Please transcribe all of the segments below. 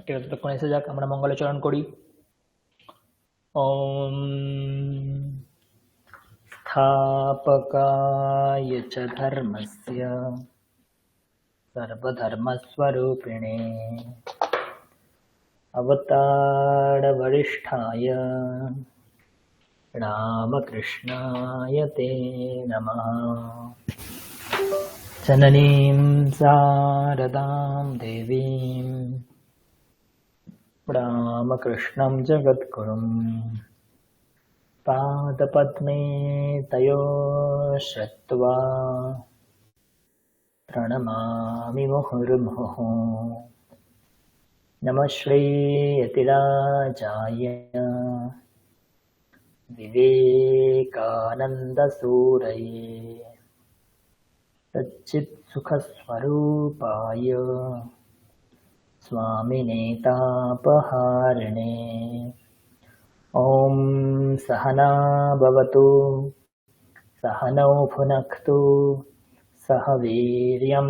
ঠিক আছে, ততক্ষণ এসে যাক, আমরা মঙ্গলাচরণ করি। ওম स्थापकाय च धर्मस्य सर्वधर्मस्वरूपिणे अवतारवरिष्ठाय रामकृष्णाय ते नमः। जननीं शारदां देवीं रामकृष्णं जगद्गुरुं पादपद्मे तयो श्रुत्वा प्रणमामि मुहुर्मुहुः। नमः श्रीयतिराजाय विवेकानन्दसूरये सच्चित्सुखस्वरूपाय स्वामिने तापहारिणे। ॐ सहना भवतु सहनौ भुनक्तु सह वीर्यं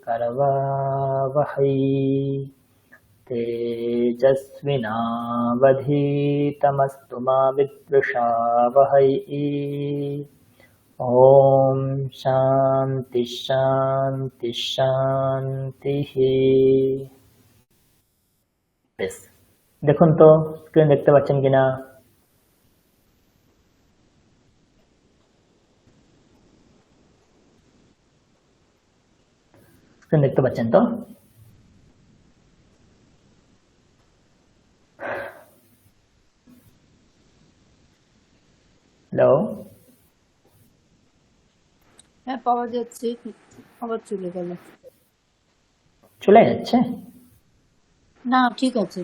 करवावहै तेजस्विनावधीतमस्तु मा विद्विषावहै। ॐ शान्ति शान्ति शान्तिः। বেশ, দেখুন তো স্ক্রিন দেখতে পাচ্ছেন কিনা? স্ক্রিন দেখতে পাচ্ছেন তো? হ্যালো, হ্যাঁ পাওয়া যাচ্ছে, আবার চলে গেল। চলে যাচ্ছে? না ঠিক আছে।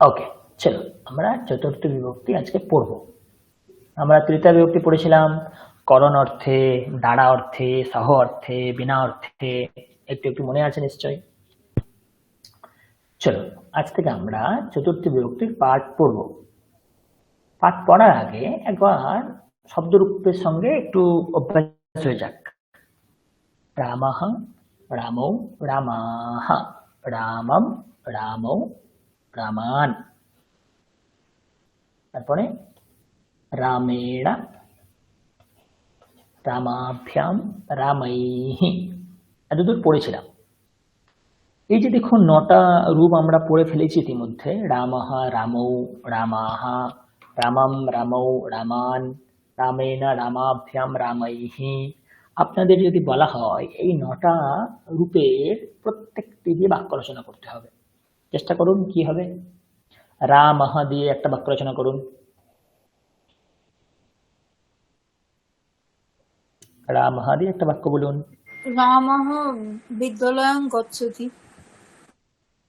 ওকে, চলো আমরা চতুর্থ বিভক্তি আজকে পড়ব। আমরা তৃতীয় বিভক্তি পড়েছিলাম করণ অর্থে, দ্বারা অর্থে, সহ অর্থে, বিনা অর্থে। একটু একটু মনে আছে নিশ্চয়ই। চলো আজ থেকে আমরা চতুর্থ বিভক্তির পাঠ পড়ব। পাঠ পড়ার আগে একবার শব্দরূপের সঙ্গে একটু অভ্যাস হয়ে যাক। রামঃ, রামৌ, রামাঃ, রামম, রামৌ, রামান। তারপরে রামেণ, রামাভ্যাম, রামৈঃ। এতদূর পড়েছিলাম। এই যে দেখুন 9টা রূপ আমরা পড়ে ফেলেছি ইতিমধ্যে। রামঃ, রামৌ, রামাঃ, রামম, রামৌ, রামান, রামেণ, রামাভ্যাম, রামৈঃ। আপনাদের যদি বলা হয় এই 9টা রূপের প্রত্যেকটি দিয়ে বাক্য রচনা করতে হবে, চেষ্টা করুন। কি হবে? রামঃ দিয়ে একটা বাক্য রচনা করুন। রামঃ দিয়ে একটা বাক্য বলুন। রামঃ বিদ্যালয়ং গচ্ছতি।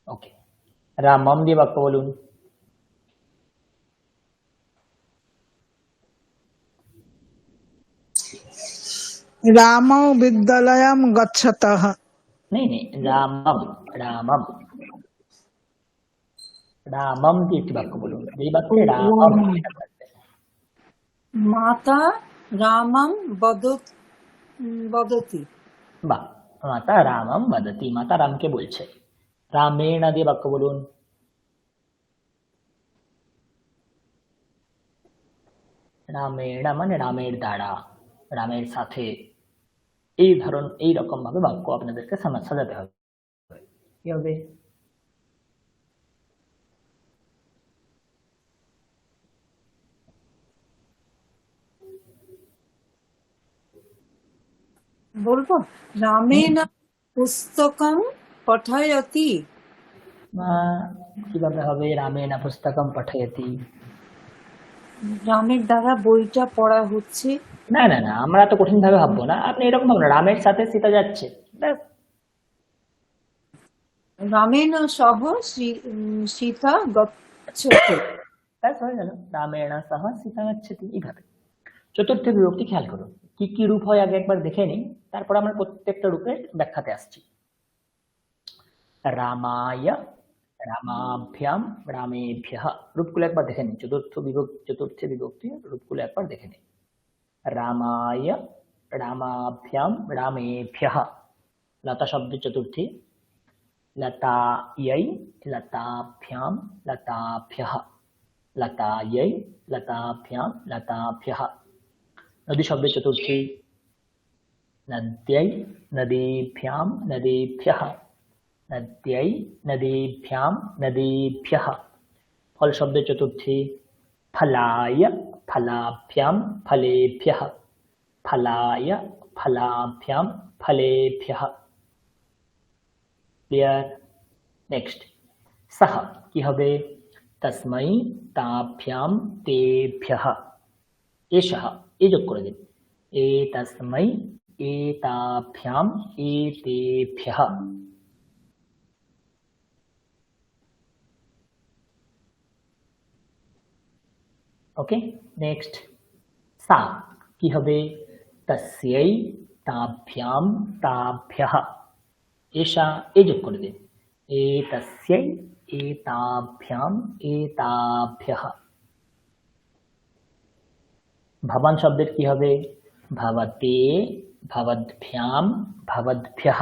ওকে, রামম দিয়ে বাক্য বলুন। रामौ विद्यालयं गच्छतः। नहीं नहीं, रामम, रामम, রামম দিয়ে একটি বাক্য বলুন। যেই বাক্যে রামম এটা থাকবে। মাতা রামং বদতি। বাহ, মাতা রামম বদতি, মাতা রামকে বলছে। রামেণ দিয়ে বাক্য বলুন। রামেণ মানে রামের দ্বারা, রামের সাথে। এই রকম ভাবে বাক্য আপনাদেরকে সাজাতে হবে। কি হবে? বলবো রামেণ পুস্তকং পঠয়তি। কিভাবে হবে? রামেণ পুস্তকম পাঠয়তি। রামের দ্বারা বইটা পড়া হচ্ছে। না না না, আমরা তো কঠিন ভাবে ভাববো না। আপনি এরকম ভাবুন, রামের সাথে সীতা যাচ্ছে, ব্যাস। রামেণ সহ সীতা গচ্ছতি। ব্যাস হয়ে গেল, রামেণ সহ সীতা গচ্ছতি। এইভাবে চতুর্থ বিভক্তি খেয়াল করুন কি কি রূপ হয় আগে একবার দেখে নিই, তারপর আমরা প্রত্যেকটা রূপের ব্যাখ্যাতে আসছি। রামায়, রামাভ্যাম, রামেভ্যঃ। রূপগুলো একবার দেখে নিন। চতুর্থ বিভক্তি রূপগুলো একবার দেখে নিন। রামায়, রামাভ্যাম, রামেভ্যঃ। লতা শব্দ চতুর্থী। लतायै लताभ्यां लताभ्यः लतायै लताभ्यां लताभ्यः नदी शब्द चतुर्थी नद्यै नदीभ्यां नदीभ्यः नद्यै नदीभ्यां नदीभ्यः फल शब्द चतुर्थी फलाय फलाभ्यां फलेभ्यः फलाय फलाभ्यां फलेभ्यः क्लियर नेक्स्ट सह কি হবে तस्मै ताभ्यां तेभ्यः एषः ए যোগ করে দিন एतस्मै एताभ्यां एतेभ्यः ओके नेक्स्ट सा কি হবে तस्यै ताभ्यां ताभ्यः एषा ए যোগ করে দিন एतस्यै एताभ्यां एताभ्यः भवान शब्देर কি হবে भवते भवद्भ्यां भवद्भ्यः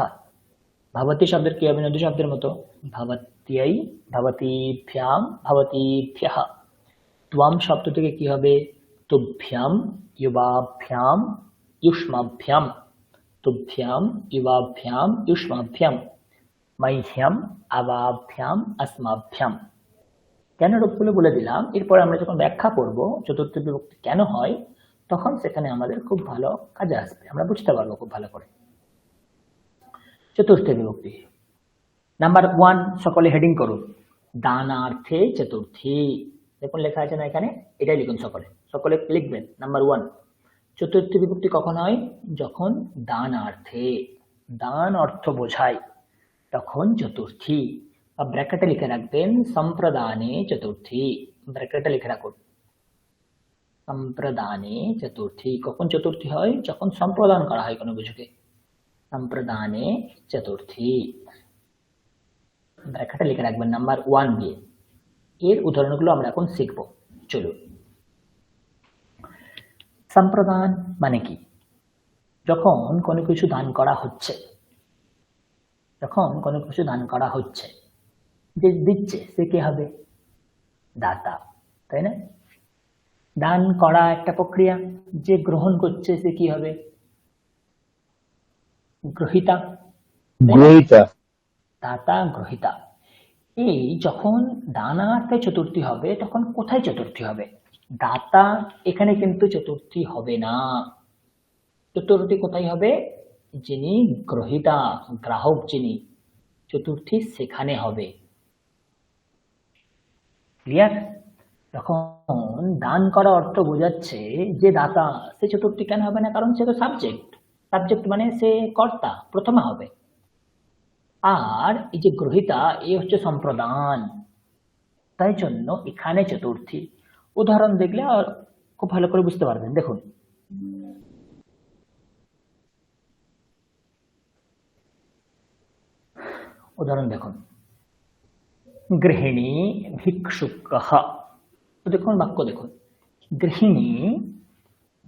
भवती शब्देर কি হবে নদী শব্দের মতো भवत्यै भवतीभ्यां भवतीभ्यः त्वम शब्द থেকে কি হবে तुभ्यां युवाभ्यां युष्माभ्यां तुभ्यां युवाभ्यां युष्माभ्यां मह्यम अवाभ्यां अस्माभ्यां কেন রূপগুলো বলে দিলাম এরপর আমরা যখন ব্যাখ্যা করব চতুর্থ বিভক্তি কেন হয় তখন সেখানে আমাদের খুব ভালো কাজে আসবে আমরা বুঝতে পারবো খুব ভালো করে চতুর্থ বিভক্তি নাম্বার 1 সকলে হেডিং করুন দানার্থে চতুর্থী দেখুন লেখা আছে না এখানে এটাই লিখুন সকলে সকলে লিখবেন নাম্বার 1 চতুর্থ বিভক্তি কখন হয় যখন দানার্থে দান অর্থ বোঝায় তখন চতুর্থী अब ব্র্যাকেটে লিখে রাখবেন সম্প্রদানে চতুর্থী ব্র্যাকেটে লিখে রাখুন সম্প্রদানে চতুর্থী কখন চতুর্থী হয় যখন সম্প্রদান করা হয় কোনো কিছুকে সম্প্রদানে চতুর্থী ব্র্যাকেটে লিখে রাখবেন নাম্বার 1 দিয়ে এর উদাহরণগুলো আমরা এখন শিখব চলুন সম্প্রদান মানে কি যখন কোনো কিছু দান করা হচ্ছে যখন কোনো কিছু দান করা হচ্ছে যে দিচ্ছে সে কে হবে দাতা তাই না দান করা একটা প্রক্রিয়া যে গ্রহণ করছে সে কি হবে গ্রহীতা গ্রহীতা দাতা গ্রহীতা এই যখন দানার্থে চতুর্থী হবে তখন কোথায় চতুর্থী হবে দাতা এখানে কিন্তু চতুর্থী হবে না চতুর্থী কোথায় হবে যিনি গ্রহীতা গ্রাহক যিনি চতুর্থী সেখানে হবে ক্লিয়ার যখন দান করা অর্থ বোঝাচ্ছে যে দাতা সে চতুর্থী কেন হবে না কারণ সে তো সাবজেক্ট সাবজেক্ট মানে সে কর্তা প্রথমে হবে আর এই যে গ্রহীতা এই হচ্ছে সম্প্রদান তাই জন্য এখানে চতুর্থী উদাহরণ দেখলে আর খুব ভালো করে বুঝতে পারবেন দেখুন উদাহরণ দেখুন গৃহিণী ভিক্ষুকः তো দেখুন বাক্য দেখুন গৃহিণী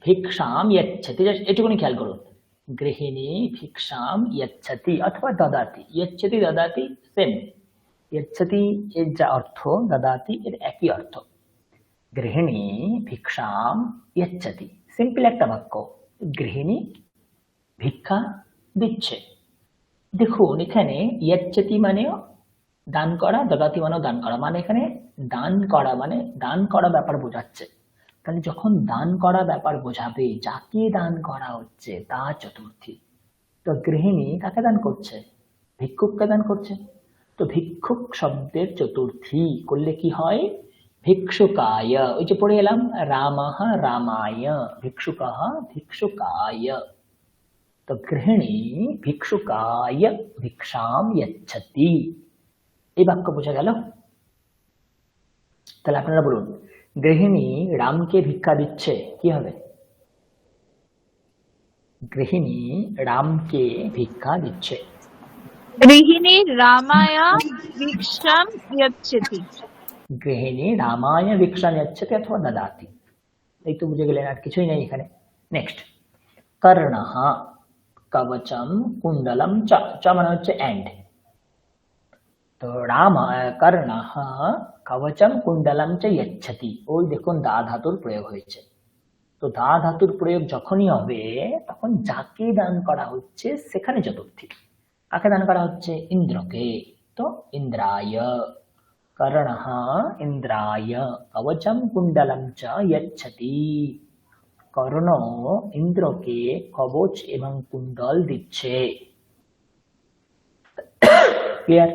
ভিক্ষাম यच्छति এটুকুনি খেয়াল করুন গৃহিণী ভিক্ষাম यच्छति অথবা দদাতি यच्छति দদাতি সেম यच्छति এর যা অর্থ দদাতি এর একই অর্থ গৃহিণী ভিক্ষাম यच्छति সিম্পল একটা বাক্য গৃহিণী ভিক্ষা দিচ্ছে দেখুন এখানে यच्छति মানে দান করা দদাতি মানে দান করা মানে এখানে দান করা মানে দান করা ব্যাপার বোঝাচ্ছে তাহলে যখন দান করা ব্যাপার বোঝাবে যাকে দান করা হচ্ছে তা চতুর্থী তো গৃহিণী কাকে দান করছে ভিক্ষুককে দান করছে তো ভিক্ষুক শব্দের চতুর্থী করলে কি হয় ভিক্ষুকায় ওই যে পড়ে এলাম রামः রামায় ভিক্ষুকः ভিক্ষুকায় तो गृहिणी भिक्षुकाय भिक्षाम यच्छति এই বাক্য বোঝা গেল তাহলে আপনারা বলুন গৃহিণী রামকে ভিক্ষা দিচ্ছে কি হবে গৃহিণী রামকে ভিক্ষা দিচ্ছে গৃহিণী রামায় ভিক্ষাম यच्छति গৃহিণী রামায় ভিক্ষাম यच्छति অথবা দদাতি এই তো বুঝে গেলেন আর কিছুই নেই এখানে নেক্সট কর্ণः কবচম কুণ্ডলম চ চ মানে হচ্ছে এন্ড তো রাম কর্ণঃ কবচম কুণ্ডলম চ যচ্ছতি, ওই দেখুন দা ধাতুর প্রয়োগ হয়েছে। তো দা ধাতুর প্রয়োগ যখনই হবে তখন যাকে দান করা হচ্ছে সেখানে চতুর্থী। কাকে দান করা হচ্ছে? ইন্দ্রকে। তো ইন্দ্রায় কর্ণঃ ইন্দ্রায় কবচম কুণ্ডলম চ যচ্ছতি, কর্ণ ইন্দ্রকে কবচ এবং কুণ্ডল দিচ্ছে। ক্লিয়ার?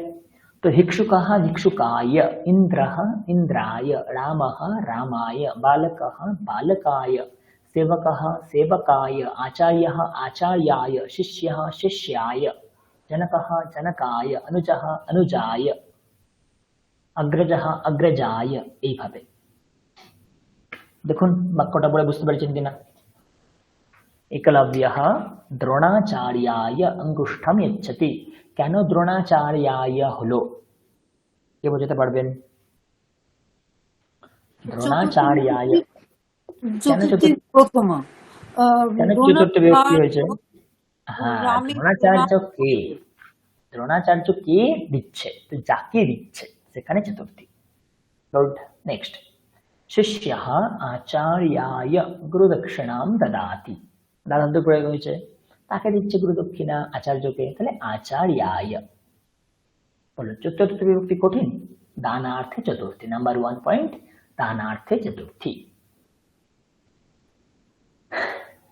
तो भिक्षुकः भिक्षुकाय, इन्द्रः इन्द्राय, रामः रामाय, बालकः बालकाय, सेवकः सेवकाय, आचार्यः आचार्याय, शिष्यः शिष्याय, जनकः जनकाय, अनुजः अनुजाय, अग्रजः अग्रजाय। এইভাবে দেখুন বাক্যটা পড়ে বুঝতে পারছেন কিনা? একলব্যः দ্রোণাচার্যায় অঙ্গুষ্ঠম यच्छति। কেন দ্রোণাচার্যায় হলো কে বোঝাতে পারবেন? দ্রোণাচার্যায় কেন চতুর্থী প্রথম কেন চতুর্থ বিভক্তি হয়েছে? হ্যাঁ, দ্রোণাচার্য কে, দ্রোণাচার্য কে দিচ্ছে, তো যাকে দিচ্ছে সেখানে চতুর্থী। নেক্সট, শিষ্যः আচার্যায় গুরুদক্ষিণাম দদাতি। দাদান্ত প্রয়োগ হয়েছে, তাকে দিচ্ছে গুরু দক্ষিণা, আচার্যকে, তাহলে আচার্যায়। বলো চতুর্থ বিভক্তি কঠিন? দানার্থে চতুর্থী। নাম্বার 1 পয়েন্ট, দানার্থে চতুর্থী।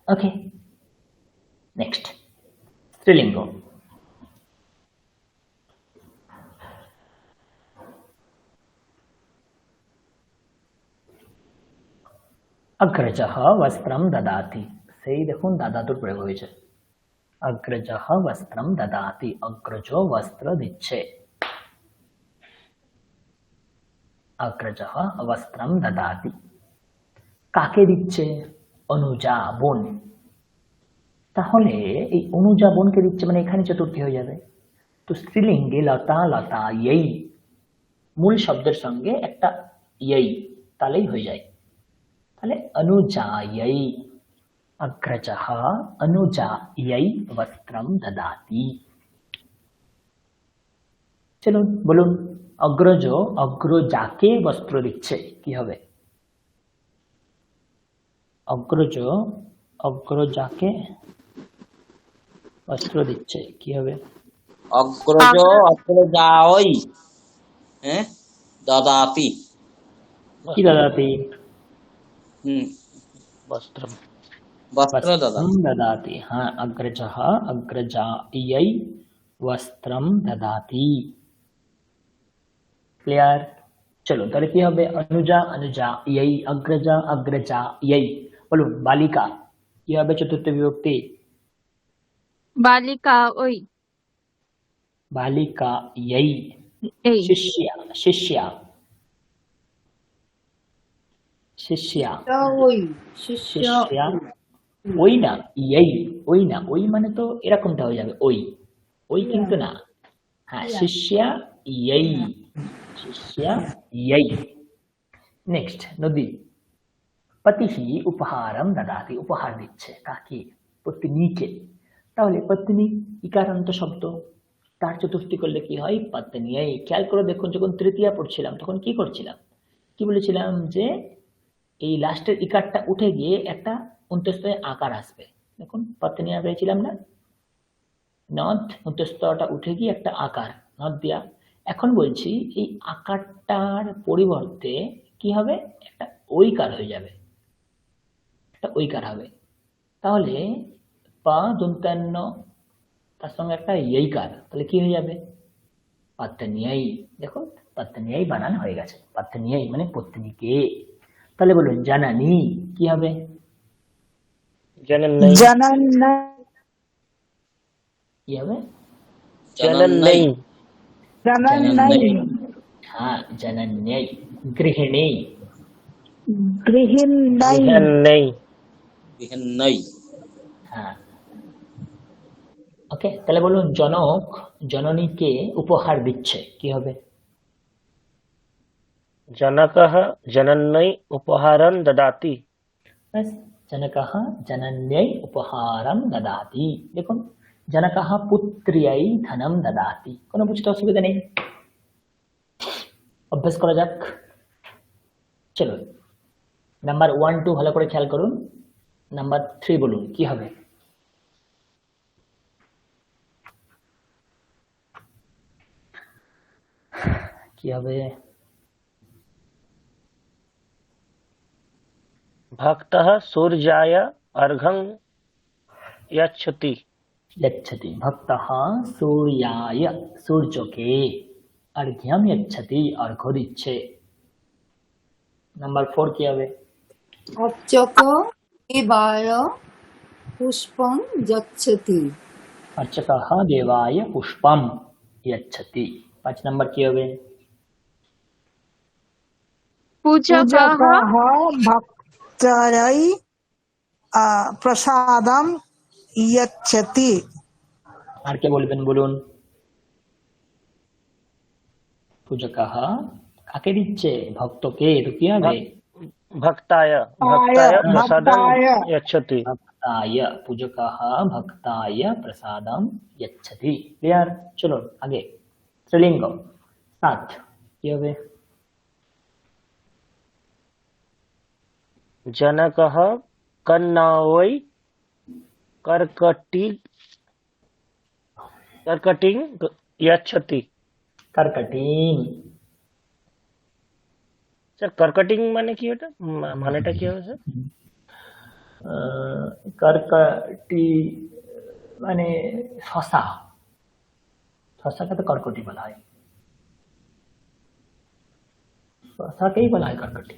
ওকে, নেক্সট স্ত্রীলিঙ্গ। অগ্রজः বস্ত্রম দদাতি। সেই দেখুন দাদাতুর প্রয়োগ হয়েছে। অগ্রজः বস্ত্রম দদাতি, অগ্রজ বস্ত্র দিচ্ছে। অগ্রজः বস্ত্রম দদাতি, কাকে দিচ্ছে? অনুজা বোন। তাহলে এই অনুজা বোনকে দিচ্ছে মানে এখানে চতুর্থী হয়ে যাবে। তো স্ত্রীলিঙ্গে লতা লতা এই মূল শব্দের সঙ্গে একটা এই তাহলেই হয়ে যায়। তাহলে অনুজাयै, अग्रजः अनुजायै वस्त्रम ददाति। চলুন বলুন, অগ্রজ অগ্রজাকে বস্ত্র দিচ্ছে, কি হবে? অগ্রজ অগ্রজাকে বস্ত্র দিচ্ছে, কি হবে? অগ্রজ অগ্রজায় দদাতি। কি দদাতি? বস্ত্র वस्त्रं ददाति। हाँ, अग्रजः अग्रजायै वस्त्रम ददाति। क्लियर? चलो তাহলে কি হবে? অনুজা অনুজাयै, অগ্রজা অগ্রজাयै। বলুন বালিকা কি হবে চতুর্থ বিভক্তি? বালিকা ওই, বালিকাयै। এই শিষ্যা শিষ্যা শিষ্যা ওই, শিষ্য শিষ্যা ওই না, এই ওই না, ওই মানে তো এরকমটা হয়ে যাবে, ওই ওই কিন্তু না। হ্যাঁ, শিষ্যা এই, শিষ্যা এই। নেক্সট, নদী। পতিহি উপহারম দদাতি, উপহার দিচ্ছে কাকে? পত্নীকে। তাহলে পত্নী ইকারান্ত শব্দ, তার চতুর্থী করলে কি হয়? পত্নী। খেয়াল করে দেখুন, যখন তৃতীয়া পড়ছিলাম তখন কি করছিলাম, কি বলেছিলাম যে এই লাস্টের ইকারটা উঠে গিয়ে একটা অন্তঃস্থয়ে আকার আসবে। দেখুন পত্নিয়া পেয়েছিলাম না, নদ অন্তঃস্থটা উঠে গিয়ে একটা আকার নদ দিয়া। এখন বলছি এই আকারটার পরিবর্তে কি হবে? একটা ঐকার হয়ে যাবে, একটা ঐকার হবে। তাহলে পা দন্তান্ন তার সঙ্গে একটা এইকার, তাহলে কি হয়ে যাবে? পত্নিয়াই। দেখুন পত্নিয়াই বানান হয়ে গেছে, পত্নিয়াই মানে পত্নীকে। তাহলে বলুন জানানি কি হবে? জননী কি হবে? জননী জনন্যই হ্যাঁ, জনন্যই। গৃহিণী গৃহিণী বিহীনই। হ্যাঁ, ওকে। তাহলে বলুন জনক জননীকে উপহার দিচ্ছে, কি হবে? জনকः জনন্यै উপহারं দদাতি। ব্যাস, জনকः জনন্यै উপহারম দদাতি। দেখুন জনকः পুত্র্यै ধনম দদাতি, কোনো বুঝতে অসুবিধা নেই। অভ্যাস করা যাক। চলুন, নাম্বার 1 2 ভালো করে খেয়াল করুন। নাম্বার 3 বলুন কি হবে? কি হবে? भक्तः सूर्याय अर्घं यच्छति। यच्छति भक्तः सूर्याय সূর্যকে अर्घ्यम यच्छति अर्घ्য দিচ্ছে। নাম্বার 4 কি হবে? অর্চক দেবায় পুষ্পং যচ্ছতি। अर्चकः देवाय पुष्पम यच्छति। 5 নাম্বার কি হবে? पूजकः भक्तायै प्रसादं यच्छति। আর কে বলবেন বলুন? পূজকः কাকে দিচ্ছে? ভক্তকে। তো কি হবে? भक्ताय भक्ताय प्रसादं भक्ताय। यच्छति। भक्ताय पूजकः भक्ताय प्रसादम यच्छति। क्लियर? चलो आगे। स्त्रीलिंग 7 কি হবে? जनकः कन्नौई कर्कटिं यच्छति। कर्कटिंग। স্যার कर्कटिंग মানে কি ওটা? মানেটা কি হবে স্যার? कर्कटी মানে শশা। শশাকে তো কর্কটি বলা হয়। শশাকেই বলা হয় কর্কটি।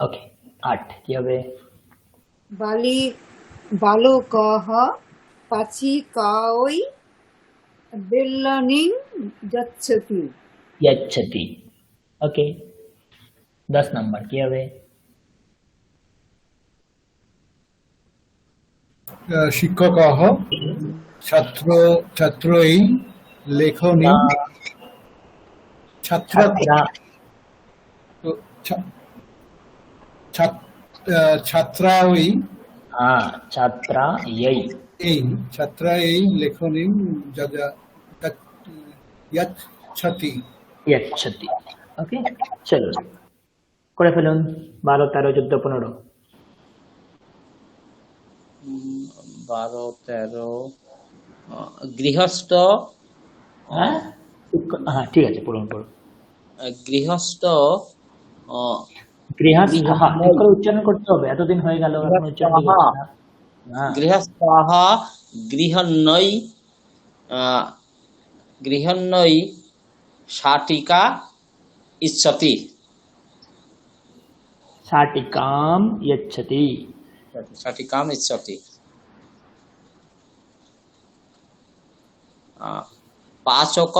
ওকে 8 কি হবে? বালকः পাচিকায় বেলনিং যচ্ছতি। यच्छति। ओके 10 নাম্বার কি হবে? শিক্ষকः ছাত্রৈ লেখনী ছাত্রা ছাত্রাयै ছাত্রাयै ছাত্রাयै লেখনী यच्छति। यच्छति। ओके চলো করে ফেলুন। 12 13 14 15 12 13 গৃহস্থ হ্যাঁ হ্যাঁ ঠিক আছে পড়ুন পড়ুন। গৃহস্থ গৃহস্থ ঠিক করে উচ্চারণ করতে হবে, এতদিন হয়ে গেল এখন উচ্চারণ করতে হবে না। হ্যাঁ গৃহস্থः গৃহণ্যৈ শাটিকা ইচ্ছতি। शाटिकाम यच्छति। শাটিকাম ইচ্ছতি। পাচক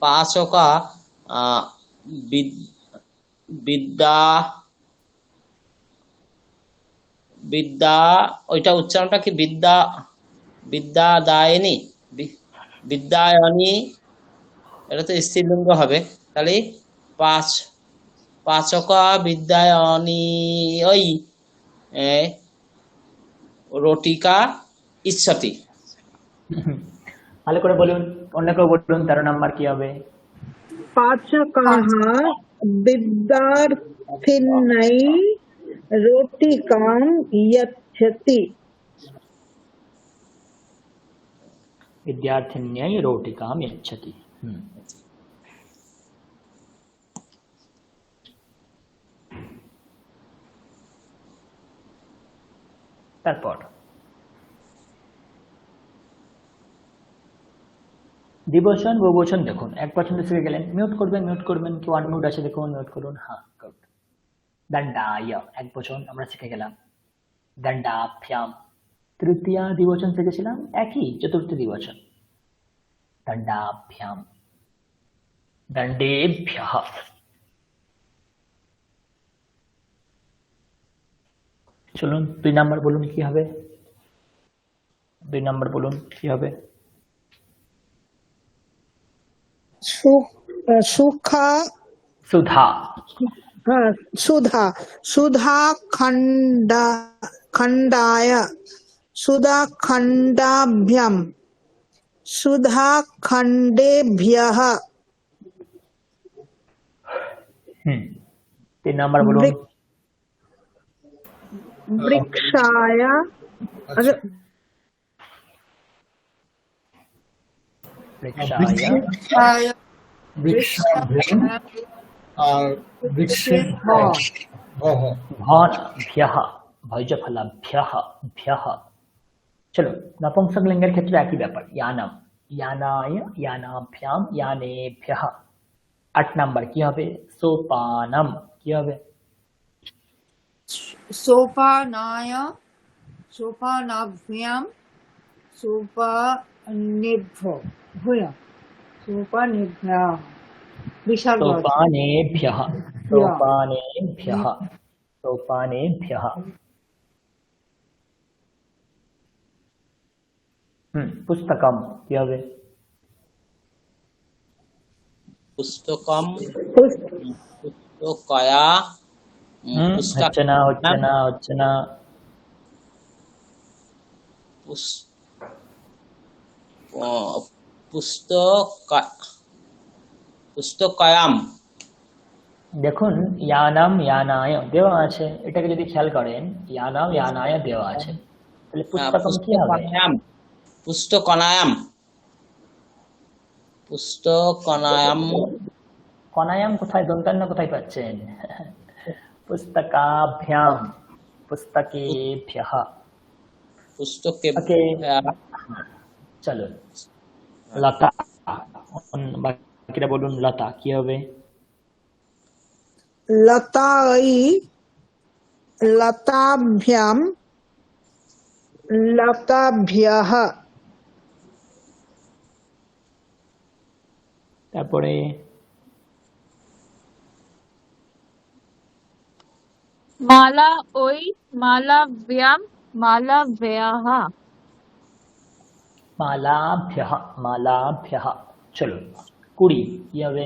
পাচক বিদ্যা বিদ্যা ওইটা উচ্চারণটা কি? বিদ্যাদায়নী বিদ্যায়নী, এটা তো স্ত্রীলিঙ্গ হবে। তাহলে পাচক বিদ্যায়নী ওই রটিকা ইচ্ছতি। ভালো করে বলুন, অন্য কেউ বলুন 13 নাম্বার কি হবে? पाचकः विद्यार्थिन्यै रोटिकां यच्छति। विद्यार्थिन्यै रोटिकां यच्छति। তারপর দ্বিবচন বহুবচন দেখুন। এক বচন শিখে গেলেন, মিউট করবেন কেউ আনমিউট আছে দেখুন, মিউট করুন। হ্যাঁ গুড। দণ্ডায় এক বচন আমরা শিখে গেলাম। দণ্ডাভ্যাম তৃতীয় দ্বিবচন শিখেছিলাম, একই চতুর্থ দ্বিবচন। দণ্ডাভ্যাম দণ্ডেভ্যঃ। চলুন 2 নাম্বার বলুন কি হবে? 2 নাম্বার বলুন কি হবে? सुखा सुधा। सुधा सुधा खंडाय सुधा खंडाभ्याम सुधा खंडेभ्यः 3 নাম্বার বলুন। वृक्षाय আচ্ছা, বৃক্ষায় ছায়া বৃক্ষাভ্যাম আর বৃক্ষের ভহ ঘনভ্যः ভৈজফলাভ্যः ভ্যः। চলো নপুংসকলিঙ্গের ক্ষেত্রে একই ব্যাপার, ইয়ানাম ইয়ানায় ইয়ানাভ্যাম ইয়ানেভ্যः। 8 নাম্বার কি হবে? সোপানম কি হবে? সোপানায় সোপানাভ্যাম সোপানেভ্য ভূয়া সোপানেভ্যা বিশাল বড়। সোপানেভ্যः সোপানেভ্যः সোপানেভ্যः। পুস্তকম কি হবে? পুস্তকম পুস্তকয়া পুস্তক হচ্ছে না হচ্ছে না হচ্ছে না। পুস- পুস্তক পুস্তকায়াম দেখুন ইয়ানাম ইয়ানায় দেওয়া আছে, এটাকে যদি খেয়াল করেন ইয়ানাম ইয়ানায় দেওয়া আছে, তাহলে পুস্তকম কি হবে? পুস্তকনায়াম পুস্তকনায়াম পুস্তকনায়াম কনায়াম কোথায়? দন্তান্ন কোথায় পাচ্ছেন? পুস্তকাভ্যাম পুস্তকেভ্যः। পুস্তকে ওকে চলো লতা, বাকিটা বলুন। লতা কি হবে? लतायै लताभ्याम लताभ्यः তারপরে মালা ওই মালাভ্যাম মালাভ্যাহ মালাভ্যः মালাভ্যः। চলো 20 কি হবে?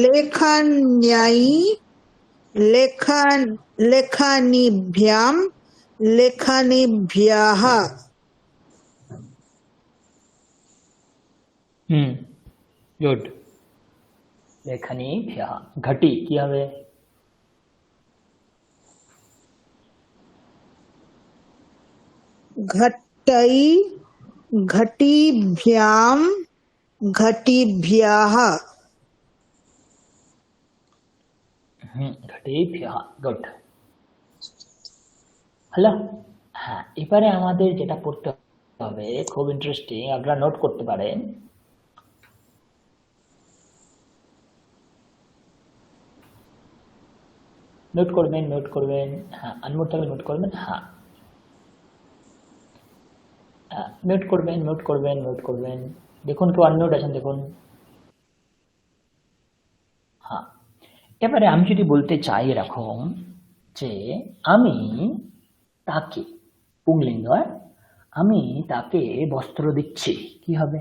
लेखन्यै लेखनीभ्याम लेखनीभ्यः গুড। লেখনীভ্যः। ঘটি কি হবে? घटै घटीभ्याम घटीभ्यः ঘটিভ্যः। গুড। হ্যালো, হ্যাঁ এবারে আমাদের যেটা পড়তে হবে খুব ইন্টারেস্টিং, আপনারা নোট করতে পারেন। নোট করবেন নোট করবেন, হ্যাঁ আনমোট থাকলে নোট করবেন, হ্যাঁ নোট করবেন নোট করবেন নোট করবেন। দেখুন কেউ আননোট আছেন দেখুন। হ্যাঁ এবারে আমি যদি বলতে চাই এরকম যে আমি তাকে, পুংলিঙ্গ, আমি তাকে বস্ত্র দিচ্ছি, কি হবে?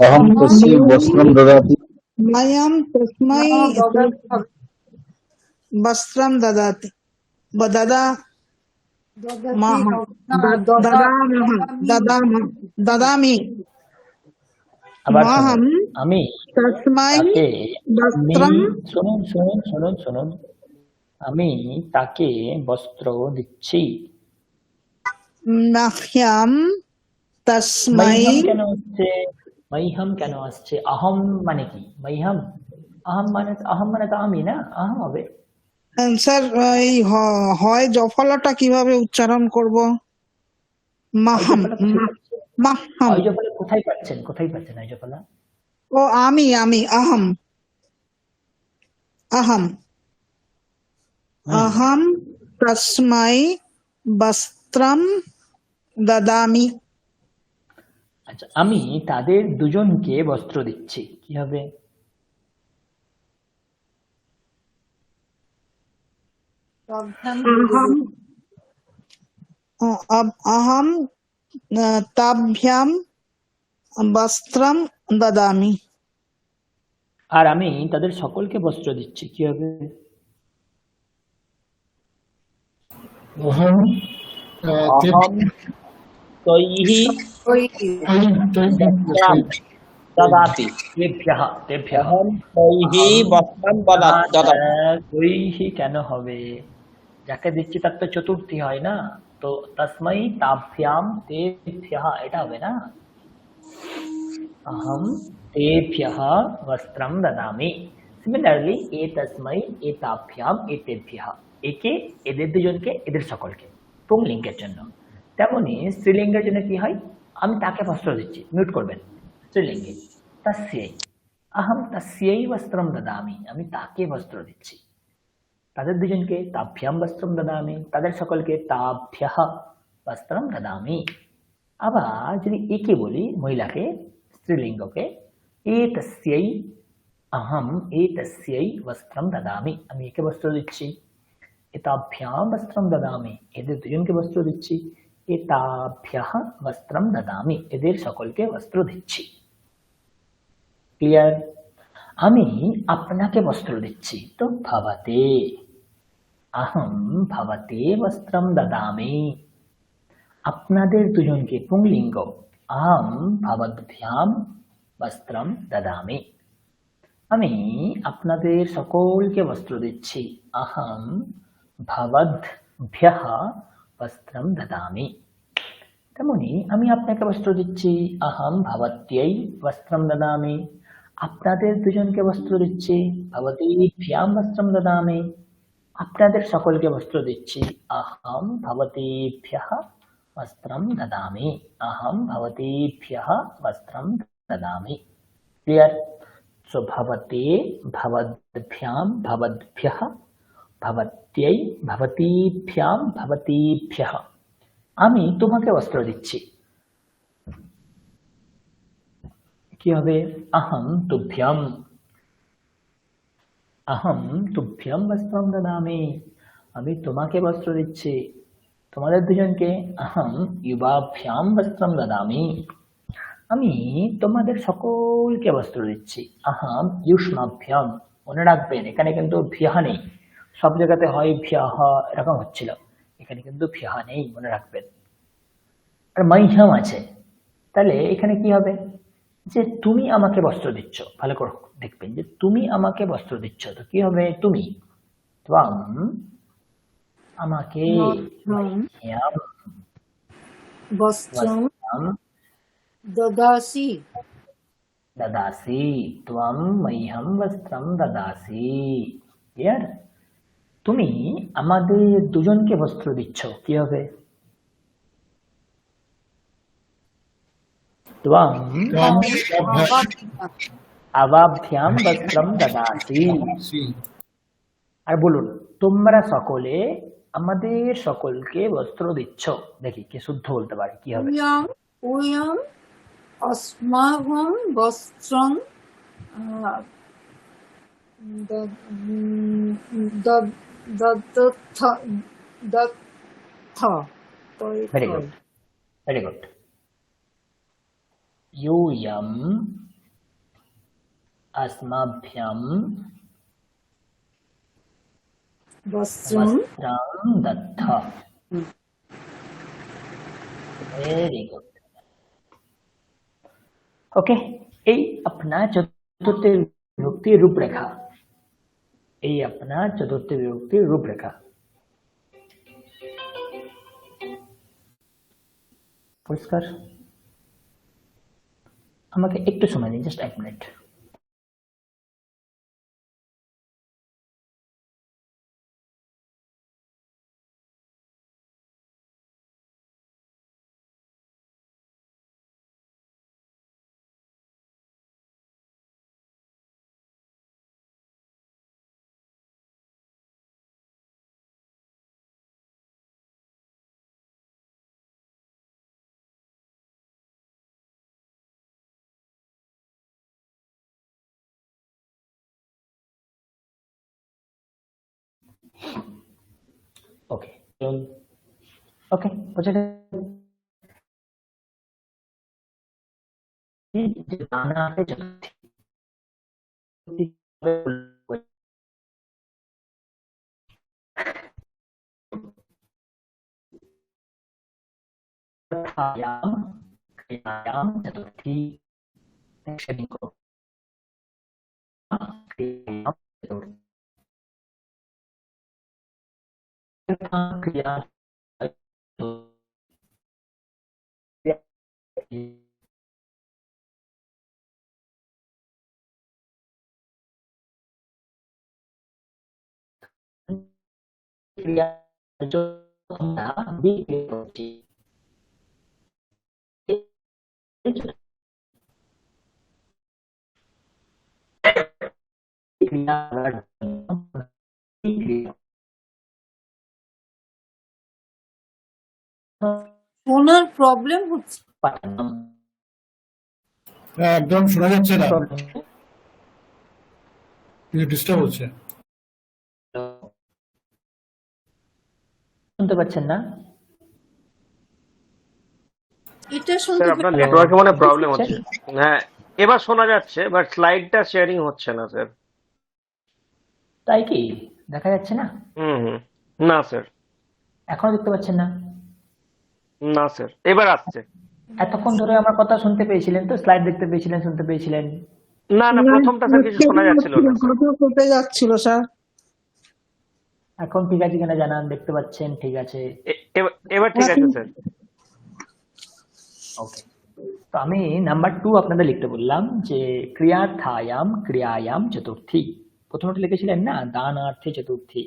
अहं तस्य वस्त्रं ददाति मयं तस्मै वस्त्रं ददाति ददामि আবার মহম শুনুন, আমি तस्मै তাকে वस्त्रं শুনুন শুনুন শুনুন শুনুন, আমি তাকে বস্ত্র দিচ্ছি। मह्यं तस्मै মহ্যম কেন আসছে? মহ্যম কেন আসছে? অহম মানে কি? মহ্যম অহম মানে তো আমি না, অহম হবে। স্যার এই হয় জফলাটা কিভাবে উচ্চারণ করব? মাহম মাহম অজফলা কোথায় পাচ্ছেন? কোথায় পাচ্ছেন অজফলা? ও আমি আহম আহম अहम तस्मै वस्त्रं ददामि আচ্ছা, আমি তাদের দুজনকে বস্ত্র দিচ্ছি, কি হবে? अहम ताभ्याम वस्त्रं ददामि আর আমি তাদের সকলকে বস্ত্র দিচ্ছি, কি হবে? অহম অহম তৈহি ওই বস্ত্রাম দদাতি তেভ্যঃ তেভ্যঃ। অহম তৈহি বস্ত্রাম দদাতি তৈহি কেন হবে? যাকে দিচ্ছি তার তো চতুর্থী হয় না, তো তস্मै তাভ্যাম তেভ্যঃ এটা হবে না। अहम तेभ्यः वस्त्रं ददामि। সিমিলারলি এ তস্मै এতাভ্যাম এতেভ্যः, একে এদের দুজনকে এদের সকলকে পুংলিঙ্গের জন্য। তেমনি স্ত্রীলিঙ্গের জন্য কি হয়? আমি তাকে বস্ত্র দিচ্ছি, মিউট করবেন স্ত্রীলিঙ্গে, তস্যৈ अहम तस्यै वस्त्रं ददामि, আমি তাকে বস্ত্র দিচ্ছি। তাদের দুজনকে তাভ্যাম বস্ত্রম দদামি, তাদের সকলকে তাভ্যः বস্ত্রম দদামি। আবার যদি একে বলি মহিলাকে, স্ত্রীলিঙ্গকে, এতস্যৈ अहम एतस्यै वस्त्रं ददामि, আমি একে বস্ত্র দিচ্ছি। এতাভ্যাম বস্ত্রম দদামি, এদের দুজনকে বস্ত্র দিচ্ছি। এতাভ্যः বস্ত্রম দদামি, এদের সকলকে বস্ত্র দিচ্ছি। ক্লিয়ার? আমি আপনাকে বস্ত্র দিচ্ছি, তো ভবতে, अहम भवते वस्त्रं ददामि। আপনাদের দুজনকে পুংলিঙ্গ, अहम भवद्भ्याम वस्त्रं ददामि। আমি আপনাদের সকলকে বস্ত্র দিচ্ছি, अहम भवद्भ्यः वस्त्रं ददामि। তেমনি আমি আপনাকে বস্ত্র দিচ্ছি, अहम भवत्यै वस्त्रं ददामि। আপনাদের দুজনকে বস্ত্র দিচ্ছি, भवतीभ्यां वस्त्रं ददामि। আপনাদের সকলকে বস্ত্র দিচ্ছি, अहम भवतीभ्यः वस्त्रं ददामि। अहम भवतीभ्यः वस्त्रं ददामि। क्लियर? सो भवते, भवद्भ्यां, भवद्भ्यः, भवत्यै, भवतीभ्यां, भवतीभ्यः। আমি তোমাকে বস্ত্র দিচ্ছি, কি হবে? अहम तुभ्यं, अहम तुभ्यं वस्त्रं ददामि। আমি তোমাকে বস্ত্র দিচ্ছি, তোমাদের দুজনকে, अहम युवाभ्यां वस्त्रं ददामि। আমি তোমাদের সকলকে বস্ত্র দিচ্ছি, अहम युष्माभ्यां। মনে রাখবেন এখানে কিন্তু ভ্যাহ নেই, সব জায়গাতে হয় ভ্যাহ, এরকম হচ্ছিল, এখানে কিন্তু ভ্যাহ নেই, মনে রাখবেন। আর মহ্যম আছে, তাহলে এখানে কি হবে? যে তুমি আমাকে বস্ত্র দিচ্ছ, ভালো করে দেখবেন যে তুমি আমাকে বস্ত্র দিচ্ছ, তো কি হবে? তুমি, ত্বম আমাকে, মহ্যম বস্ত্রম বস্ত্রম দদাসি। ददासि, त्वं मह्यं वस्त्रं ददासि। ক্লিয়ার? তুমি আমাদের দুজনকে বস্ত্র দিচ্ছ, কি হবে? त्वं अवाभ्याम वस्त्रम ददासि। আর বলুন, তোমরা সকলে আমাদের সকলকে বস্ত্র দিচ্ছ। দেখি কে শুদ্ধ বলতে পারে, কি হবে? উয়াম উয়াম अस्माकं वस्त्रं दत्थ ভেরি গুড, ভেরি গুড। यूयम् अस्मभ्यं वस्त्रं वस्त्रं दत्त। Very good. ওকে, এই আপনার চতুর্থ বিভক্তির রূপরেখা, এই আপনার চতুর্থ বিভক্তির রূপরেখা। পরিষ্কার? আমাকে একটু সময় দিন, জাস্ট 1 মিনিট। ওকে, ওকে, বুঝে গেছে যে বাংলা চতুর্থী क्रियायाम चतुर्थी शेडिंग को क्रियायाम चतुर्थी क्रिया क्रिया जो ফোনের প্রবলেম হচ্ছে। একদম শোনা যাচ্ছে না, কিছু ডিস্টার্ব হচ্ছে। শুনতে পাচ্ছেন না? এটা স্যার শুনতে আপনার নেটওয়ার্কে মনে প্রবলেম হচ্ছে। হ্যাঁ এবার শোনা যাচ্ছে, বাট স্লাইডটা শেয়ারিং হচ্ছে না স্যার। তাই কি দেখা যাচ্ছে না? হুম, না স্যার, এখনো দেখতে পাচ্ছেন না? না স্যার, এবার আসছে। এতক্ষণ ধরে আমার কথা শুনতে পেয়েছিলেন তো, স্লাইড দেখতে পেয়েছিলেন, শুনতে পেয়েছিলেন? না না, প্রথমটা স্যার কিছু শোনা যাচ্ছিল না স্যার। কথা কেটে যাচ্ছিল স্যার। এখন ঠিক আছে কিনা জানান, দেখতে পাচ্ছেন? ঠিক আছে, এবার ঠিক আছে স্যার। ওকে। তো আমি নাম্বার 2 আপনাদের লিখতে বললাম যে ক্রিয়ার্থায়াম ক্রিয়ায়াম চতুর্থী। প্রথমটা লিখেছিলেন না দানার্থে চতুর্থী।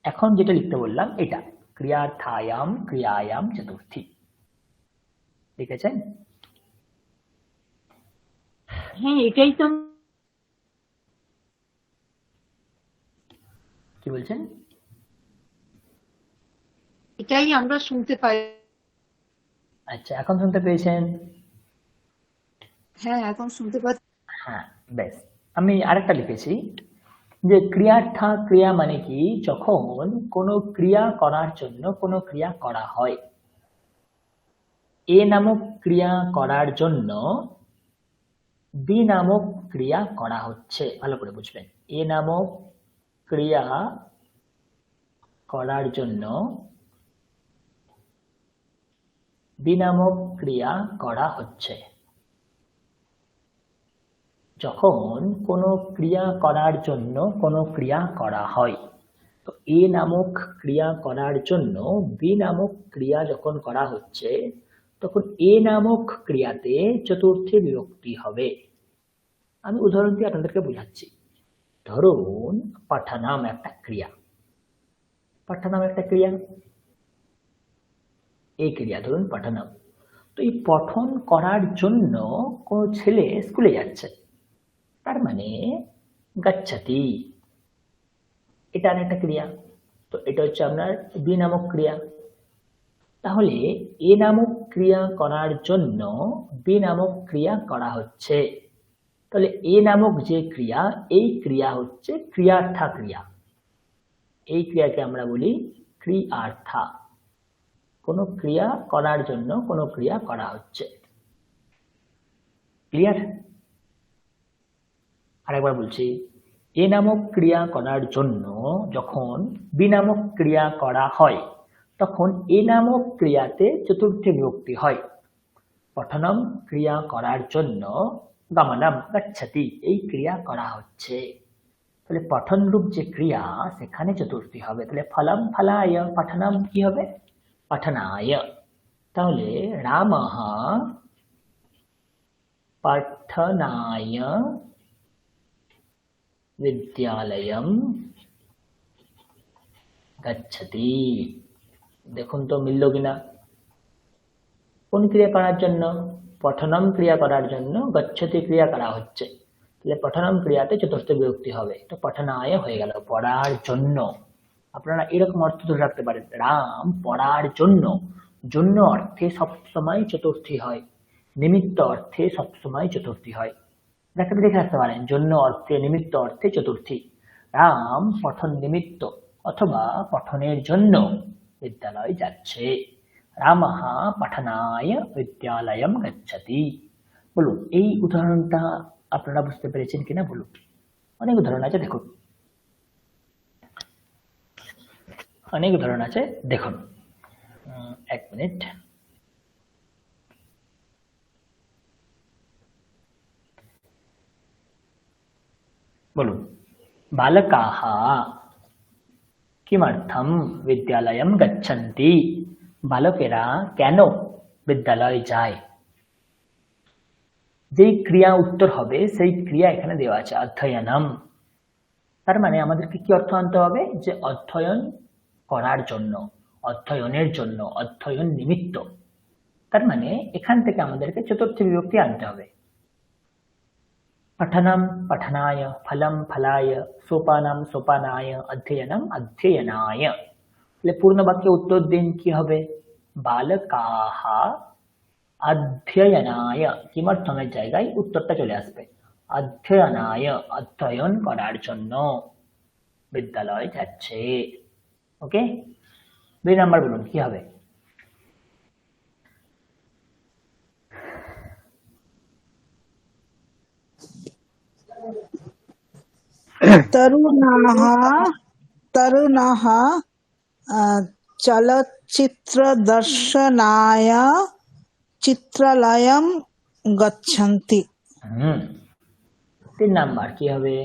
এখন যেটা লিখতে বললাম এটা ক্রিয়ার্থায়াম ক্রিয়ায়াম চতুর্থী, লিখেছেন? হ্যাঁ এটাই তো কি বলছেন? এটাই আমরা শুনতে পাই। আচ্ছা, এখন শুনতে পেয়েছেন? হ্যাঁ এখন শুনতে পাচ্ছি। হ্যাঁ, বেশ। আমি আরেকটা লিখেছি যে ক্রিয়ার্থা ক্রিয়া মানে কি, যখন কোনো ক্রিয়া করার জন্য কোনো ক্রিয়া করা হয়। এ নামক ক্রিয়া করার জন্য বি নামক ক্রিয়া করা হচ্ছে। ভালো করে বুঝবেন, এ নামক ক্রিয়া করার জন্য বি নামক ক্রিয়া করা হচ্ছে। যখন কোনো ক্রিয়া করার জন্য কোনো ক্রিয়া করা হয়, তো এ নামক ক্রিয়া করার জন্য বি নামক ক্রিয়া যখন করা হচ্ছে, তখন এ নামক ক্রিয়াতে চতুর্থী বিভক্তি হবে। আমি উদাহরণ দিয়ে আপনাদেরকে বোঝাচ্ছি। ধরুন পাঠানাম একটা ক্রিয়া, পাঠানাম একটা ক্রিয়া, এই ক্রিয়া ধরুন পাঠানাম। তো এই পঠন করার জন্য কোনো ছেলে স্কুলে যাচ্ছে, তার মানে গচ্ছতি, এটা একটা ক্রিয়া। তো এটা হচ্ছে আপনার বি নামক ক্রিয়া। তাহলে এ নামক ক্রিয়া করার জন্য বি নামক ক্রিয়া করা হচ্ছে। তাহলে এ নামক যে ক্রিয়া, এই ক্রিয়া হচ্ছে ক্রিয়ার্থা ক্রিয়া। এই ক্রিয়াকে আমরা বলি ক্রিয়ার্থা। কোনো ক্রিয়া করার জন্য কোনো ক্রিয়া করা হচ্ছে। ক্লিয়ার? আরেকবার বলছি, এ নামক ক্রিয়া করার জন্য যখন বি নামক ক্রিয়া করা হয়, তখন এ নামক ক্রিয়াতে চতুর্থী বিভক্তি হয়। পঠনম ক্রিয়া করার জন্য গমনম গচ্ছতি, এই ক্রিয়া করা হচ্ছে। তাহলে পঠন রূপ যে ক্রিয়া, সেখানে চতুর্থী হবে। তাহলে ফলম ফলায়, পঠনম কি হবে? পঠনায়। তাহলে রামঃ পঠনায় বিদ্যালয়ম গচ্ছতি। দেখুন তো মিলল কিনা? কোন ক্রিয়া করার জন্য? পঠনম ক্রিয়া করার জন্য গচ্ছতি ক্রিয়া করা হচ্ছে। তাহলে পঠনম ক্রিয়াতে চতুর্থ বিভক্তি হবে। তো পঠনায় হয়ে গেল, পড়ার জন্য। আপনারা এরকম অর্থ ধরে রাখতে পারেন, রাম পড়ার জন্য। জন্য অর্থে সবসময় চতুর্থী হয়, নিমিত্ত অর্থে সবসময় চতুর্থী হয়। দেখে রাখতে পারেন, জন্য অর্থে নিমিত্ত অর্থে চতুর্থী। রাম পঠন নিমিত্ত অথবা পঠনের জন্য বিদ্যালয় যাচ্ছে। রামঃ পঠনায় বিদ্যালয়ম গচ্ছতি। বলুন এই উদাহরণটা আপনারা বুঝতে পেরেছেন কিনা বলুন। অনেক উদাহরণ আছে দেখুন, অনেক উদাহরণ আছে দেখুন। এক মিনিট, বলুন। বালকাः কিমर्थं বিদ্যালয়ম গচ্ছন্তি? বালকেরা কেন বিদ্যালয়ে যায়? যেই ক্রিয়া উত্তর হবে সেই ক্রিয়া এখানে দেওয়া আছে, অধ্যয়নম। তার মানে আমাদেরকে কি অর্থ আনতে হবে? যে অধ্যয়ন করার জন্য, অধ্যয়নের জন্য, অধ্যয়ন নিমিত্ত। তার মানে এখান থেকে আমাদেরকে চতুর্থী বিভক্তি আনতে হবে। পঠনম পঠনায়, ফলম ফলায়, সোপানম সোপানায়, অধ্যয়নম অধ্যয়নায়। তাহলে পূর্ণ বাক্যে উত্তর দিন কি হবে? বালকাः অধ্যয়নায়, কিমর্থমের জায়গায় উত্তরটা চলে আসবে। অধ্যয়নায়, অধ্যয়ন করার জন্য বিদ্যালয় যাচ্ছে। ওকে, 2 নাম্বার বলুন কি হবে? তরুণাः চলচ্চিত্রদর্শনায় চিত্রালয়ম গচ্ছন্তি। 3 নাম্বার কি হবে?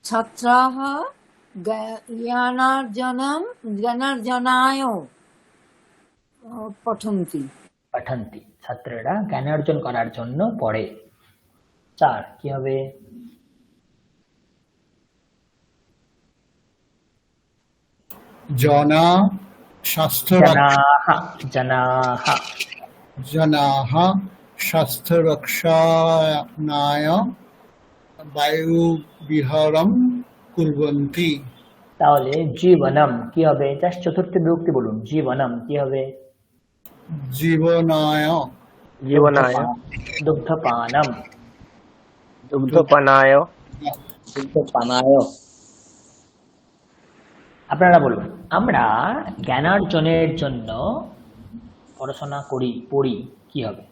ছাত্রাः জ্ঞানার্জনায় পঠন্তি। পঠন্তি, ছাত্ররা জ্ঞান অর্জন করার জন্য পড়ে। 4 কি হবে? জনা স্বাস্থ্য জনাः জনাः স্বাস্থ্য রক্ষায় বায়ু বিহারম কুর্বন্তি। তাহলে জীবনম কি হবে? জাস্ট চতুর্থী বিভক্তি বলুন। জীবনম কি হবে? জীবনায় জীবনায়, দুগ্ধপানম। দুগ্ধপানায়, পানায় আপনারা বলুন। আমরা জ্ঞানার্জনের জন্য পড়াশোনা করি, পড়ি, কি হবে?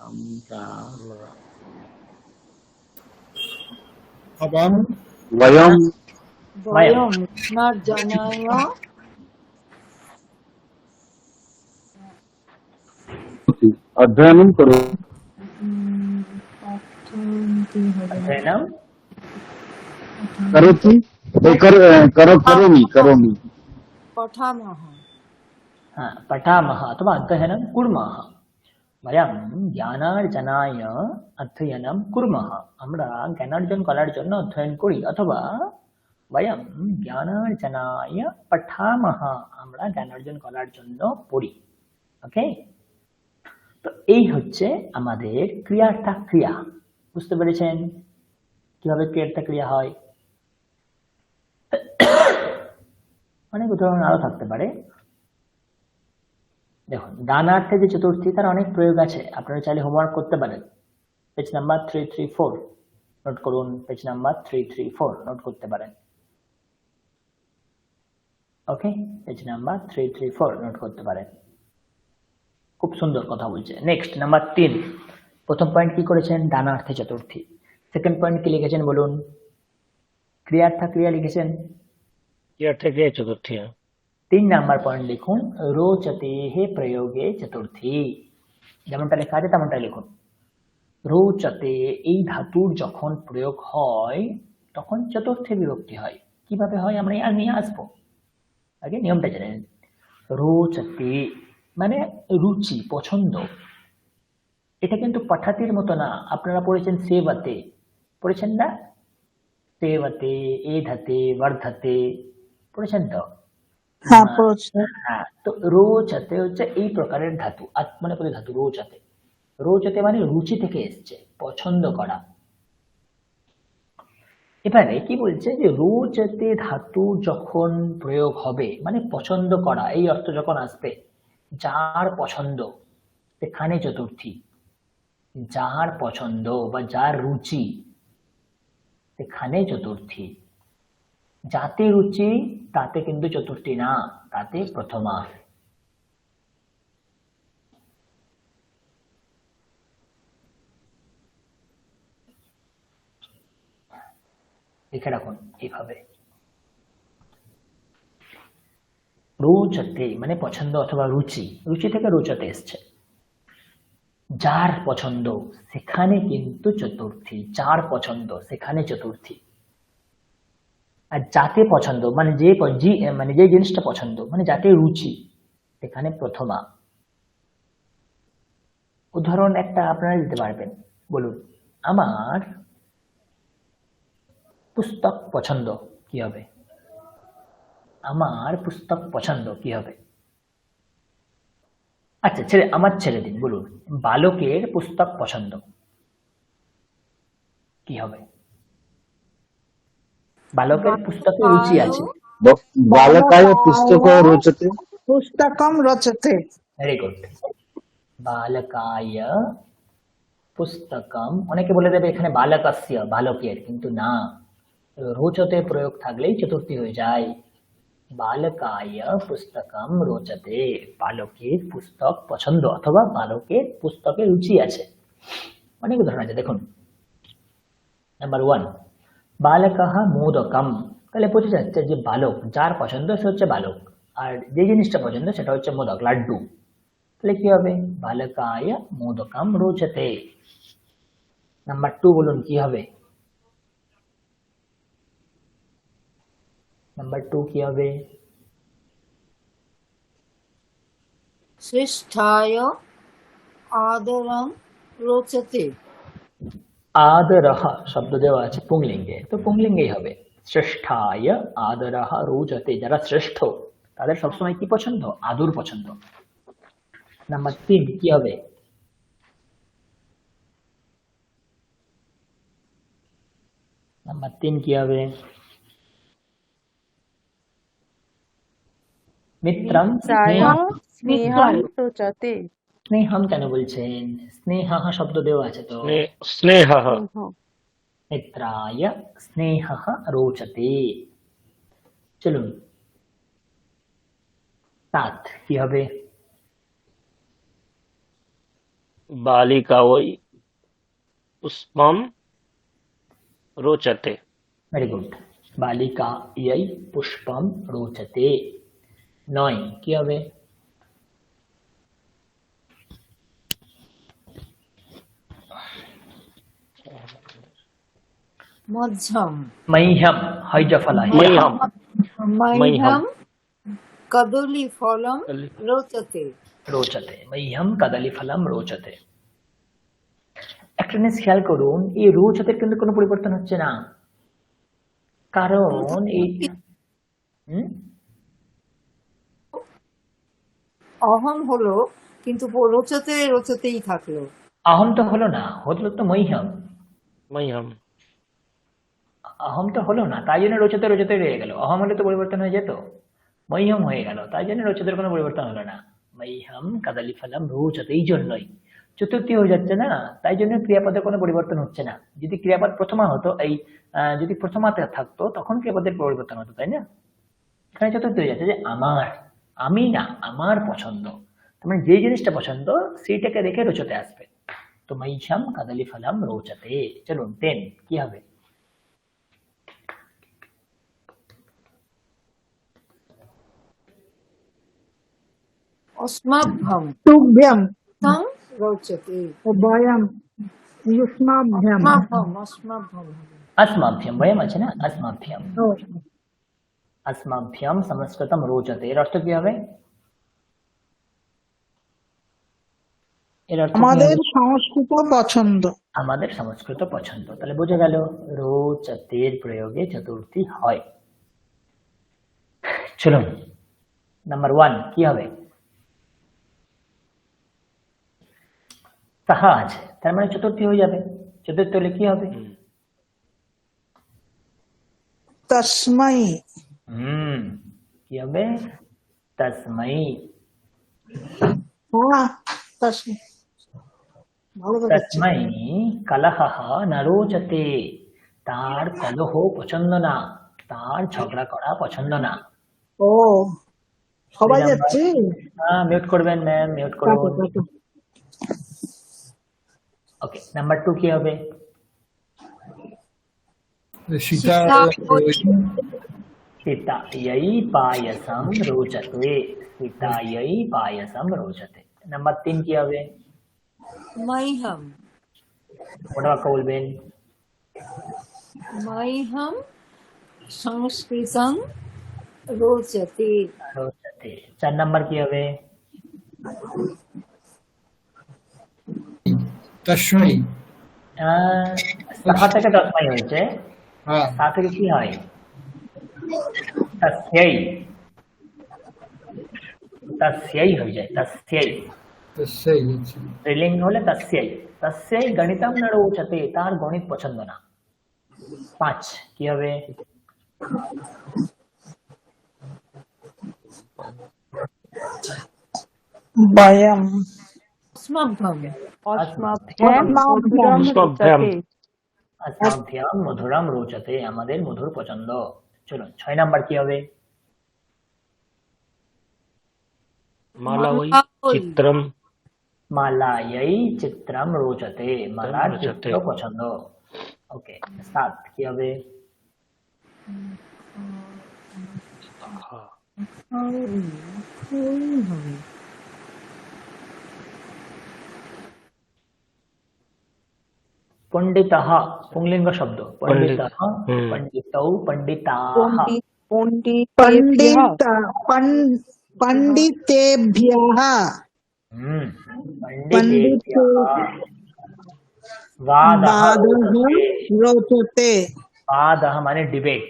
আমরা আবাম বয়ম বয়ম জ্ঞানার্জনায় অধ্যয়নম করো পঠন্তি হবে। অধ্যয়নম করোতি করোমি পঠামহ पठामः अथवा अध्ययनं कुर्मः। वयं জ্ঞানার্জনায় অধ্যয়নম কুর্মः। আমরা জ্ঞানার্জন করার জন্য অধ্যয়ন করি, অথবা বয়ম জ্ঞানার্জনায় পঠামः, আমরা জ্ঞানার্জন করার জন্য পড়ি। ওকে, তো এই হচ্ছে আমাদের ক্রিয়ার্থা ক্রিয়া। বুঝতে পেরেছেন কিভাবে ক্রিয়ার্থা ক্রিয়া হয়? অনেক উদাহরণ আরো থাকতে পারে। দেখুন, দানার্থে যে চতুর্থী, তার অনেক প্রয়োগ আছে, আপনারা চাইলে হোমওয়ার্ক করতে পারেন। পেজ নাম্বার 334 নোট করুন, পেজ নাম্বার 334 নোট করতে পারেন। ওকে, পেজ নাম্বার 334 নোট করতে পারেন। খুব সুন্দর কথা বলছে। নেক্সট নাম্বার 3, প্রথম পয়েন্ট কি করেছেন? দানার্থে চতুর্থী। সেকেন্ড পয়েন্ট কি লিখেছেন বলুন? ক্রিয়ার্থা ক্রিয়া লিখেছেন। কি অর্থে ক্রিয়া চতুর্থী? 3 নাম্বার পয়েন্ট লিখুন, রোচতে হে প্রয়োগে চতুর্থী। যেমনটা লেখা আছে তেমনটা লিখুন। রোচতে এই ধাতুর যখন প্রয়োগ হয় তখন চতুর্থী বিভক্তি হয়। কিভাবে হয় আমরা আর নিয়ে আসবো, আগে নিয়মটা জেনে নিন। রোচতে মানে রুচি, পছন্দ। এটা কিন্তু পঠাতির মতো না। আপনারা পড়েছেন সেবতে, পড়েছেন না? সেবতে, এধতে, বর্ধতে, পড়েছেন তো? হ্যাঁ পড়েছি। হ্যাঁ, তো রোচতে হচ্ছে এই প্রকারের ধাতু, আত্মনেপদী ধাতু রোচতে। রোচতে মানে রুচি থেকে এসছে, পছন্দ করা। এবারে কি বলছে যে রোচতে ধাতু যখন প্রয়োগ হবে মানে পছন্দ করা, এই অর্থ যখন আসবে, যার পছন্দ, এখানে চতুর্থী। যার পছন্দ বা যার রুচি, এখানে চতুর্থী। যাতে রুচি তাতে কিন্তু চতুর্থী না, তাতে প্রথমা। লিখে রাখুন এইভাবে। রোচতে মানে পছন্দ অথবা রুচি, রুচি থেকে রোচতে এসছে। যার পছন্দ সেখানে কিন্তু চতুর্থী, যার পছন্দ সেখানে চতুর্থী। আর যাতে পছন্দ মানে মানে যে জিনিসটা পছন্দ মানে যাতে রুচি সেখানে প্রথমা। উদাহরণ একটা আপনারা দিতে পারবেন, বলুন আমার পুস্তক পছন্দ, কি হবে? আমার পুস্তক পছন্দ কি হবে? আচ্ছা ছেড়ে দিন, বলুন বালকের পুস্তক পছন্দ কি হবে? বালকের পুস্তকে রুচি আছে। बालकाय पुस्तक रोचते। पुस्तकम रचते। Very good. বালকায় পুস্তকম, অনেকে বলে দেবে এখানে বালকস্য, বালকের, কিন্তু না, রোচতে প্রয়োগ থাকলেই চতুর্থী হয়ে যায়। বালকায় পুস্তকম রোচতে, বালকের পুস্তক পছন্দ অথবা বালকের পুস্তকে রুচি আছে। অনেক উদাহরণ আছে, দেখুন। নাম্বার 1, বালকः মোদকম, তাহলে বোঝা যাচ্ছে যে বালক, যার পছন্দ সে হচ্ছে বালক, আর যে জিনিসটা পছন্দ সেটা হচ্ছে মোদক, লাড্ডু। তাহলে কি হবে? বালকায় মোদকম রোচতে। নাম্বার 2 বলুন কি হবে? নাম্বার 2 কি হবে? শ্রেষ্ঠায় আদরং রোচতে। আদরহ শব্দ দেওয়া আছে পুংলিঙ্গে, তো পুংলিঙ্গেই হবে। শ্রেষ্ঠায় আদরহ রোচতে, যারা শ্রেষ্ঠ তাদের সবসময় কি পছন্দ? আদর পছন্দ। নাম্বার 3 কি হবে? নাম্বার 3 কি হবে? মিত্রম প্রায়ং স্নেহং রোচতে। স্নেহম কেন বলছেন? স্নেহ শব্দ দেওয়া আছে তো। স্নেহः মিত্রায় স্নেহ রোচতে। চলুন 7 কি হবে? बालिकायै पुष्पं रोचते। Very good. বালিকা ইয় পুষ্পম রোচতে। 9 কি হবে? মধ্যম। মহ্যম হৈজফলা मह्यं মধ্যম কদলী ফলম রোচতে। রোচতে, মহ্যম কদলী ফলম রোচতে। একটা জিনিস খেয়াল করুন, এই রোচতের কিন্তু কোনো পরিবর্তন হচ্ছে না, কারণ এই অহম হলো, কিন্তু রোচতে রোচতেই থাকলো। আহম তো হলো না, হলো তো মহ্যম। मह्यं আহম তো হলো না, তাই জন্য রোচতে রোচতে রয়ে গেল। অহম হলে তো পরিবর্তন হয়ে যেত, মহ্যম হয়ে গেল, তাই জন্য রোচতের কোনো পরিবর্তন হলো না। মহ্যম কদলী ফলম রোচতে, এই জন্যই চতুর্থী হয়ে যাচ্ছে না, তাই জন্য ক্রিয়াপদের কোনো পরিবর্তন হচ্ছে না। যদি ক্রিয়াপদ প্রথমা হতো, যদি প্রথমাতে থাকতো তখন ক্রিয়াপদের পরিবর্তন হতো, তাই না? এখানে চতুর্থী হয়ে যাচ্ছে যে আমার, আমি না, আমার পছন্দ, তার মানে যে জিনিসটা পছন্দ সেইটাকে রেখে রোচতে আসবে। তো মহ্যম কদলী ফলম রোচতে। চলুন 10 কি হবে? অস্মাভ্যম तुभ्यम তং রোচতে। उभयम युष्माभ्यम। অস্মাভ্যম। अस्मभ्यम वयम আছে না, अस्मभ्यम। अस्मभ्यम সংস্কৃতম রোচতে, এর অর্থ কি হবে? এর অর্থ কি আমাদের হবে? সংস্কৃত পছন্দ। আমাদের সংস্কৃত পছন্দ। তাহলে বোঝা গেল রোচতের প্রয়োগে চতুর্থী হয়। চলুন নাম্বার 1 কি হবে? তাহা আছে, তার মানে চতুর্থী হয়ে যাবে। চতুর্থী হলে কি হবে? तस्मै। কি হবে? তস্मै। हाँ तस्मै। ভালো করে যাচ্ছে। তস্मै কলহঃ ন রোচতে, তার কলহ পছন্দ না, তার ঝগড়া করা পছন্দ না। ও সবাই যাচ্ছে। হ্যাঁ, মিউট করবেন ম্যাম, মিউট করুন। কাটো। ওকে, নাম্বার 2 কি হবে? সীতা সীতা রয়েছে। सीतायै पायसम रोचते, सीतायै पायसम रोचते। নাম্বার 3 কি হবে? মহ্যম ওটা বাক্য বলবেন। মহ্যম সংস্কৃতং রোচতে। রোচতে। 4 নাম্বার কি হবে? তস্মৈ। সাহা থেকে তস্মৈ হয়েছে, হ্যাঁ, সা থেকে কি হয়? তস্যৈ, তস্যৈ হয়ে যায়, তস্যৈ। তস্যৈ হচ্ছে। স্ত্রীলিঙ্গ হলে তস্যৈ, তস্যৈ গণিতম ন রোচতে, তার গণিত পছন্দ না। 5 কি হবে? বয়ম অস্মভ্যম अस्मभ्यं मधुरं अस्मभ्यं। रोचते। अस्मभ्यं মধুরম রোচতে, আমাদের মধুর পছন্দ। চলুন 6 নাম্বার কি হবে? মালাওই মালাওই। চিত্রম মালাयै চিত্রম রোচতে, মালার চিত্র পছন্দ। ওকে 7 কি হবে? পণ্ডিতঃ, পুংলিঙ্গ শব্দ। পণ্ডিতঃ, হুম। পণ্ডিতৌ, পণ্ডিতাः। पण्डितेभ्यः पंडितेभ्यः পণ্ডিতেভ্যः। বাদः রোচতে। रोचते। বাদः মানে ডিবেট,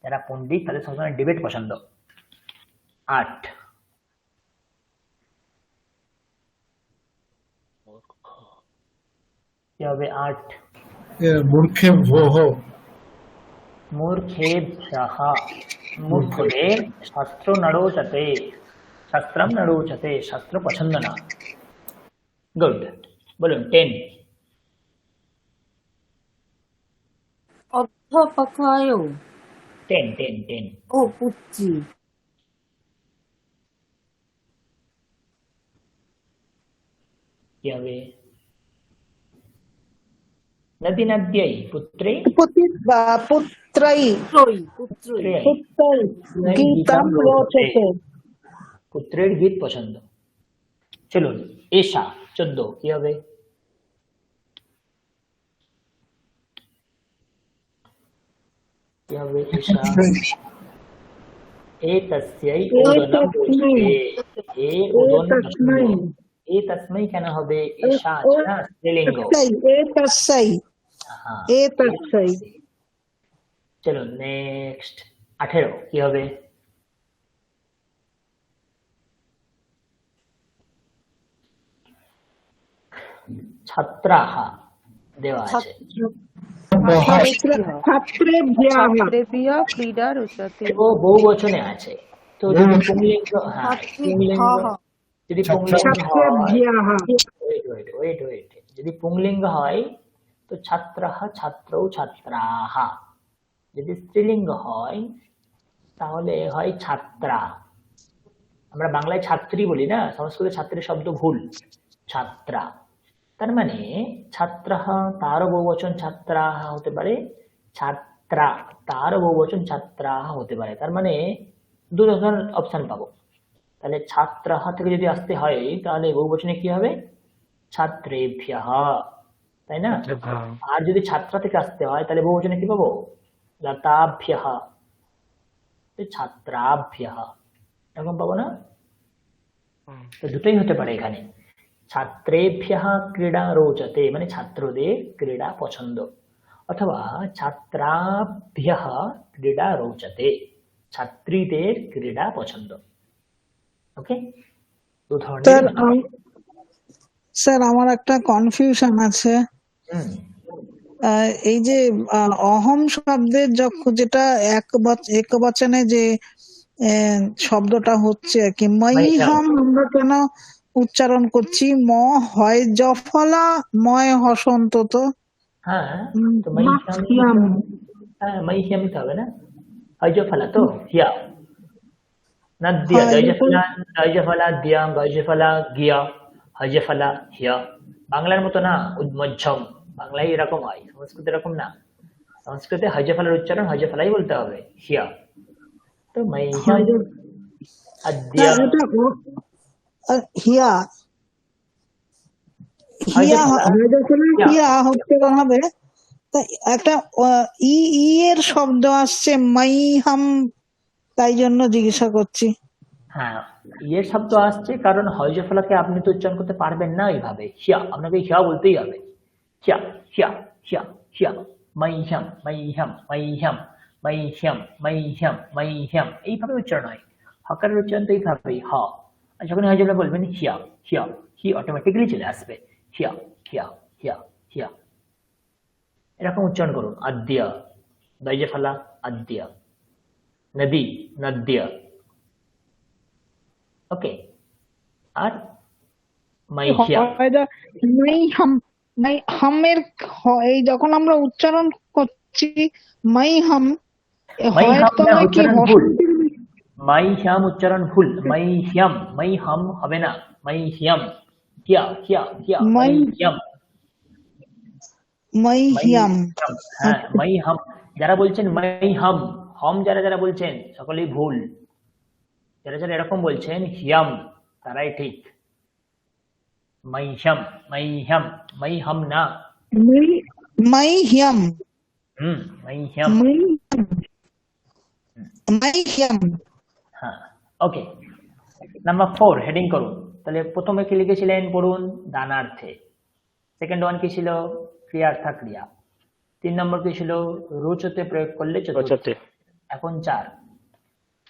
যারা পণ্ডিত তাদের সবসময় ডিবেট পছন্দ। 8 কি হবে? 8 মূর্খে ভোহ। মূর্খেভ্যः, মূর্খদের শাস্ত্র ন রোচতে, শাস্ত্রম ন রোচতে, শাস্ত্র পছন্দ না। গুড, বলুন 10 অধ্যাপকায় 10 ও পুত্রী কি হবে? নদী নদ্यै পুত্রে पुत्रै পুত্রই गीतं रोचते। পুত্রের গীত পছন্দ। চলুন এশা 14 কি হবে? কি হবে এশা? এতস্যৈ ওদনম রোচতে, এ ওদন পছন্দ। এতস্मै কেন হবে? এশা আছে না, স্ত্রীলিঙ্গ। एतस्यै হ্যাঁ, एतस्यै চলুন নেক্সট 18 কি হবে? ছাত্রাः দেওয়া আছে। छात्रेभ्यः छात्रेभ्यः क्रीडा रोचते। ও বহু বচনে আছে, তো যদি পুংলিঙ্গ, হ্যাঁ পুংলিঙ্গ, যদি পুংলিঙ্গ হয়, छात्रेभ्यः ওয়েট, যদি পুংলিঙ্গ হয় তো ছাত্রাः ছাত্রৌ ছাত্রাः, যদি স্ত্রীলিঙ্গ হয় তাহলে হয় ছাত্রা। আমরা বাংলায় ছাত্রী বলি না, সংস্কৃতে ছাত্রী শব্দ ভুল, ছাত্রা। তার মানে ছাত্রাः তারও বহুবচন ছাত্রাः হতে পারে, ছাত্রা তারও বহুবচন ছাত্রাः হতে পারে। তার মানে দু ধরনের অপশন পাবো। তাহলে ছাত্রাः থেকে যদি আসতে হয় তাহলে বহুবচনে কি হবে? ছাত্রেভ্যः, তাই না? আর যদি ছাত্রা থেকে আসতে হয় তাহলে বহুবচনে কি পাবো? লতাভ্যः, ছাত্রাভ্যः, এরকম পাবো না? তো দুটোই হতে পারে এখানে। ছাত্রেভ্যः ক্রীড়া রোচতে মানে ছাত্রদের ক্রীড়া পছন্দ, অথবা ছাত্রাভ্যः ক্রীড়া রোচতে, ছাত্রীদের ক্রীড়া পছন্দ। ওকে, দু ধরনের। স্যার আমার একটা কনফিউশন আছে। হুম, এই যে অহম শব্দের যেটা একবচনে যে শব্দটা হচ্ছে আর কি, মহ্যম আমরা কেন উচ্চারণ করছি? ম হয় জফলা, ময় হসন্ত, তো হ্যাঁ তো মাক্সিয়াম। হ্যাঁ মহিষামি তো হবে না, হয়জফলা তো হিয়া, নদ্য হ্যাঁ, গজফলা দিয়া, গজফলা গিয়া, হজফলা হিয়া। বাংলার মতো না উদ্মজ্জম, বাংলায় এরকম হয়, সংস্কৃত এরকম না। সংস্কৃতে হজে ফলার উচ্চারণ হজে ফলাই বলতে হবে, হিয়া। তো মাইহাম আদ্য, না, এটা হিয়া হিয়া হিয়া হচ্ছে হবে। তা একটা ই ই এর শব্দ আসছে মাইহাম, তাই জন্য জিজ্ঞাসা করছি। হ্যাঁ, ইয়ের শব্দ আসছে কারণ হজে ফলাকে আপনি তো উচ্চারণ করতে পারবেন না ওইভাবে, হিয়া, আপনাকে হিয়া বলতেই হবে, হিয়া হিয়া হিয়া হিয়া, মাইহাম মাইহাম মাইহাম মাইহাম মাইহাম মাইহাম, এইভাবে উচ্চারণ হয়। হকারের উচ্চারণ তো এইভাবেই, হ। আর যখন হজে ফলা বলবেন হিয়া হিয়া, হি অটোমেটিক্যালি চলে আসবে, হিয়া হিয়া হিয়া হিয়া, এরকম উচ্চারণ করুন। আদ্য, দৈজে ফলা আদ্য, নদী নদ্য, ওকে। আর মাইহিয়া, হামের এই যখন আমরা উচ্চারণ করছি মাইহাম, মাইহাম তো না, নয় কি উচ্চারণ ভুল, মাইহিয়াম উচ্চারণ ভুল, মাইহিয়াম, মাইহাম হবে না, মাইহিয়াম, হিয়া হিয়া হিয়া, মাইহিয়াম মাইহিয়াম। হ্যাঁ মাইহাম। যারা বলছেন মাইহাম, হম যারা যারা বলছেন সকলেই ভুল। যারা যারা এরকম বলছেন হিয়াম, তারাই ঠিক। মাইহাম মাইহাম, মাইহাম না, মাইহিয়াম মাইহিয়াম, মাইহিয়াম। হ্যাঁ, ওকে। নাম্বার 4 হেডিং করুন। তাহলে প্রথমে কি লিখেছিলেন পড়ুন, দানার্থে। সেকেন্ড ওয়ান কি ছিল, ক্রিয়ার্থা ক্রিয়া। 3 নম্বর কি ছিল, রুচতে প্রয়োগ করলে চতুর্থী। এখন 4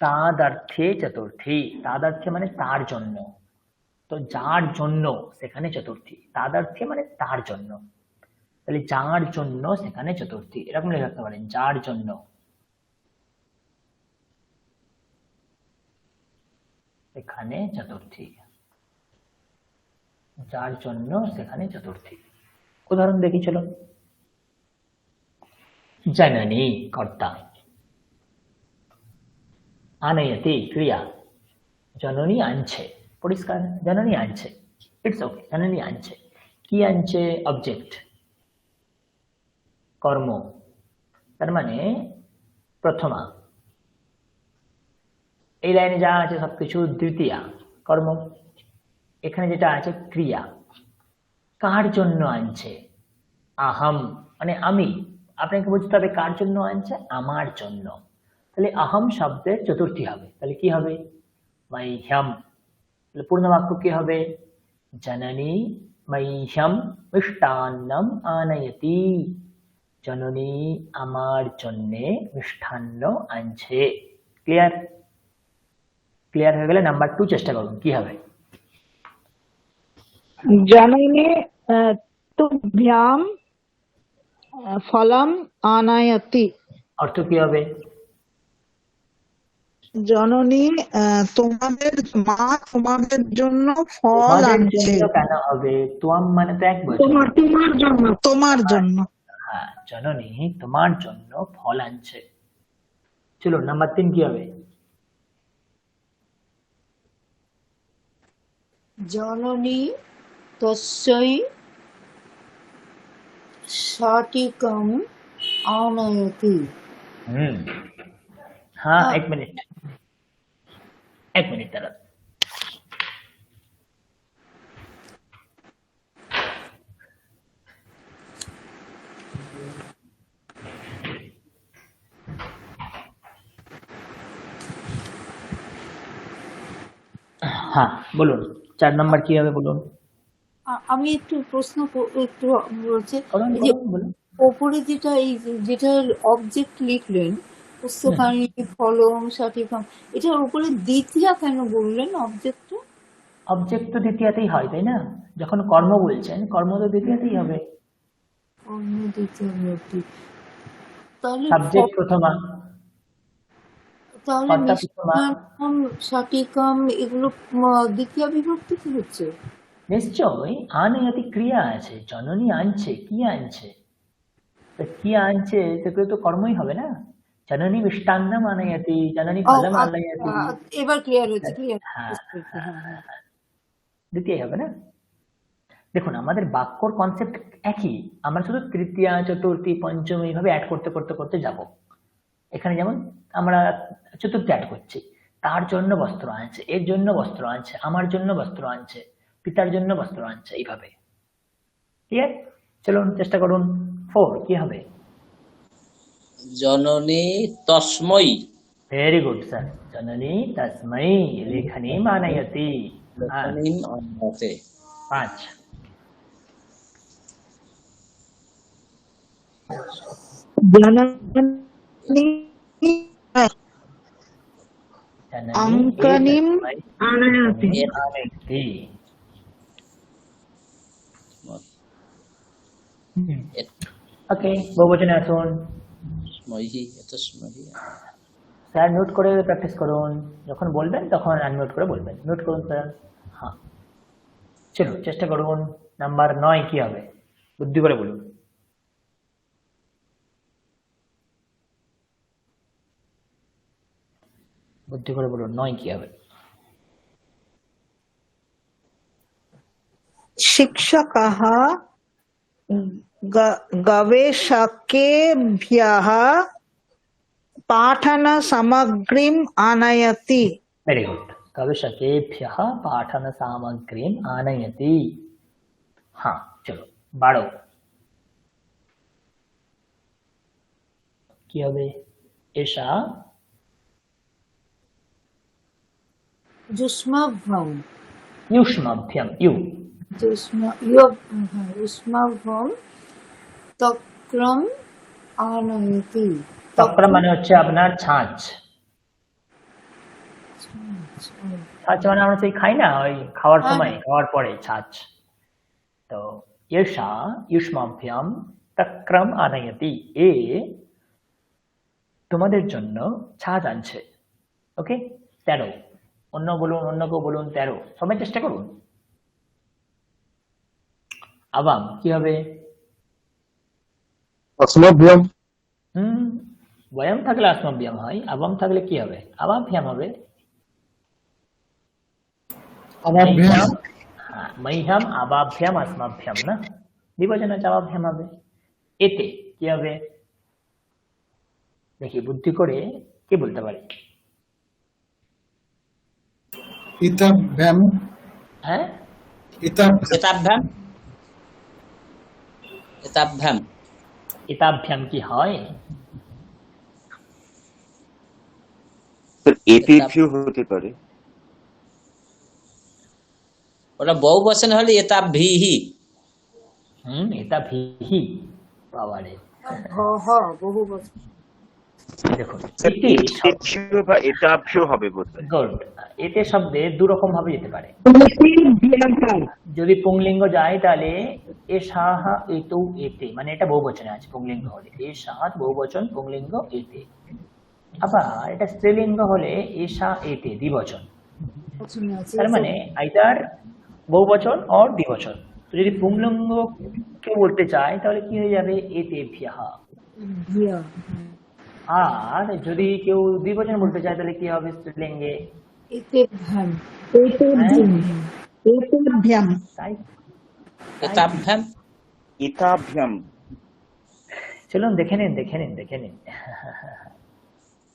তাদার্থে চতুর্থী। তাদার্থে মানে তার জন্য, তো যার জন্য সেখানে চতুর্থী, তাদার্থে মানে তার জন্য, তাহলে যার জন্য সেখানে চতুর্থী, এরকম লিখে রাখতে পারেন, যার জন্য সেখানে চতুর্থী, যার জন্য সেখানে চতুর্থী। উদাহরণ দেখি চলো। জননী কর্তা, আনয়তি ক্রিয়া, জননী আনছে, পরিষ্কার, জননী আনছে, ইটস ওকে, জননী আনছে। কি আনছে, অবজেক্ট, কর্ম, তার মানে প্রথমা। এই লাইনে যা আছে সবকিছু দ্বিতীয়া, কর্ম। এখানে যেটা আছে ক্রিয়া, কার জন্য আনছে, আহম মানে আমি। আপনাকে বুঝতে হবে কার জন্য আনছে, আমার জন্য। তাহলে আহম শব্দের চতুর্থী হবে, তাহলে কি হবে, মাইহ্যম। তাহলে পূর্ণ বাক্য কি হবে, জননী মাইহ্যম মিষ্টান্নম আনয়তি, জননী আমার জন্যে মিষ্টান্ন আনছে। ক্লিয়ার? ক্লিয়ার হয়ে গেলে নাম্বার 2 চেষ্টা করুন, কি হবে। জননী তুভ্যাম ফলম আনায়তি। অর্থ কি হবে, জননী তোমাদের মা তোমাদের জন্য ফল তোমাদের আনছে। জন্য কেন হবে, তোয়াম মানে তো এক বছর, তোমার জন্য, তোমার জন্য। হ্যাঁ, জননী তোমার জন্য ফল আনছে। চলো নাম্বার 3 কি হবে, জননী তস্যৈ শাটিকাম আনয়তি। হ্যাঁ, এক মিনিট দাঁড়ান। হ্যাঁ বলুন, 4 নম্বর কি হবে বলুন। আমি একটু প্রশ্ন একটু বলছি, করুন, এই যে বলুন। ওপরে যেটা এই যেটা অবজেক্ট লিখলেন, পুস্তকানি ফলম শাটিকাম, এটার উপরে দ্বিতীয়া কেন বললেন অবজেক্টটা? অবজেক্ট তো দ্বিতীয়াতেই হয়, তাই না? যখন কর্ম বলছেন, কর্ম তো দ্বিতীয়াতেই হবে। অন্য দ্বিতীয় বিভক্তি, তাহলে সাবজেক্ট প্রথমা, তাহলে কর্তা প্রথমা। মিষ্টান্নম শাটিকাম এগুলো দ্বিতীয় বিভক্তি কি হচ্ছে? নিশ্চয়ই, আনয়তি ক্রিয়া আছে, জননী আনছে, কি আনছে, তো কি আনছে সেগুলো তো কর্মই হবে না। জননী মিষ্টান্নম আনয়তি, জননী ফলম আনয়তি, এবার ক্লিয়ার হচ্ছে, ক্লিয়ার। হ্যাঁ, দ্বিতীয় হবে না। দেখুন আমাদের বাক্যর কনসেপ্ট একই, আমরা শুধু তৃতীয়া চতুর্থী পঞ্চমী এইভাবে অ্যাড করতে করতে করতে যাব। এখানে যেমন আমরা চতুর্থী অ্যাড করছি, তার জন্য বস্ত্র আনছে, এর জন্য বস্ত্র আনছে, আমার জন্য বস্ত্র আনছে, পিতার জন্য বস্ত্র আনছে, এইভাবে। ক্লিয়ার? চলুন চেষ্টা করুন। 4 কি হবে? জননী তস্মৈ ভেরি গুড স্যার। জননী তস্मै লেখনীম আনয়তি। হ্যাঁ, লেখনীম আনয়তে। 5 জননী জননী অঙ্কনীম তস্मै আনয়তি। আনয়তি। ওকে, বহুবচনে আসুন। স্মহি তস্মহি। স্যার নোট করে প্র্যাকটিস করুন, যখন বলবেন তখন আনমিউট করে বলবেন। নোট করুন স্যার। হ্যাঁ, চলো চেষ্টা করুন। নাম্বার 9 কি হবে? বুদ্ধি করে বলুন। বুদ্ধি করে বলুন, 9 কি হবে? শিক্ষকः গবেষকেभ्यः पाठनसामग्रीम् आनयति। Very good. गवेषकेभ्यः पाठनसामग्रीम् आनयति। हाँ, चलो 12 কি হবে? এষা যুষ্মাভ্যাম ইউষ্মাভ্যাম, যুষ্মাভ্যাম তক্রম আনয়তি। তক্রম মানে হচ্ছে আপনার ছাঁচ। ছাঁচ মানে আমরা সেই খাই না, ওই খাওয়ার সময়, খাওয়ার পরে ছাঁচ। তো এষা ইউষ্মাভ্যাম তক্রম আনয়তি, এ তোমাদের জন্য ছাঁচ আনছে। ওকে, 13 অন্য বলুন, অন্য কেউ বলুন। 13 সবাই চেষ্টা করুন। আবাম কি হবে? অস্মভ্যম বয়াম থাকলে আসমাভ্যাম হয়, আবাম থাকলে কি হবে? আবাভ্যাম হবে। অবাভ্যাম। হ্যাঁ, মহ্যাম আবাভ্যাম আসমাভ্যাম না, দ্বিবচন আছে, আবাভ্যাম হবে। এতে কি হবে? দেখি বুদ্ধি করে কে বলতে পারে? ইতাভ্যাম। হ্যাঁ, এতাভ্যাম। এতাভ্যাম। এতাভ্যাম কি হয়? এতেভ্য হতে পারে। ওটা বহু বচন হলে এতাভ্যিহি। এটা ভিহি পাওয়ারে। বহু বছর। দেখুন এতেভ্য বা এতাভ্য হবে বোধহয়। গুড। এতে শব্দে দু রকম ভাবে যেতে পারে। যদি পুংলিঙ্গ যায় তাহলে এ সাহা এতৌ এতে, মানে এটা বহুবচনে আছে পুংলিঙ্গ হলে। এ সাহাত বহুবচন, পুংলিঙ্গ এতে। আবার এটা স্ত্রীলিঙ্গ হলে এসা এতে দ্বিবচন। তার মানে আইদার বহুবচন অর দ্বিবচন। তো যদি পুংলিঙ্গ কেউ বলতে চায় তাহলে কি হয়ে যাবে? এতেভ্যঃ। আর যদি কেউ দ্বিবচন বলতে চায় তাহলে কি হবে স্ত্রীলিঙ্গে? এতেভ্যাম। एतेभ्यं তাই এতাভ্যাম। ইতাভ্যাম। চলুন দেখে নিন, দেখে নিন, দেখে নিন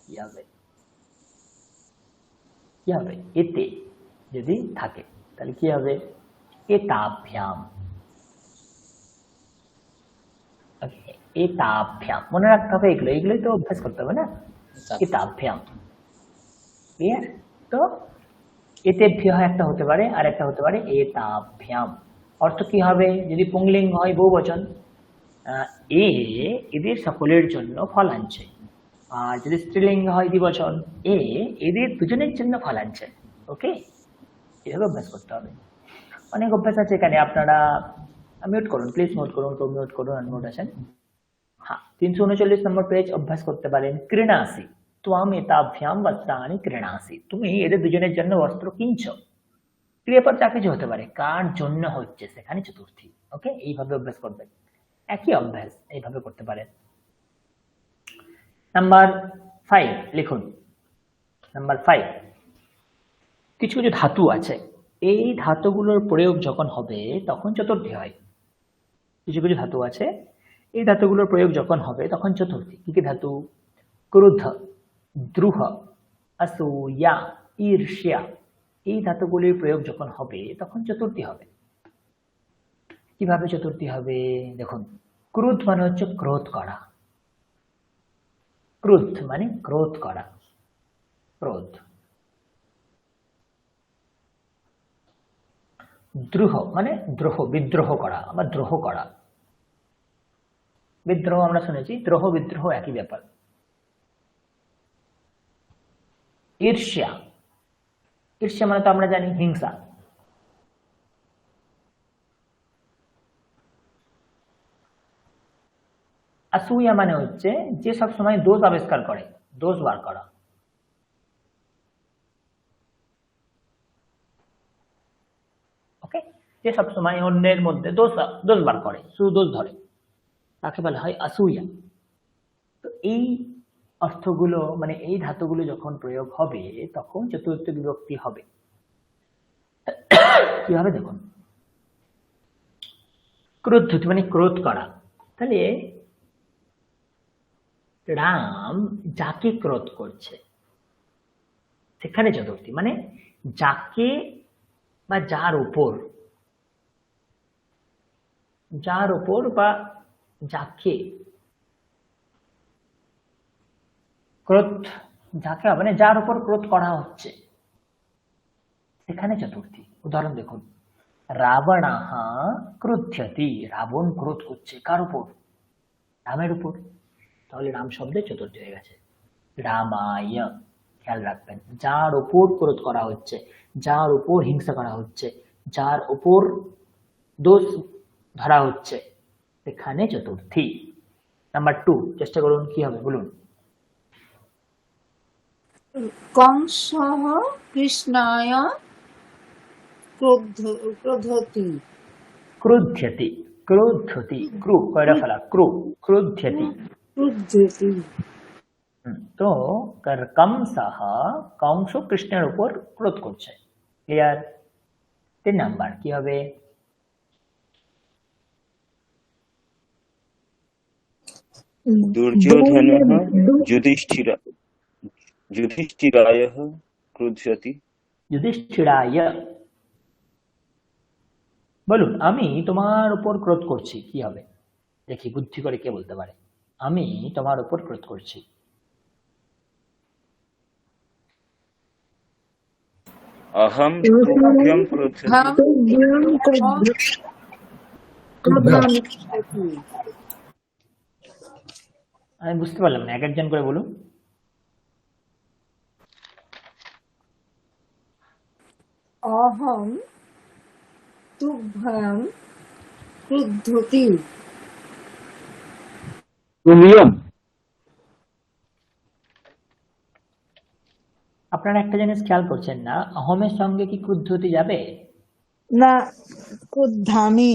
কি হবে? কি হবে? এতে যদি থাকে তাহলে কি হবে? এতাভ্যাম। এতাভ্যাম মনে রাখতে হবে, এগুলোই তো অভ্যাস করতে হবে না। এতাভ্যাম, ক্লিয়ার? তো এতেভ্য একটা হতে পারে, আর একটা হতে পারে এতাভ্যাম। অর্থ কি হবে? যদি পুংলিঙ্গ হয় বহুবচন, এদের সকলের জন্য ফল আনছে। আর যদি স্ত্রীলিঙ্গ হয় দ্বিবচন, এদের দুজনের জন্য ফল আনছে। ওকে, এভাবে অভ্যাস করতে হবে। অনেক অভ্যাস আছে এখানে, আপনারা মিউট করুন প্লিজ, নোট করুন, কেউ মিউট করুন, আনমিউট আছেন। হ্যাঁ, 339 নম্বর পেজ অভ্যাস করতে পারেন। ক্রীণাসি ত্বম এতাভ্যাম বস্ত্রাণি ক্রীণাসি, তুমি এদের দুজনের জন্য বস্ত্র কিনছো। ক্রিয়াপদ যা কিছু হতে পারে, কার জন্য হচ্ছে সেখানে চতুর্থী। ওকে, এইভাবে অভ্যাস করবেন। একই অভ্যাস এইভাবে করতে পারেন। নাম্বার 5 লিখুন। নাম্বার 5, কিছু কিছু ধাতু আছে, এই ধাতুগুলোর প্রয়োগ যখন হবে তখন চতুর্থী হয়। কিছু কিছু ধাতু আছে, এই ধাতুগুলোর প্রয়োগ যখন হবে তখন চতুর্থী। কি কি ধাতু? ক্রোধ, দ্রুহ, অসূয়া, ঈর্ষ্যা, এই ধাতুগুলির প্রয়োগ যখন হবে তখন চতুর্থী হবে। কিভাবে চতুর্থী হবে দেখুন। ক্রোধ মানে হচ্ছে ক্রোধ করা, ক্রোধ মানে ক্রোধ করা, ক্রোধ। দ্রোহ মানে দ্রোহ, বিদ্রোহ করা বা দ্রোহ করা। বিদ্রোহ আমরা শুনেছি, দ্রোহ বিদ্রোহ একই ব্যাপার। ঈর্ষ্যা, ঈর্ষ্যা মানে তো আমরা জানি হিংসা। অসূয়া মানে হচ্ছে যে সব সময় দোষ আবিষ্কার করে, দোষ বার করা। ওকে, যে সব সময় অন্যের মধ্যে দোষ বার করে, শুধু দোষ ধরে, তাকে বলা হয় অসূয়া। তো এই অর্থগুলো মানে এই ধাতুগুলো যখন প্রয়োগ হবে তখন চতুর্থ বিভক্তি হবে। কিভাবে দেখুন। ক্রোধ মানে ক্রোধ করা। তাহলে রাম যাকে ক্রোধ করছে সেখানে চতুর্থী, মানে যাকে বা যার উপর বা যাকে ক্রোধ, যাকে মানে যার উপর ক্রোধ করা হচ্ছে সেখানে চতুর্থী। উদাহরণ দেখুন, রাবণাহ ক্রুধ্যতি, রাবণ ক্রোধ করছে কার উপর? রামের উপর। তাহলে রাম শব্দে চতুর্থী হয়ে গেছে। রামায়, খেয়াল রাখবেন, যার উপর ক্রোধ করা হচ্ছে, যার উপর হিংসা করা হচ্ছে, যার উপর দোষ ধরা হচ্ছে সেখানে চতুর্থী। নাম্বার 2 চেষ্টা করুন, কি হবে বলুন। কংসঃ কৃষ্ণায় ক্রোধতি, ক্রোধ্যতি, ক্রোধ্যতি, ক্রু কয়টা ফেলা, ক্রু, ক্রোধ্যতি। ক্রোধতি। তো কংসঃ, কংস কৃষ্ণের উপর ক্রোধ করছে। ক্লিয়ার? 3 নাম্বার কি হবে? দুর্যোধনः যুধিষ্ঠিরায় ক্রুধ্যতি। যুধিষ্ঠিরায়, বলুন আমি তোমার উপর ক্রোধ করছি, কি হবে? দেখি বুদ্ধি করে কে বলতে পারে। আমি তোমার উপর ক্রোধ করছি। অহম তুভ্যম ক্রোধ্যতি। আমি বুঝতে পারলাম না, এক একজন করে বলুন। অহম তুভ্যম ক্রোধতি। তুমিও আপনারা একটা জিনিস খেয়াল করছেন না, অহমের সঙ্গে কি ক্রুদ্ধতি যাবে? না, ক্রোধামি।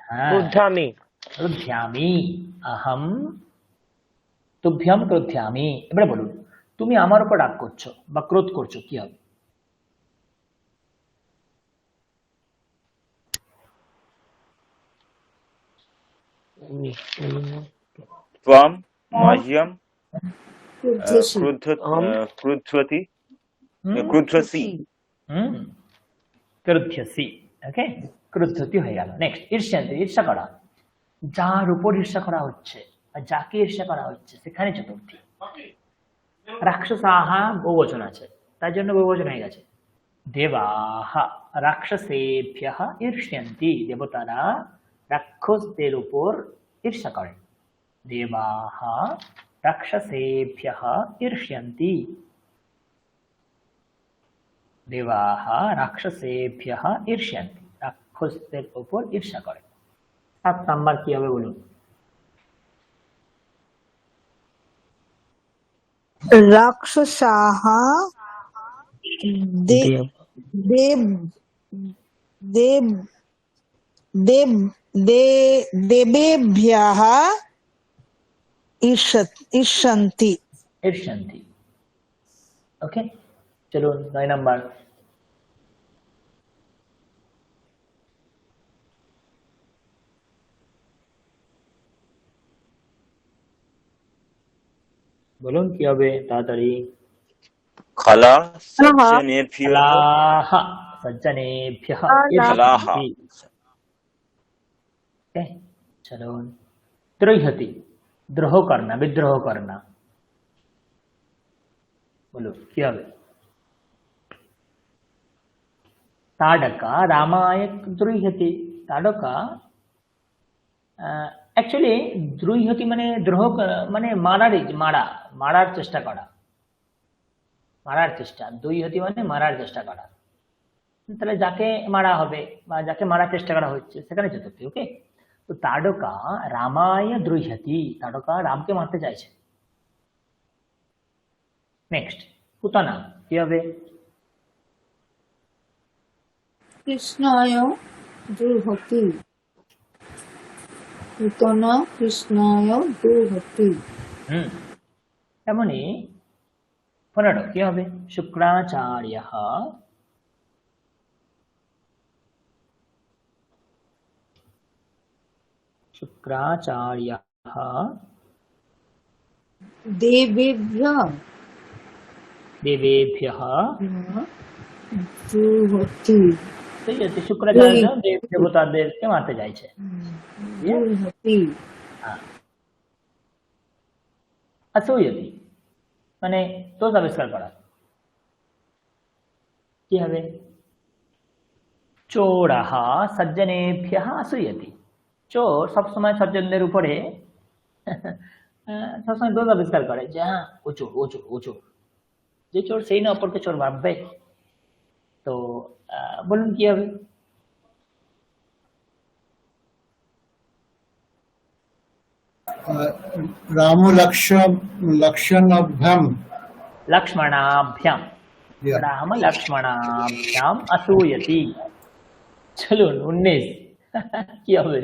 হ্যাঁ, ক্রুদ্ধামি। ক্রোধ্যামি, অহম তুভ্যম ক্রোধ্যামি। এবারে বলুন, তুমি আমার উপর রাগ করছো বা ক্রোধ করছো, কি হবে? ত্বম মহ্যম ক্রোধসি। ক্রুদ্ধতি, হুম? ক্রুদ্ধসি। ক্রোধ্যসি। ওকে, ক্রোদ্ধতি হয়ে গেল। নেক্সট, ঈর্ষ্যান্তি, ঈর্ষা করা। যার উপর ঈর্ষা করা হচ্ছে বা যাকে ঈর্ষা করা হচ্ছে সেখানে চতুর্থী। রাক্ষসাহা বহুবচন আছে, তার জন্য বহুবচন হয়ে গেছে। দেবাহা রাক্ষসেভ্যঃ ঈর্ষ্যন্তি, দেবতারা রাক্ষসদের উপর ঈর্ষা করে। দেবাহা রাক্ষসেভ্যঃ ঈর্ষ্যন্তি, দেবাহা রাক্ষসেভ্যঃ ঈর্ষ্যন্তি, রাক্ষসদের উপর ঈর্ষা করে। 7 নাম্বার কি হবে বলুন। রাক্ষসাः দেব দেব দেব দেব দেবেভ্যः ঈর্ষন্তি। বলুন কি হবে তাড়াতাড়ি। खला सज्जनेभ्यः फलाः सज्जनेभ्यः ये फलाः भवन्ति। ओके, चलो। द्रोह्यति, द्रोह करना, विद्रोह करना। बोलो কি হবে? তাড়কা রামায় দ্রোহ্যতি। তাড়কা অ্যাকচুয়ালি দ্রোহ্যতি মানে দ্রোহ মানে মারার চেষ্টা করা, মারার চেষ্টা। দ্রোহ্যতি মানে মারার চেষ্টা করা। তাহলে যাকে মারা হবে বা যাকে মারার চেষ্টা করা হচ্ছে সেখানে চতুর্থী। ওকে, তো তাড়কা রামায় দ্রোহ্যতি, তাড়কা রামকে মারতে চাইছে। নেক্সট, পুতনা কি হবে? কৃষ্ণায় দুর্হতি, পুতনা কৃষ্ণায় দুর্হতি। তেমনি 15 কি হবে? শুক্রাচার্য শুক্রাচার্য দেবেভ্য দেবেভ্য দুর্হতি, ঠিক আছে, শুক্রাচার্য দেব দেবতাদেরকে মারতে চাইছে। দুর্হতি। অসূয়তি মানে দোষ আবিষ্কার করা। কি হবে? চোরः সজ্জনেভ্যः অসূয়তি। চোর সবসময় সজ্জনদের উপরে সবসময় দোষ আবিষ্কার করে যে হ্যাঁ ও চোর, ও চোর, ও চোর। যে চোর সেই না অপরকে চোর ভাববে। তো বলুন কি হবে? राम लक्षणाभ्याम लक्ष्मणाभ्याम, Yeah. राम लक्ष्मणाभ्याम असूयति। चलুন 19 কি হবে?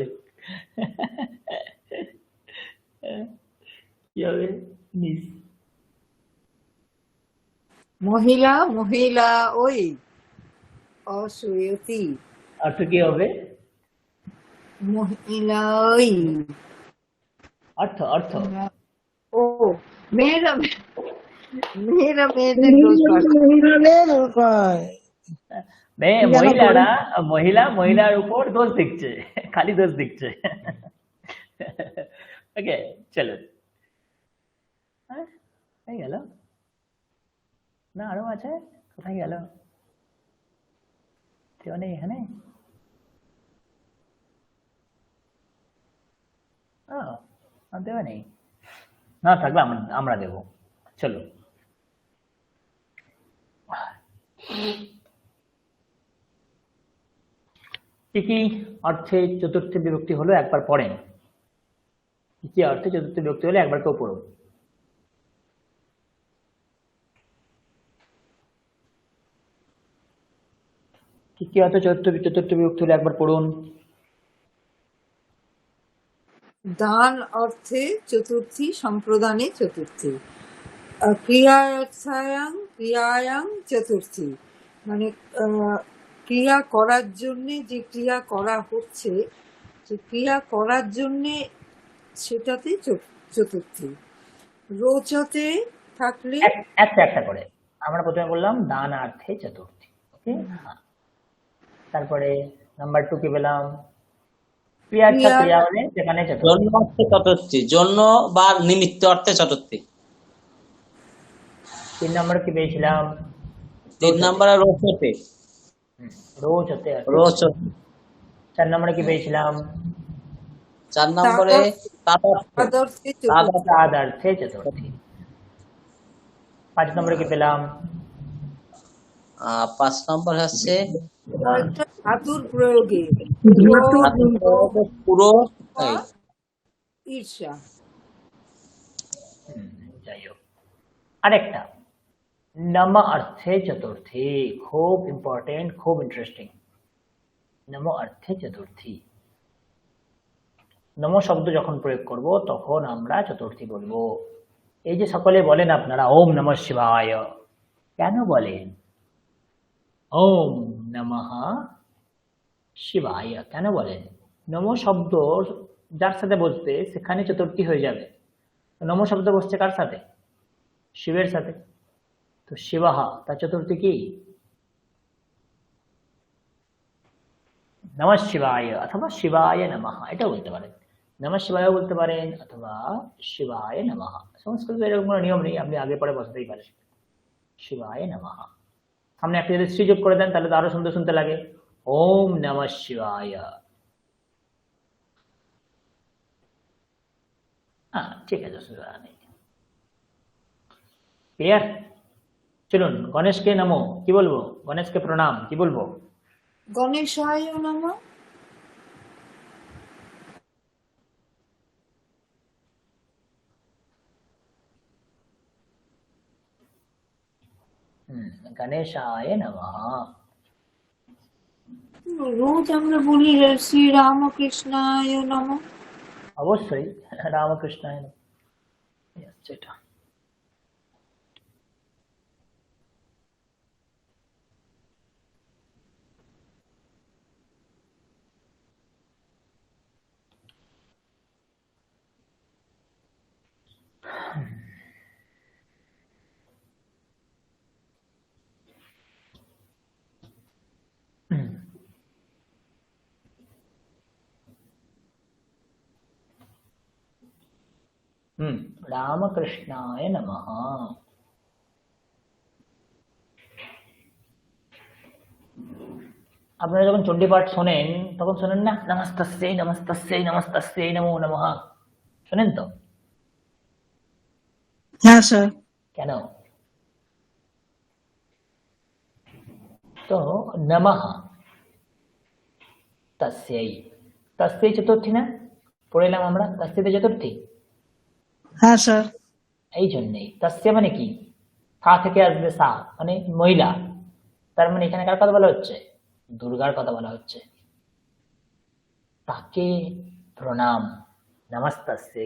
কি হবে? 19 মহিলা মহিলা ওই অসূয়তি, অর্থ কি হবে? মহিলা ওই অর্থ অর্থ ও মেয়েরা মেয়েরা মেয়েদের দোষ পায়। মহিলাদের কয়। মহিলারা মহিলার উপর দোষ দিচ্ছে, খালি দোষ দিচ্ছে। ওকে, চলো। হয়ে গেল না? আরো আছে? কোথায় গেল? কেউ নেই এখানে? দেওয়া নেই না, থাকলে আমরা দেবো। চলো, কি কি অর্থে চতুর্থী বিভক্তি হলো একবার পড়েন। কি কি অর্থে চতুর্থী বিভক্তি হলো একবার কেউ পড়ুন। কি কি অর্থে চতুর্থ বিভক্তি হলো একবার পড়ুন। দান অর্থে চতুর্থী, সম্প্রদানে চতুর্থী। ক্রিয়ায়াং চতুর্থী মানে ক্রিয়া করার জন্য যে ক্রিয়া করা হচ্ছে, যে ক্রিয়া করার জন্য সেটাতে চতুর্থী। রোচতে থাকলে একটা করে আমরা প্রথমে বললাম দানার্থে চতুর্থী। ওকে, তারপরে নাম্বার 2 কি পেলাম? ক্রিয়া হলে সেখানে চতুর্থী। জন্য অর্থে চতুর্থী, জন্য বা নিমিত্ত অর্থে চতুর্থী। 3 নম্বর কি পেয়েছিলাম? 3 নম্বরে রোচতে, রোচতে। রোচতে। 4 নম্বরে কি পেয়েছিলাম? 4 নম্বরে তাদর্থে চতুর্থী। তাদার্থে চতুর্থী। 5 নম্বরে কি পেলাম? 5 নম্বর হচ্ছে ধাতুর প্রয়োগে পুরো ঈর্ষা। যাই হোক, আরেকটা নম অর্থে চতুর্থী, খুব ইম্পর্টেন্ট, খুব ইন্টারেস্টিং। নম অর্থে চতুর্থী। নম শব্দ যখন প্রয়োগ করব তখন আমরা চতুর্থী বলবো। এই যে সকলে বলেন আপনারা ওম নমঃ শিবায়, কেন বলেন ওম নমঃ শিবায়? কেন বলেন? নম শব্দ যার সাথে বসবে সেখানে চতুর্থী হয়ে যাবে। নম শব্দ বসছে কার সাথে? শিবের সাথে। তো শিবহ তার চতুর্থী কি? নমঃ শিবায় অথবা শিবায় নমঃ, এটা বলতে পারেন। নমঃ শিবায় বলতে পারেন অথবা শিবায় নমঃ। সংস্কৃত এরকম কোনো নিয়ম নেই, আপনি আগে পরে বসাতেই পারেন। শিবায় নমঃ। সামনে একটা যদি শ্রী যোগ করে দেন তাহলে তো আরো সুন্দর শুনতে লাগে। ওম নমঃ শিবায়। হ্যাঁ ঠিক আছে, অসুবিধা নেই। ক্লিয়ার? চলুন গণেশকে নমো কি বলবো? গণেশকে প্রণাম কি বলবো? গণেশায় নমঃ। গণেশায় নমঃ। রোজ আমরা বলি শ্রী রামকৃষ্ণায় নমঃ। অবশ্যই রামকৃষ্ণায় নমঃ। Yes, এটা রামকৃষ্ণায় নমঃ। আপনারা যখন চণ্ডী পাঠ শোনেন তখন শোনেন না নমস্তস্যৈ নমস্তস্যৈ নমস্তস্যৈ নমো নমঃ, শোনেন তো? হ্যাঁ স্যার। কেন? তো নমঃ তস্যৈ, তস্যৈ চতুর্থী না পড়লাম আমরা, তস্যৈতে চতুর্থী। হ্যাঁ স্যার। এই জন্যেই তস্য মানে কি, থা থেকে আসবে সা মানে মহিলা, তার মানে এখানে কার কথা বলা হচ্ছে? দুর্গার কথা বলা হচ্ছে। তাকে প্রণাম, নমস্তস্যে।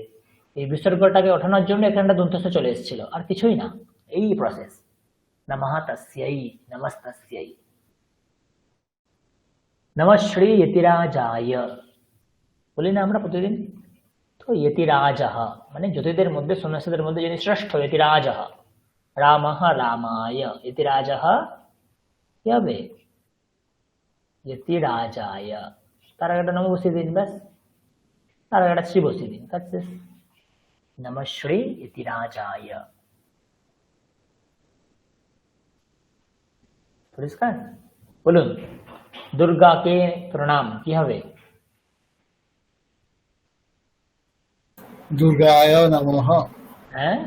এই বিসর্গটাকে ওঠানোর জন্য এখানটা দন্তস্য চলে এসেছিল, আর কিছুই না, এই প্রসেস। নমঃ তস্যৈ নমস্তস্যৈ। নমঃ শ্রী যতিরাজায় বলি না আমরা প্রতিদিন। তো যতিরাজः মানে জ্যোতিদের মধ্যে সন্ন্যাসীদের মধ্যে যিনি শ্রেষ্ঠ, যতিরাজः। রামः রামায়, যতিরাজः কি হবে? যতিরাজায়। তার আগে একটা নম বসিয়ে দিন, ব্যাস। তার আগে একটা শ্রী বসিয়ে দিন, that's it। নমঃ শ্রী যতিরাজায়। পরিষ্কার? বলুন দুর্গাকে প্রণাম কি হবে? দুর্গায় নমঃ। হ্যাঁ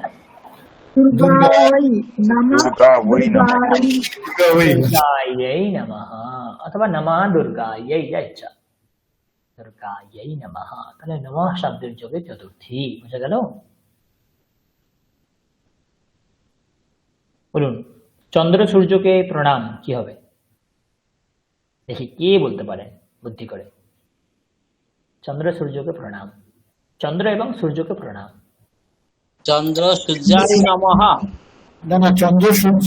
দুর্গায় নমঃ। दुर्गा वही नमः। দুর্গা ওই দুর্গাयै নমঃ অথবা নমঃ দুর্গাयै, ইচ্ছা। দুর্গাयै নমঃ, তাহলে নমঃ শব্দের যোগে চতুর্থী, বুঝা গেল? বলুন চন্দ্র সূর্যকে প্রণাম কি হবে? দেখি কে বলতে পারেন বুদ্ধি করে। চন্দ্র সূর্যকে প্রণাম, চন্দ্র এবং সূর্যকে প্রণাম। চন্দ্র সূর্যায় নমঃ। না না, চন্দ্র সূর্য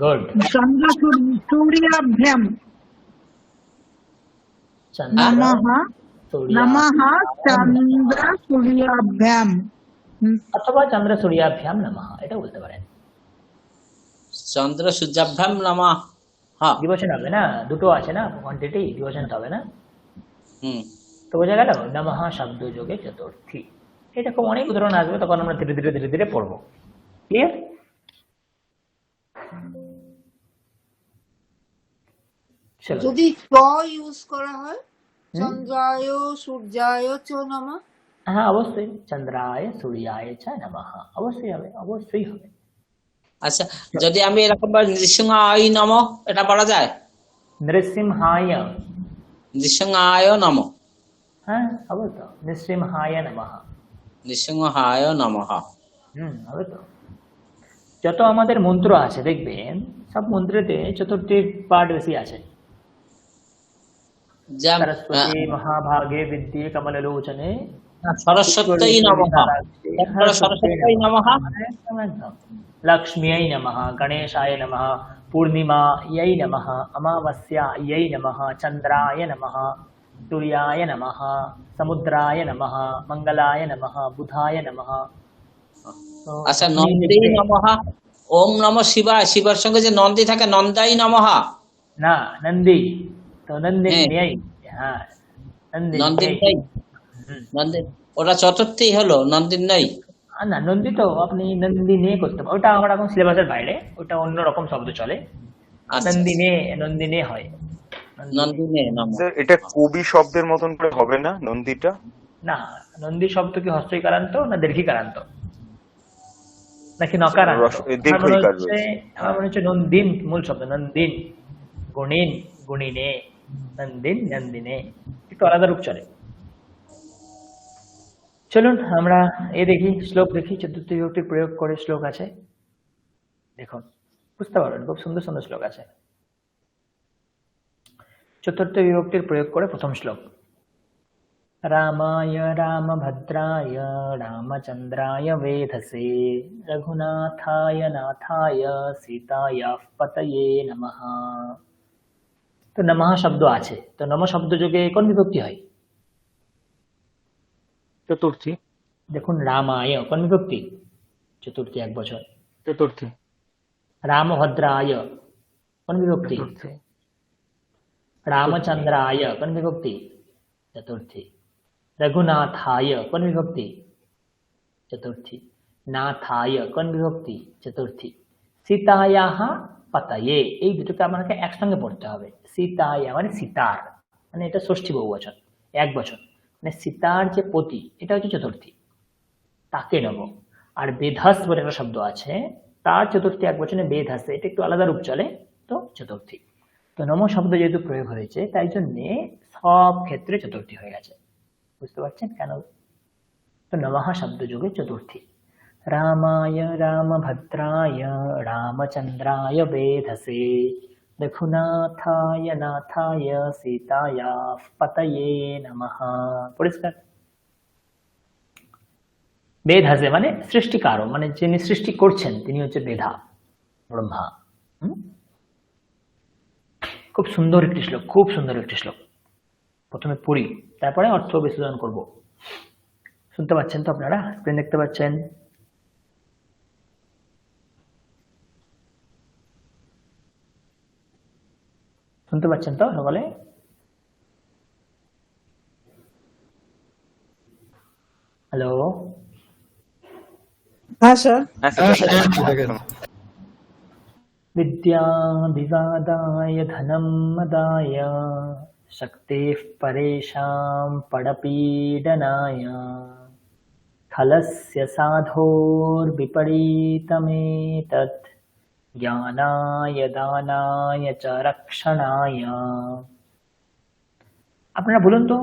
গুড। চন্দ্র সূর্যাভ্যাম চন্দ্র নমঃ। সূর্য নমঃ চন্দ্র সূর্যাভ্যাম। অথবা চন্দ্র সূর্যাভ্যাম নমঃ, এটা বলতে পারেন। চন্দ্র সূর্যাভ্যাম নমঃ। হ্যাঁ। ডিভোশন হবে না, দুটো আছে না কোয়ান্টিটি, ডিভোশন হবে না। হুম। তো বোঝা গেল নমঃ শব্দ যোগে চতুর্থী। এরকম অনেক উদাহরণ আসবে, তখন আমরা ধীরে ধীরে ধীরে ধীরে পড়বো। ক্লিয়ার? যদি চ ইউজ করা হয়, চন্দ্রায় সূর্যায় চ নমঃ। হ্যাঁ অবশ্যই, চন্দ্রায় সূর্যায় চ নমঃ, অবশ্যই হবে, অবশ্যই হবে। আচ্ছা, যদি আমি এরকম নৃসিংহায় নমঃ এটা বলা যায়? নৃসিংহায়, নৃসিংহায় নমঃ। হ্যাঁ হবে তো, নৃসিংহায় নমঃ। নৃসিংহায় নমঃ। হবে তো। যত আমাদের মন্ত্র আছে দেখবেন সব মন্ত্রেতে চতুর্থীর পার্ট বেশি আছে। সরস্বতী মহাভাগে বিদ্যে কমললোচনে সরস্বত্যৈ নমঃ। সরস্বত্যৈ নমঃ। লক্ষ্ম্यै নমঃ, গণেশায় নমঃ, পূর্ণিমাयै নমঃ, অমাবস্যাयै নমঃ, চন্দ্রায় নমঃ, সূর্যায় নমঃ, সমুদ্রায় নমঃ, মঙ্গলায় নমঃ, বুধায় নমঃ, তো আচ্ছা, আপনি নন্দী দেখবেন নমঃ, ওম নমঃ শিবায়, শিবার সঙ্গে যে নন্দী থাকে নন্দাই নমঃ। না, নন্দী তো নন্দী হ্যাঁ, নেই। হ্যাঁ, নন্দী নন্দী নেই। নেই, হুম। নন্দী ওটা চতুর্থী হলো, নন্দী নেই। না, নন্দী তো আপনি নন্দী নিয়ে করতে পারেন, ওটা আমার এখন সিলেবাসের বাইরে, ওটা অন্য রকম শব্দ চলে। আচ্ছা, নন্দিনে, নন্দিনে হয়, নন্দিনে। নন্দী নেই নমঃ। স্যার এটা কবি শব্দের মতন করে হবে না নন্দীটা? না, নন্দী শব্দ কি হস্যইকারান্ত না দীর্ঘিকারান্ত নাকি স্যার, নকারান্ত? আমার মনে দীর্ঘইকার হচ্ছে, রয়েছে। আমার মনে হচ্ছে নন্দিন মূল শব্দ, নন্দিন, গুণিন, গুণিনে, নন্দিন, নন্দিনে, একটু আলাদা রূপ চলে। চলুন আমরা দেখি, শ্লোক দেখি, চতুর্থ বিভক্তির প্রয়োগ করে শ্লোক আছে, দেখুন বুঝতে পারবেন, খুব সুন্দর সুন্দর শ্লোক আছে। চতুর্থ বিভক্তির প্রয়োগ করে প্রথম শ্লোক। রামায় রামভদ্রায় রামচন্দ্রায় বেধসে রঘুনাথায় নাথায় সীতায়াঃ পতয়ে নমঃ। তো নমঃ শব্দ আছে, তো নম শব্দ যোগে কোন বিভক্তি হয়? চতুর্থী। দেখুন, রামায় কোন বিভক্তি? চতুর্থী, এক বছর। চতুর্থী। রামভদ্রায় কোন বিভক্তি? চতুর্থী। রামচন্দ্রায় কোন বিভক্তি? চতুর্থী। रघुनाथाय কোন বিভক্তি? চতুর্থী। নাথায় কোন বিভক্তি? চতুর্থী। সীতায়াহ পতয়ে, এই দুটোকে আমাকে একসঙ্গে পড়তে হবে। সীতায়া মানে সীতার, মানে এটা ষষ্ঠী বহুবচন, এক বচন, মানে সীতার যে পতি, এটা হচ্ছে চতুর্থী, তাকে নেব। আর বেধাস বলে একটা শব্দ আছে, তার চতুর্থী এক বচনে বেধাস, এটা একটু আলাদা রূপ চলে, তো চতুর্থী। তো নম শব্দ যেহেতু প্রয়োগ হয়েছে, তাই জন্যে সব ক্ষেত্রে চতুর্থী হয়ে গেছে। বুঝতে পারছেন কেন? তো নমঃ শব্দ যোগে চতুর্থী। রামায় রামভদ্রায় রামচন্দ্রায় বেধসে রঘুনাথায় নাথায় সীতায়াঃ পতয়ে নমঃ। পরিষ্কার? বেধসে মানে সৃষ্টিকারক, মানে যিনি সৃষ্টি করছেন তিনি হচ্ছে বেধা, ব্রহ্মা। খুব সুন্দর একটি শ্লোক, খুব সুন্দর একটি শ্লোক। প্রথমে পড়ি, তারপরে অর্থ বিশ্লেষণ করব। শুনতে পাচ্ছেন তো আপনারা? স্ক্রিন দেখতে পাচ্ছেন? শুনতে পাচ্ছেন তো সকলে? হ্যালো, হ্যাঁ স্যার। হ্যাঁ হ্যাঁ স্যার, স্যার, ঠিক আছে। विद्या विवादाय धनं मदाय शक्तिः परेषां पडपीडनाय खलस्य साधोर्विपरीतमेतत् ज्ञानाय दानाय च रक्षणाय। আপনারা বলুন তো,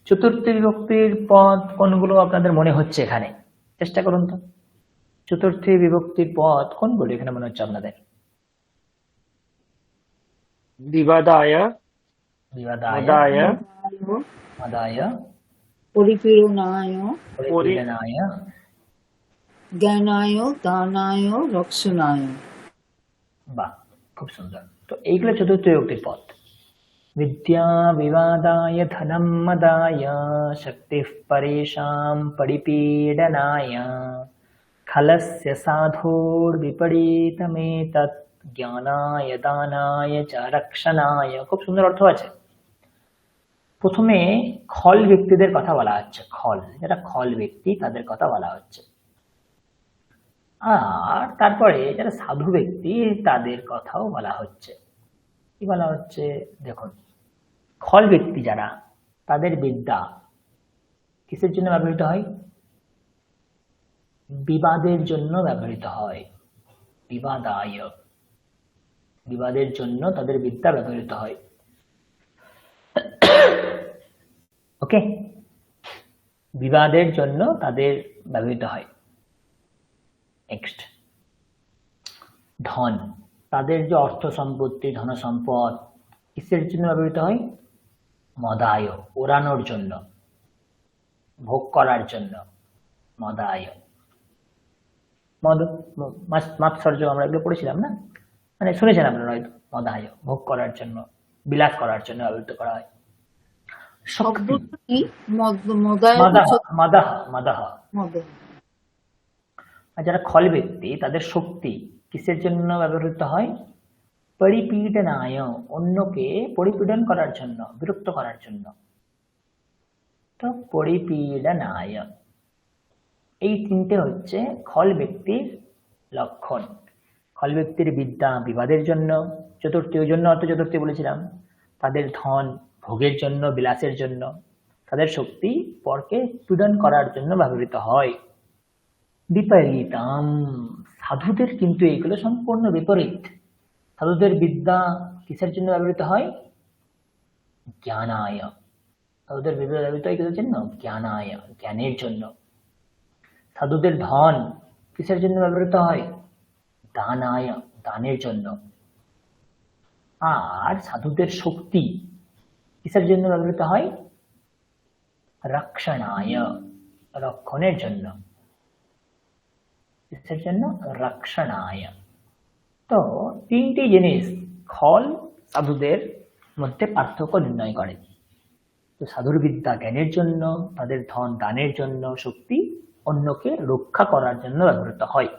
চতুর্থ বিভক্তির পদ কোনগুলো আপনাদের মনে হচ্ছে এখানে? চেষ্টা করুন তো, চতুর্থ বিভক্তির পদ কোনগুলো এখানে মনে হচ্ছে আপনাদের? বিবাদায়, বিবাদায়, মদায়, মদায়, পরিপীড়নায় পরিপীডনায়, জ্ঞানায় দানায় রক্ষণায়। বাহ, খুব সুন্দর। তো এইগুলো চতুর্থ বিভক্তির পদ। विद्या विवादाय धनं मदाय शक्तिः परेषां परिपीडनाय खलस्य साधोर्विपरीतमेतत् জ্ঞানায় দানায় চ রক্ষণায়। খুব সুন্দর অর্থ আছে। প্রথমে খল ব্যক্তিদের কথা বলা হচ্ছে, খল, যারা খল ব্যক্তি তাদের কথা বলা হচ্ছে। আর তারপরে যারা সাধু ব্যক্তি তাদের কথাও বলা হচ্ছে। কি বলা হচ্ছে দেখুন, খল ব্যক্তি যারা, তাদের বিদ্যা কিসের জন্য ব্যবহৃত হয়? বিবাদের জন্য ব্যবহৃত হয়। বিবাদায়, বিবাদের জন্য তাদের বিদ্যা ব্যবহৃত হয়। ওকে, বিবাদের জন্য তাদের ব্যবহৃত হয়। নেক্সট, ধন, তাদের যে অর্থ সম্পত্তি, ধন সম্পদ কিসের জন্য ব্যবহৃত হয়? মদায়, ওড়ানোর জন্য, ভোগ করার জন্য। মদায়, মদ, মাৎসর্য, আমরা এগুলো পড়েছিলাম না? মানে শুনেছেন আপনারা হয়তো। মদায়, ভোগ করার জন্য, বিলাস করার জন্য ব্যবহৃত করা হয়। শক্তি, শব্দটা কি? মদায় মাদাহ, মাদাহ, মাদাহ। মদায়। আর যারা খল ব্যক্তি তাদের শক্তি কিসের জন্য ব্যবহৃত হয়? পরিপীডনায়, অন্যকে পরিপীডন করার জন্য, বিরক্ত করার জন্য। তো পরিপীডনায়, এই তিনটে হচ্ছে খল ব্যক্তির লক্ষণ। খল ব্যক্তির বিদ্যা বিবাদের জন্য, চতুর্থী ওই জন্য অর্থ চতুর্থী বলেছিলাম, তাদের ধন ভোগের জন্য, বিলাসের জন্য, তাদের শক্তি পরকে পীড়ন করার জন্য ব্যবহৃত হয়। বিপরীতাম, সাধুদের কিন্তু এইগুলো সম্পূর্ণ বিপরীত। সাধুদের বিদ্যা কিসের জন্য ব্যবহৃত হয়? জ্ঞানায়। সাধুদের বিদ্যা ব্যবহৃত হয় কিসের জন্য? জ্ঞানায়, জ্ঞানের জন্য। সাধুদের ধন কিসের জন্য ব্যবহৃত হয়? দানায়, দানের জন্য। আর সাধুদের শক্তি কিসের জন্য ব্যবহৃত হয়? রক্ষণায়, রক্ষণের জন্য। কিসের জন্য? রক্ষণায়। তো তিনটি জিনিস খল সাধুদের মধ্যে পার্থক্য নির্ণয় করে। তো সাধুর বিদ্যা জ্ঞানের জন্য, তাদের ধন দানের জন্য, শক্তি অন্যকে রক্ষা করার জন্য ব্যবহৃত হয়।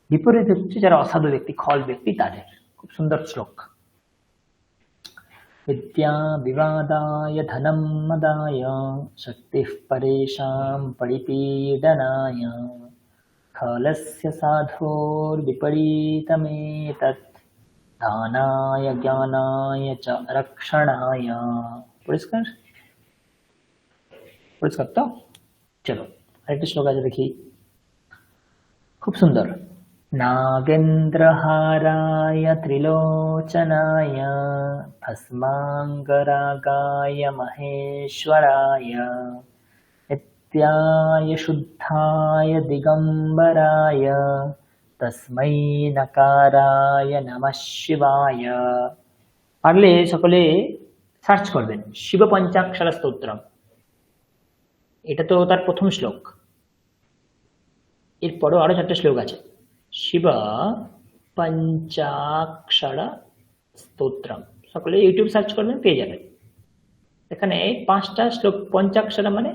বিপরীত হচ্ছে যারা অসাধু ব্যক্তি, খল ব্যক্তি, তাদের। খুব সুন্দর শ্লোক। विद्या विवादाय धनं मदाय शक्तिः परेषां परिपीडनाय खलस्य साधोर्विपरीतमेतत् दानाय ज्ञानाय च रक्षणाय। পরিষ্কার পরিষ্কার তো? চলো আরেকটি শ্লোক আছে দেখি, খুব সুন্দর। नागेन्द्रहाराय त्रिलोचनाय भस्माङ्गरागाय महेश्वराय नित्याय शुद्धाय दिगम्बराय तस्मै नकाराय नमः शिवाय। পারলে সকলে সার্চ করবেন শিব পঞ্চাক্ষর স্তোত্রম, এটা তো তার প্রথম শ্লোক। এরপরও আরো 4টে শ্লোক আছে। শিব পঞ্চাক্ষর স্তোত্রম, সকলে ইউটিউব সার্চ করবেন পেয়ে যাবেন। এখানে 5টা শ্লোক পঞ্চাক্ষর মানে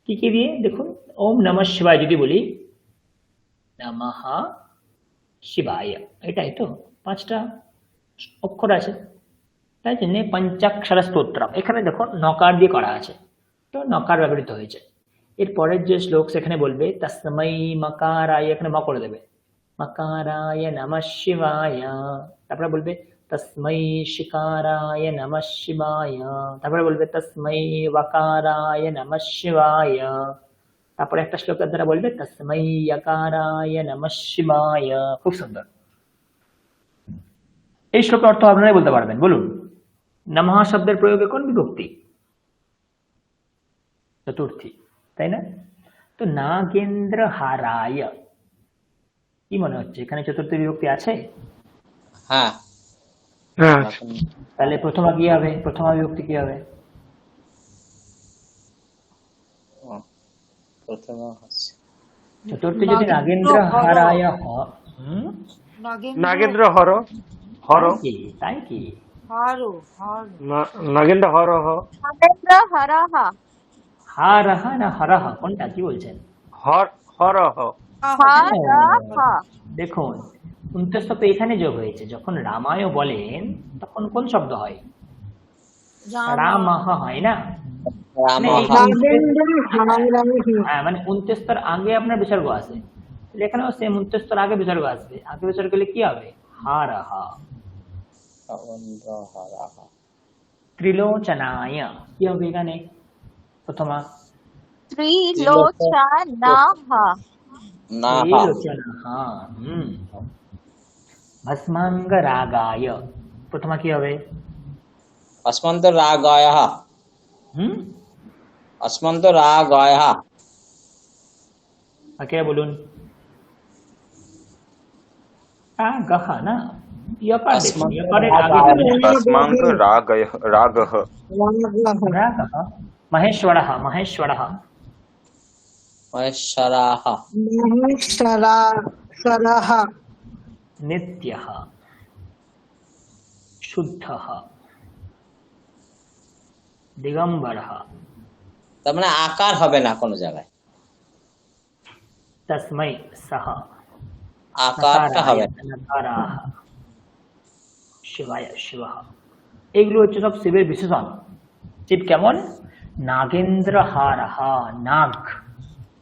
কি কি দিয়ে দেখুন। ওম নমঃ শিবায় যদি বলি, নমঃ শিবায়, এটাই তো 5টা অক্ষর আছে, তাই জন্য পঞ্চাক্ষর স্তোত্রম। এখানে দেখুন নকার দিয়ে করা আছে, তো নকার ব্যবহৃত হয়েছে। এরপরের যে শ্লোক সেখানে বলবে তস্मै মকারায়, এখানে ম করে দেবে, মকারায় নমঃ শিবায়। তারপরে বলবে তস্मै শিকারায় নমঃ শিবায়। তারপরে বলবে তস্मै ওয়াকারায় নমঃ শিবায়। তারপরে একটা শ্লোকের দ্বারা বলবে তস্मै ইয়াকারায় নমঃ শিবায়। খুব সুন্দর। এই শ্লোকের অর্থ আপনারাই বলতে পারবেন, বলুন। নমঃ শব্দের প্রয়োগে কোন বিভক্তি? চতুর্থী, তাই না? তো নাগেন্দ্র হারায়, কি মনে হচ্ছে এখানে চতুর্থী বিভক্তি আছে? হ্যাঁ, তাহলে প্রথমা কি হবে? প্রথমা বিভক্তি কি হবে? প্রথমে হচ্ছে চতুর্থী যদি নাগেন্দ্র হারায় নাগেন্দ্র হর, হর, তাই কি? হারো হারো নাগেন্দ্র হর, নাগেন্দ্র হরহা, হারহ না হরহ, কোনটা কি বলছেন? হর, হরহ। হরহা। দেখুন 29 তো এখানে যোগ হয়েছে। যখন রামায় বলেন তখন কোন শব্দ হয়? রামহ হয় না? মানে এই নাগেন্দ্র হারায়, হ্যাঁ, মানে 29 আগে আপনার বিসর্গ আছে, এখানেও সেম 29 আগে বিসর্গ আসবে। আগে বিসর্গ হলে কি হবে? হারহা। ত্রিলোচনায় কি হবে এখানে? প্রথমা ত্রিলোচনাহা, ত্রিলোচনাহা। ভস্মাঙ্গ রাগায় প্রথমা কি হবে? अस्मन्त रागायः, अस्मन्त रागायः। ওকে বলুন। রাগহ না, ইয়কার দেখুন, ইয়কারের আগে তস্মাঙ্ক রাগয়ঃ, রাগঃ। রাগহ। মহেশ্বরः, মহেশ্বরः। महेश्वराः, মহেশ্বরাः। নিত্যः, শুদ্ধः, দিগম্বরः। তার মানে আকার হবে না কোনো জায়গায়। তস্मै সহ আকারটা হবে নকারাহ শিবায় শিবঃ। এগুলো হচ্ছে সব শিবের বিশেষণ। শিব কেমন? নাগেন্দ্র হারহা, নাগ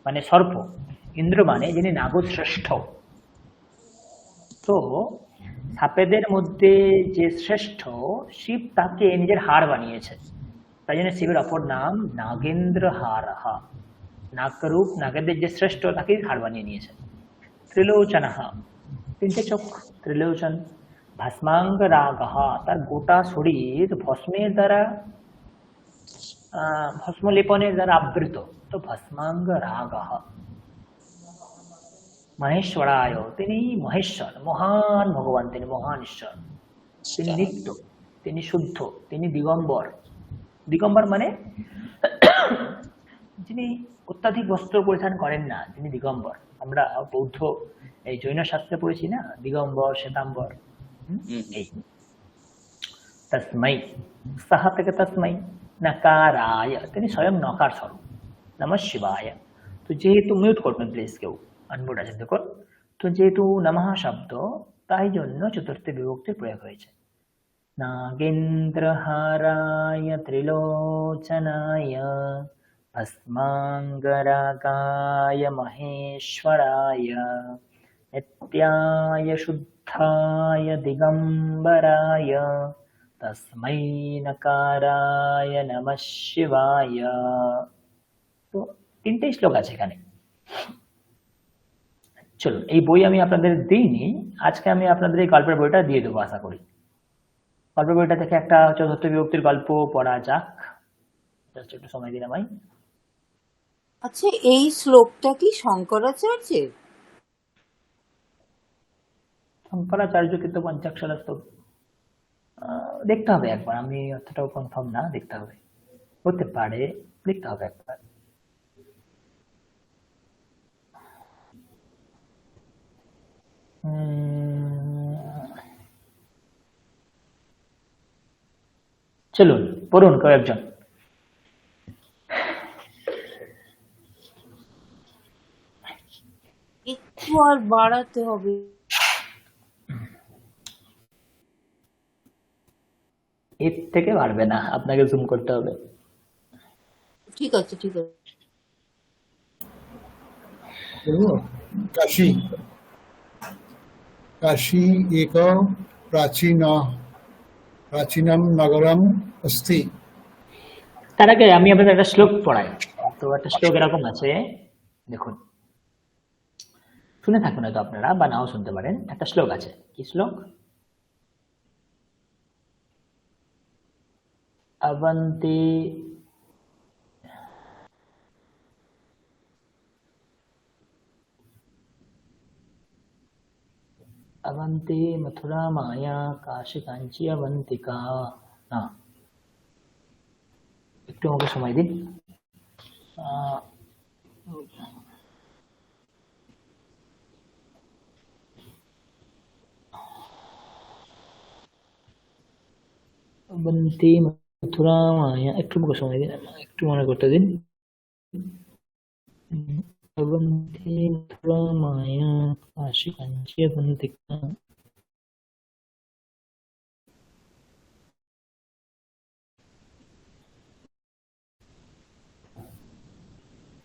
মানে সর্প, ইন্দ্র মানে যিনি নাগশ্রেষ্ঠ। তো সাপেদের মধ্যে যে শ্রেষ্ঠ, শিব তাকে নিজের হার বানিয়েছে, তাই জন্য শিবের অপর নাম নাগেন্দ্র হারহা। নাগরূপ নাগেদের যে শ্রেষ্ঠ তাকেই হার বানিয়ে নিয়েছে। ত্রিলোচনঃ, তিনটে চোখ, ত্রিলোচন। ভস্মাঙ্গ রাগঃ, তার গোটা শরীর ভস্মের দ্বারা ভস্ম লেপনের দ্বারা আবৃত, তো ভস্মাঙ্গ রাগঃ। মহেশ্বরায়, তিনি মহেশ্বর, মহান ভগবান, তিনি মহান ঈশ্বর, তিনি নিত্য, তিনি শুদ্ধ, তিনি দিগম্বর। দিগম্বর মানে যিনি অত্যাধিক বস্ত্র পরিধান করেন না, তিনি দিগম্বর। আমরা বৌদ্ধ এই জৈন শাস্ত্রে পড়েছি না, দিগম্বর শ্বেতাম্বর। এই তস্मै, সাহা থেকে তস্मै, নকারায়, তিনি স্বয়ং নকার স্বরূপ, নমঃ শিবায়। তো যেহেতু মিউট করবেন প্লিজ, কেউ আনমিউট আছেন দেখুন। তো যেহেতু নমঃ শব্দ, তাই জন্য চতুর্থ বিভক্তির প্রয়োগ হয়েছে। নাগেন্দ্রহারায় ত্রিলোচনায় ভস্মাঙ্গরাগায় মহেশ্বরায় নিত্যায় শুদ্ধায় দিগম্বরায় তস্मै নকারায় নমঃ শিবায়। তো তিনটে শ্লোক আছে এখানে। চলুন, এই বই আমি আপনাদের দিইনি, আজকে আমি আপনাদের এই গল্পের বইটা দিয়ে দেবো আশা করি। গল্পের বইটা থেকে একটা চতুর্থ বিভক্তির গল্প পড়া যাক। জাস্ট একটু সময় দিন আমায়। আচ্ছা, এই শ্লোকটা কি শঙ্করাচার্যের? শঙ্করাচার্য কিন্তু পঞ্চাক্ষর স্তব, দেখতে হবে একবার, আমি অতটাও কনফার্ম না, দেখতে হবে, হতে পারে, দেখতে হবে একবার। চলুন পড়ুন কয়েকজন। একটু আর বাড়াতে হবে। এর থেকে পারবে না, আপনাকে জুম করতে হবে। ঠিক আছে, ঠিক আছে। काशी काशी एक प्राचीनम नगरम अस्ति। তার আগে আমি আপনাদের একটা শ্লোক পড়াই। তো একটা শ্লোক এরকম আছে, দেখুন, শুনে থাকুন হয়তো আপনারা, বা নাও শুনতে পারেন। একটা শ্লোক আছে, কি শ্লোক? অবন্তি অবন্তি মথুরা মায়া কাশী কাঞ্চি অবন্তিকা। না, একটু আমাকে সময় দিন। অবন্তি মথুরা মায়া, একটু আমাকে সময় দিন, একটু মনে করতে দিন। Avanti Mathura Maya Kashi Kanchi Avantika.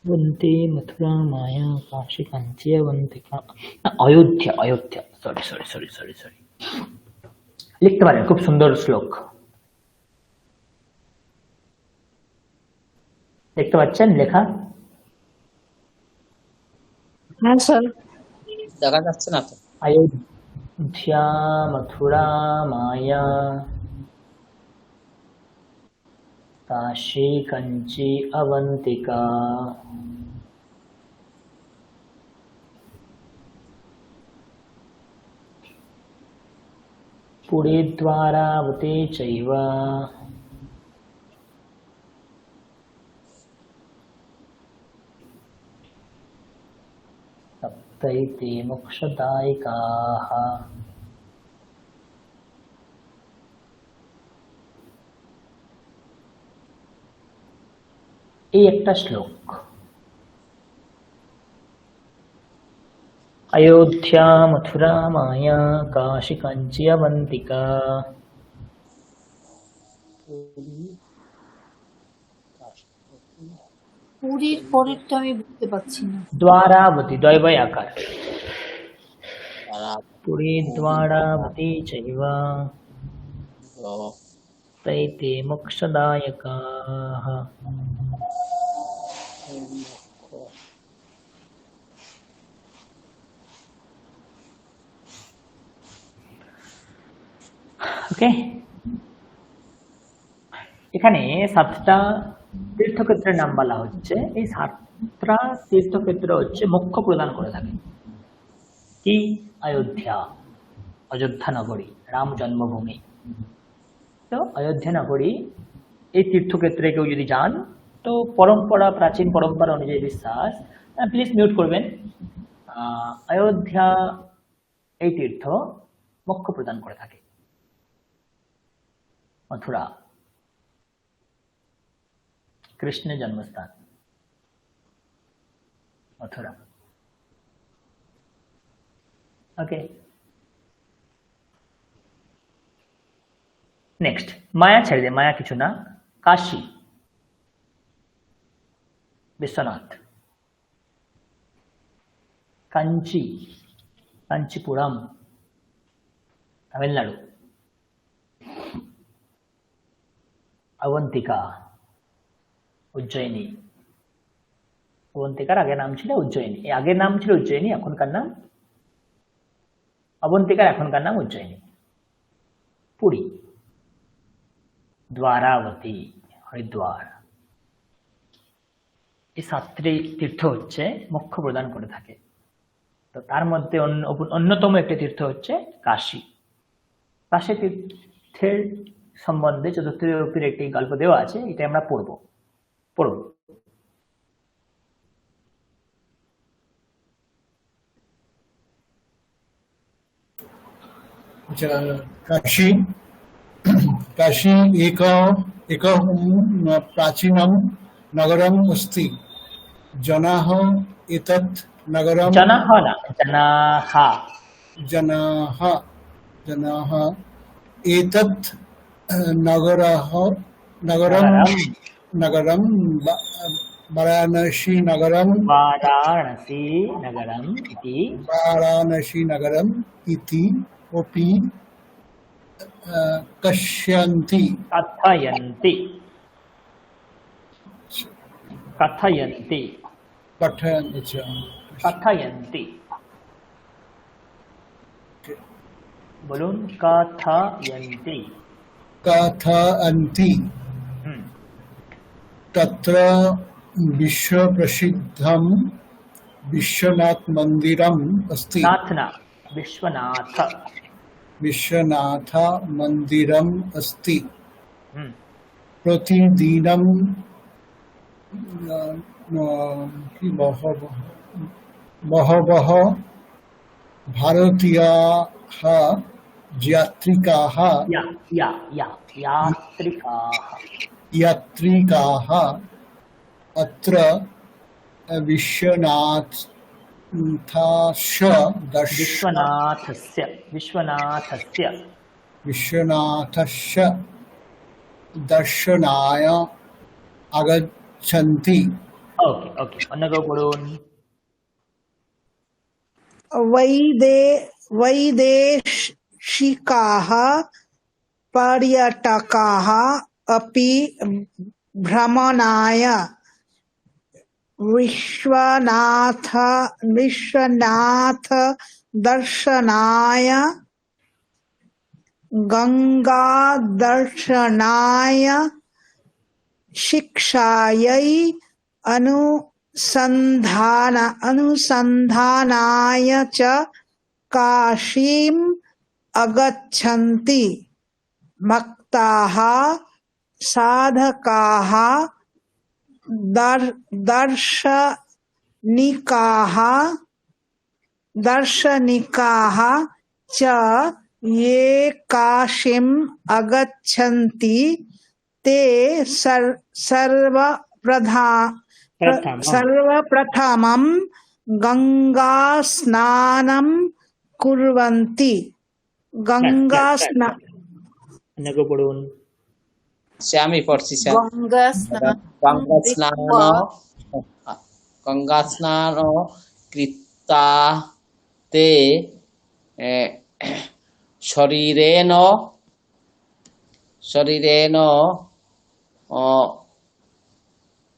Avanti Mathura Maya Kashi Kanchi Avantika. Ayodhya, Ayodhya, sorry sorry sorry sorry sorry, লিখতে পারেন, খুব সুন্দর শ্লোক। দেখতে পাচ্ছেন লেখা? হ্যাঁ স্যার। দেখা যাচ্ছে না তো। अयोध्या मथुरा माया काशी कंची अवंतिका। पुरी द्वारावती चैव सप्तैते मोक्षदायिकाः। এই একটা শ্লোক। अयोध्या मथुरा माया काशी कांची अवंतिका। পুরীর পরেরটা আমি বুঝতে পারছি না। द्वारावती द्वैवय आकार पुरी द्वारावती चैव तैते मोक्षदायकाः। ওকে, এখানে 7টা তীর্থক্ষেত্রের নাম বলা হচ্ছে। এই 7টা তীর্থক্ষেত্র হচ্ছে মোক্ষ প্রদান করে থাকে। কি? অযোধ্যা, অযোধ্যা নগরী, রাম জন্মভূমি। তো অযোধ্যা নগরী এই তীর্থক্ষেত্রে কেউ যদি যান, তো পরম্পরা, প্রাচীন পরম্পরা অনুযায়ী বিশ্বাস, প্লিজ মিউট করবেন, অযোধ্যা এই তীর্থ মোক্ষ প্রদান করে থাকে। मथुरा कृष्ण जन्मस्थान, मथुरा। ओके, नेक्स्ट माया छेड़ दे, माया किछु ना। काशी विश्वनाथ, कांची कांचीपुरम तमिलनाडु, अवंतिका उज्जयिनी। अवंतिकार आगे नाम छिलो उज्जयिनी, आगे नाम छिलो उज्जयिनी, एखनकार नाम अवंतिकार, एखनकार नाम उज्जयिनी। पुरी, द्वारावती, हरिद्वार। এই 7টি তীর্থ হচ্ছে মোক্ষ প্রদান করে থাকে। তো তার মধ্যে অন্যতম একটি তীর্থ হচ্ছে কাশী। কাশী তীর্থের সম্বন্ধে চতুর্থীর একটি গল্প দেওয়া আছে, এটা আমরা পড়ব। काशी काशी एकं प्राचीनं नगरम् अस्ति। जनाः एतत् नगरं जनाः एतत् नगरं वाराणसी नगरम् इति अपि कथयन्ति। बोलून कथयन्ति। तत्र विश्वप्रसिद्धं विश्वनाथ मन्दिरम् अस्ति। विश्वनाथ मन्दिरम् अस्ति। प्रतिदिनं बहवः भारतीयाः यात्रिकाः अत्र विश्वनाथस्य दर्शनाय आगच्छन्ति। ओके अन्नगो बोलून। वैदेशिकाः पर्यटकाः अपि भ्रमणाय विश्वनाथ दर्शनाय, गंगा दर्शनाय, शिक्षायै अनुसंधानाय च काशीम् आगच्छन्ति। भक्ताः साधकाः दार्शनिकाः च ये काशीम् आगच्छन्ति ते सर्वप्रथमं গঙ্গা স্নানম কুর্বন্তি। গঙ্গা স্নান অন্যকে পড়ুন। সে আমি পড়ছি স্যার। গঙ্গা স্নান গঙ্গা স্নান কৃত্বা গঙ্গা স্নান কৃত্বা তে শরীরেণ শরীরেণ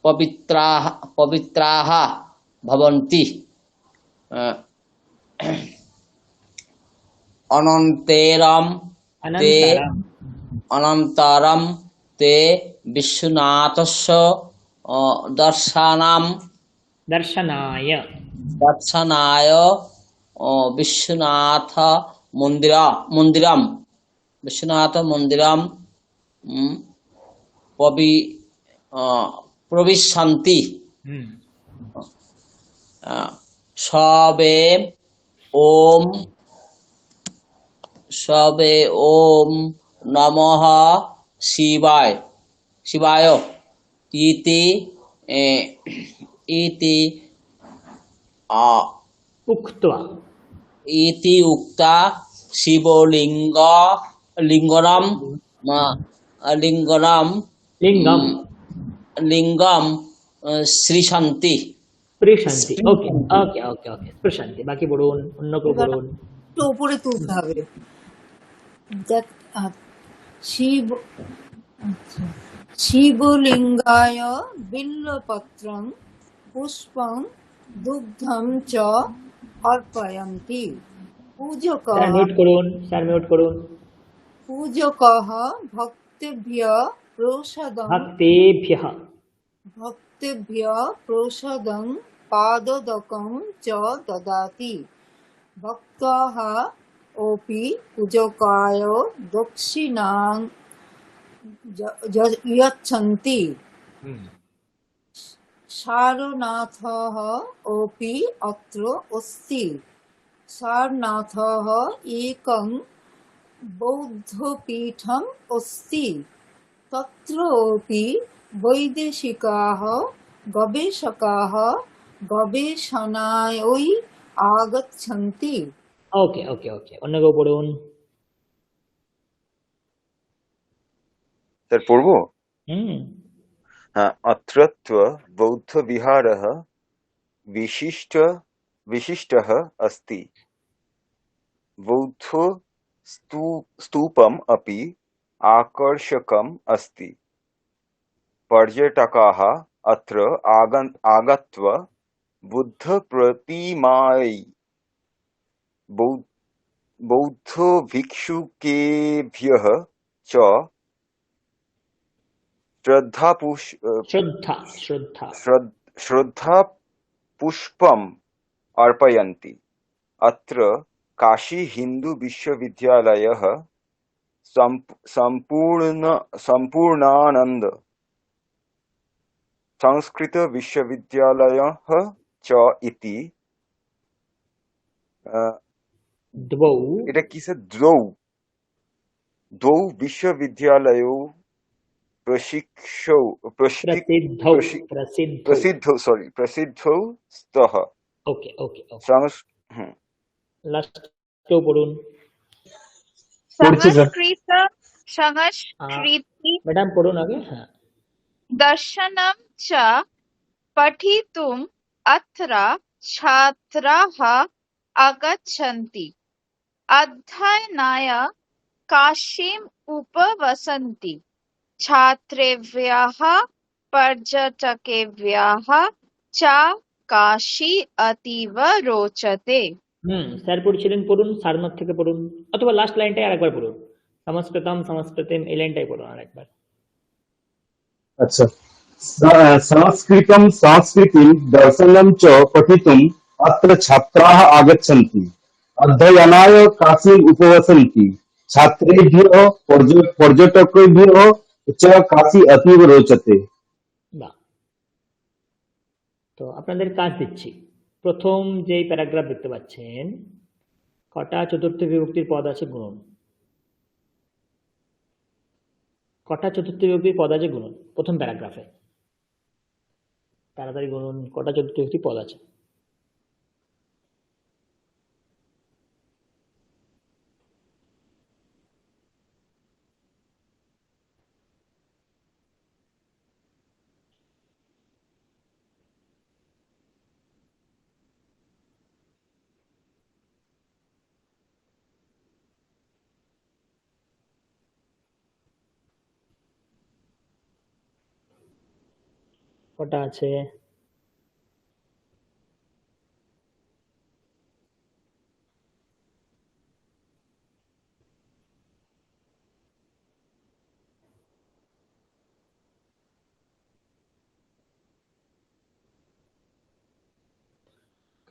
পবিত্রাः পবিত্রাः ভবন্তি অনন্তেরম তে অনন্তরম অনন্তরম তে বিশ্বনাথস্য দর্শনাম দর্শনায় দর্শনায় বিশ্বনাথ মন্দিরম বিশ্বনাথ মন্দিরম পবি প্রবিশন্তি হুম সবে ওম সবে ওম নমঃ শিবায় শিবায় ইতি ইতি উক্ত্বা ইতি উক্তা শিবলিঙ্গ লিঙ্গনম লিঙ্গনম লিঙ্গম লিঙ্গম শ্রীশান্তি স্পৃশন্তি। ওকে ওকে ওকে ওকে স্পৃশন্তি। বাকি পড়ুন, অন্য কেউ এবার পড়ুন। একটু উপরে তুলতে হবে। দেখ, শিব আচ্ছা, শিবলিঙ্গায় বিল্বপত্রং পুষ্পং দুগ্ধম চ অর্পয়ন্তি। পূজকः স্যার মিউট করুন, স্যার মিউট করুন। পূজকः ভক্তেভ্যः প্রসাদং ভক্তেভ্যঃ প্রসাদং পাদোদকং চ দদাতি। ভক্তাः अपि पूजकाय दक्षिणां यच्छन्ति। सारनाथः अपि अत्र अस्ति। सारनाथः एकं बौद्धपीठम् अस्ति। तत्र अपि वैदेशिकाः गवेषकाः गवेषणायै आगच्छन्ति। ওকে ওকে ওকে, অন্য কেউ পড়ুন। স্যার পড়বো? হুম হ্যাঁ, অত্রত্য বৌদ্ধবিহারः विशिष्टः अस्ति। बौद्ध स्तूपम् अपि आकर्षकम् अस्ति। पर्यटकाः अत्र आगत्य बुद्धप्रतिमायै बौद्धभिक्षुकेभ्यः च श्रद्धापुष्पम् अर्पयन्ति। अत्र काशी हिन्दू विश्वविद्यालयः सम्पूर्णानन्द संस्कृत विश्वविद्यालयः च इति দ্বৌ এটা কিসে দ্বৌ বিশ্ববিদ্যালয়ौ প্রসিদ্ধौ স্তः। ওকে ওকে ওকে, হুম, লাস্ট কেউ পড়ুন। পড়ছি স্যার। সংস্কৃতি ম্যাডাম পড়ুন আগে। হ্যাঁ, দর্শনম চ পঠিতুম অত্র ছাত্রাः আগচ্ছন্তি অধ্যয়নায় কাশীম উপবসন্তি ছাত্রেভ্যः পর্যটকেভ্যः চ কাশী অতীব রোচতে। স্যার পড়ছিলেন, পড়ুন। সারনাথ থেকে পড়ুন, অথবা লাস্ট লাইনটাই আরেকবার পড়ুন। সংস্কৃতম সংস্কৃতিম, এই লাইনটাই পড়ুন আরেকবার। আচ্ছা, সংস্কৃতম সংস্কৃতিম দর্শনম চ পঠিতুম অত্র ছাত্রাः আগচ্ছন্তি অধ্যয়নায় কাশীম উপবসন্তি ছাত্রেভ্যः পর্যটকেভ্যः চ কাশী অতীব রোচতে। বাহ, তো আপনাদের কাজ দিচ্ছি। প্রথম যে প্যারাগ্রাফ দেখতে পাচ্ছেন, কটা চতুর্থ বিভক্তির পদ আছে গুণন। কটা চতুর্থ বিভক্তির পদ আছে গুণন প্রথম প্যারাগ্রাফে। তাড়াতাড়ি গুণন, কটা চতুর্থ বিভক্তি পদ আছে। কটা আছে?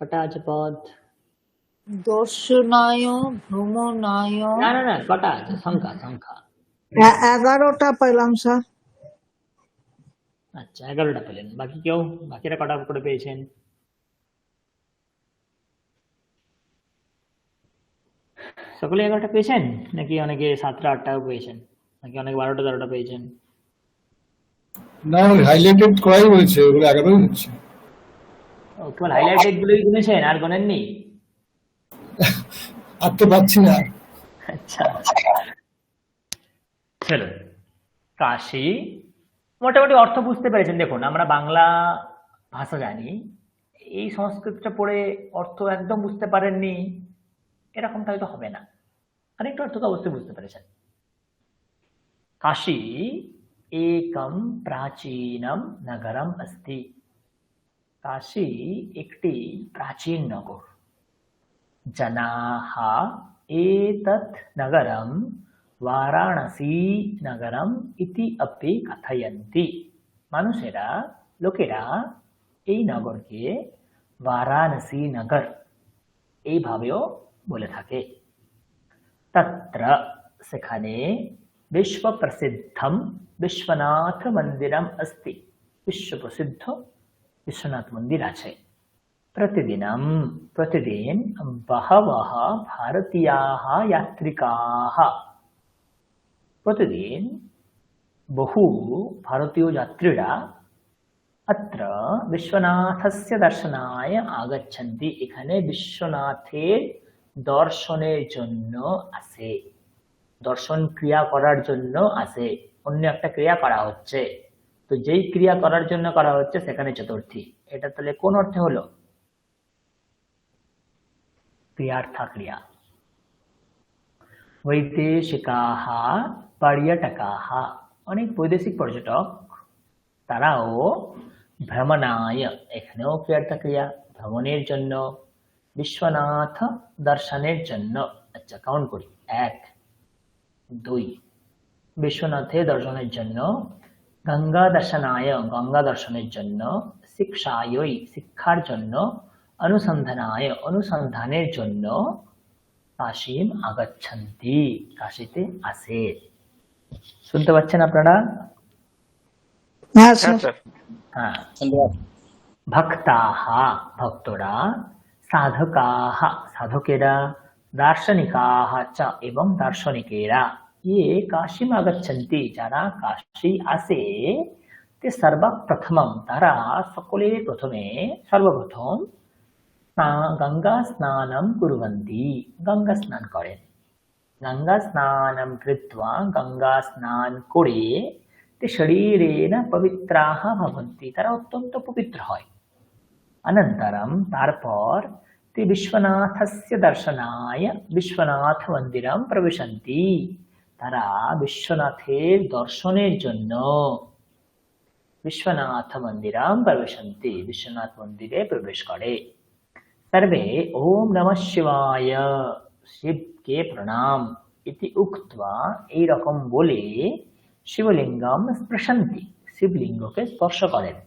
কটা আছে পদ? দর্শনায়, ভ্রমণায়, না না না, কটা আছে? সংখ্যা সংখ্যা। 11টা পেলাম স্যার। আচ্ছা, 11টা পেলেন। বাকি কেউ? বাকিরা কটা করে পেয়েছেন? সকলে 11টা পেয়েছেন, নাকি অনেকে 7টা 8টাও পেয়েছেন, নাকি অনেকে 12টা 13টা পেয়েছেন? না, হাইলাইটেড করাই হয়েছে, ওগুলো 11 হচ্ছে। ও, কেবল হাইলাইটেড গুলোই গুনেছেন, আর গোনেননি? আর তো পাচ্ছি না। আচ্ছা, চলো। কাশী, মোটামুটি অর্থ বুঝতে পেরেছেন। দেখুন, আমরা বাংলা ভাষা জানি, এই সংস্কৃতটা পড়ে অর্থ একদম বুঝতে পারেননি, এরকমটা হয়তো হবে না। আরেকটু অর্থ তো অবশ্যই বুঝতে পেরেছেন। কাশী একম প্রাচীনম নগরম अस्ति। কাশী একটি প্রাচীন নগর। জনাঃ এতৎ নগরম বারাণসী নগরম ইতি अपि কথয়ন্তি। মানুষেরা, লোকেরা এই নগরকে বারাণসী নগর এইভাবেও বলে থাকে। তত্র, সেখানে, বিশ্ব প্রসিদ্ধম বিশ্বনাথ মন্দিরম अस्ति। বিশ্ব প্রসিদ্ধ বিশ্বনাথ মন্দির আছে। प्रतिदिनं, प्रतिदिन बहवः भारतीयाः यात्रिकाः, प्रतिदिन बहु भारतीय যাত্রীরা अत्र विश्वनाथस्य दर्शनाय आगच्छन्ति। এখানে বিশ্বনাথের দর্শনের জন্য আসে, দর্শন ক্রিয়া করার জন্য আসে। অন্য একটা ক্রিয়া করা হচ্ছে, তো যেই ক্রিয়া করার জন্য করা হচ্ছে সেখানে চতুর্থী। এটা তাহলে কোন অর্থে হলো? ক্রিয়ার্থা ক্রিয়া। বৈদেশিকাহ পর্যটকাহ, অনেক বৈদেশিক পর্যটক, তারাও ভ্রমণায়, এখানেও ক্রিয়ার্থা ক্রিয়া, ভ্রমণের জন্য, বিশ্বনাথ দর্শনের জন্য। আচ্ছা, কাউন্ট করি। 1 2, বিশ্বনাথের দর্শনের জন্য। গঙ্গা দর্শনায়, গঙ্গা দর্শনের জন্য। শিক্ষায়, শিক্ষার জন্য। অনুসন্ধানায়, অনুসন্ধানের জন্য। কাশীম আগচ্ছন্তি, কাশীতে আসে। শুনতে পাচ্ছেন আপনারা? হ্যাঁ হ্যাঁ স্যার। স্যার। হ্যাঁ। ধন্যবাদ। ভক্তাহ, ভক্তরা। সাধকাহ, সাধকেরা। দার্শনিকাহ চ, এবং দার্শনিকেরা। ये কাশীম আগচ্ছন্তি, যারা কাশী আসে, তে সর্বপ্রথমম, তারা সকলে প্রথমে, সর্বপ্রথম গঙ্গা স্নানম কুর্বন্তি, গঙ্গা স্নান করেন। গঙ্গা স্নানম কৃত্বা, গঙ্গা স্নান করে, তে শরীরেণ পবিত্রাহ ভবন্তি, তারা অত্যন্ত পবিত্র হয়। অনন্তরম, তারপর, তে বিশ্বনাথস্য দর্শনায় বিশ্বনাথ মন্দিরম প্রবিশন্তি, তারা বিশ্বনাথের দর্শনের জন্য বিশ্বনাথ মন্দিরম প্রবিশন্তি, বিশ্বনাথ মন্দিরে প্রবেশ করে। सर्वे ओम नमः शिवाय, শিবকে প্রণাম, ইতি উক্তবা, এই রকম বলে, শিবলিঙ্গম স্পৃশন্তি, শিবলিঙ্গকে স্পর্শ করেন।